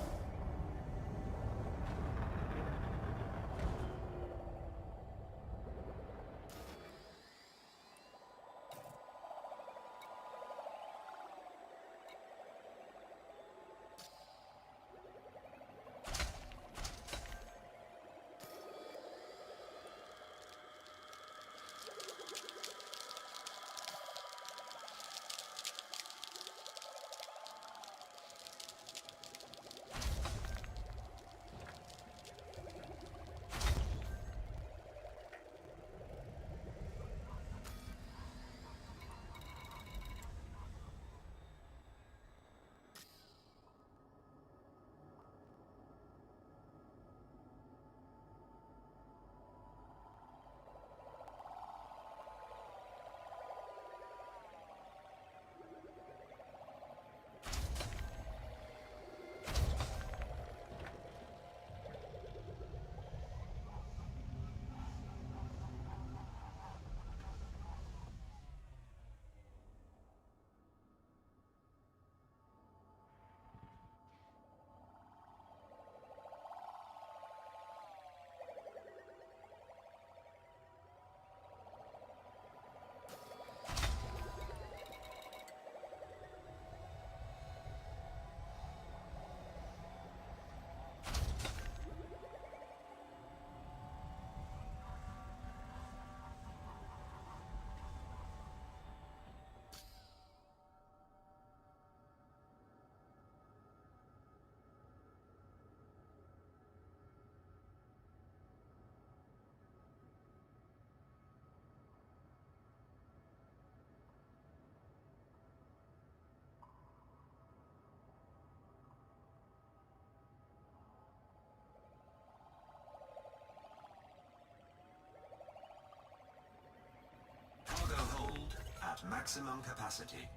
Cargo hold at maximum capacity.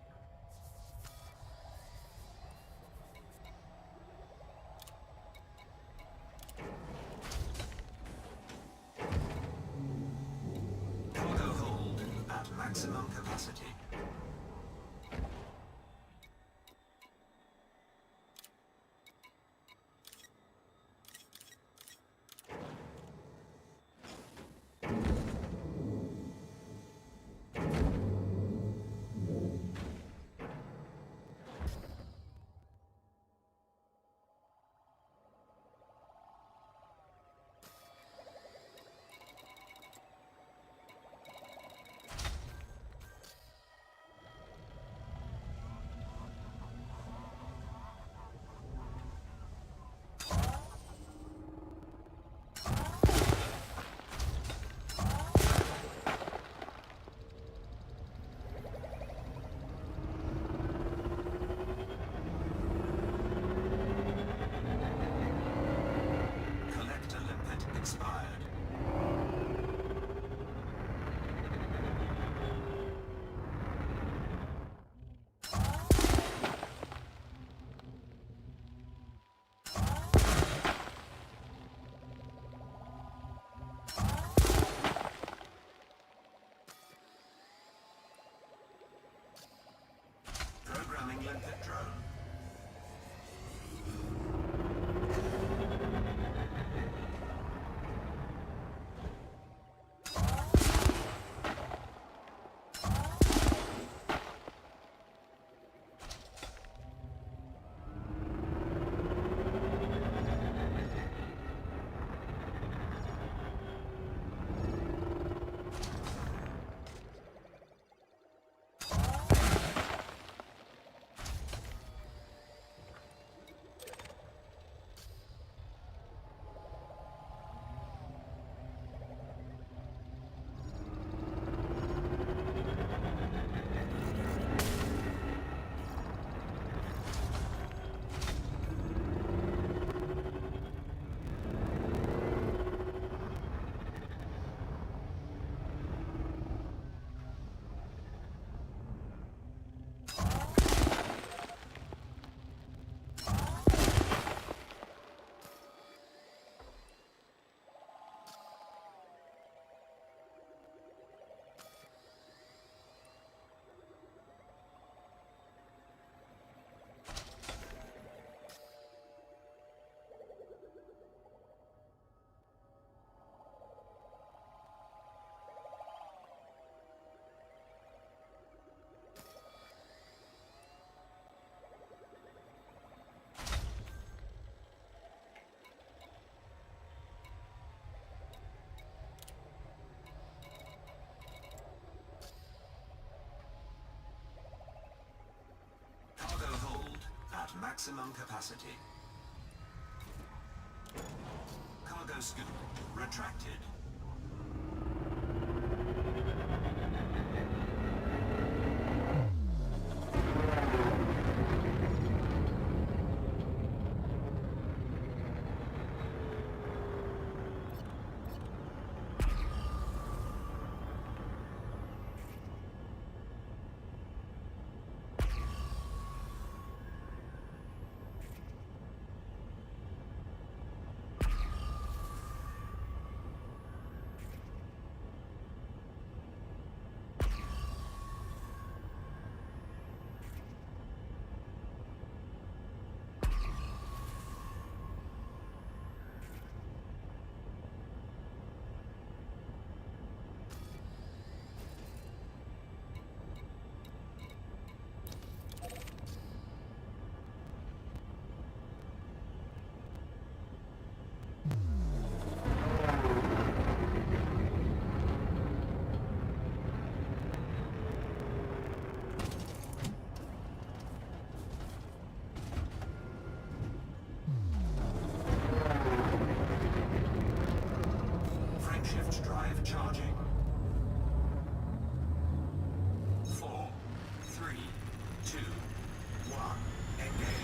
Cargo hold at maximum capacity. maximum capacity. Cargo scoop retracted. Shift drive charging. 4, 3, 2, 1, engage.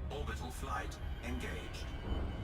Orbital flight engaged.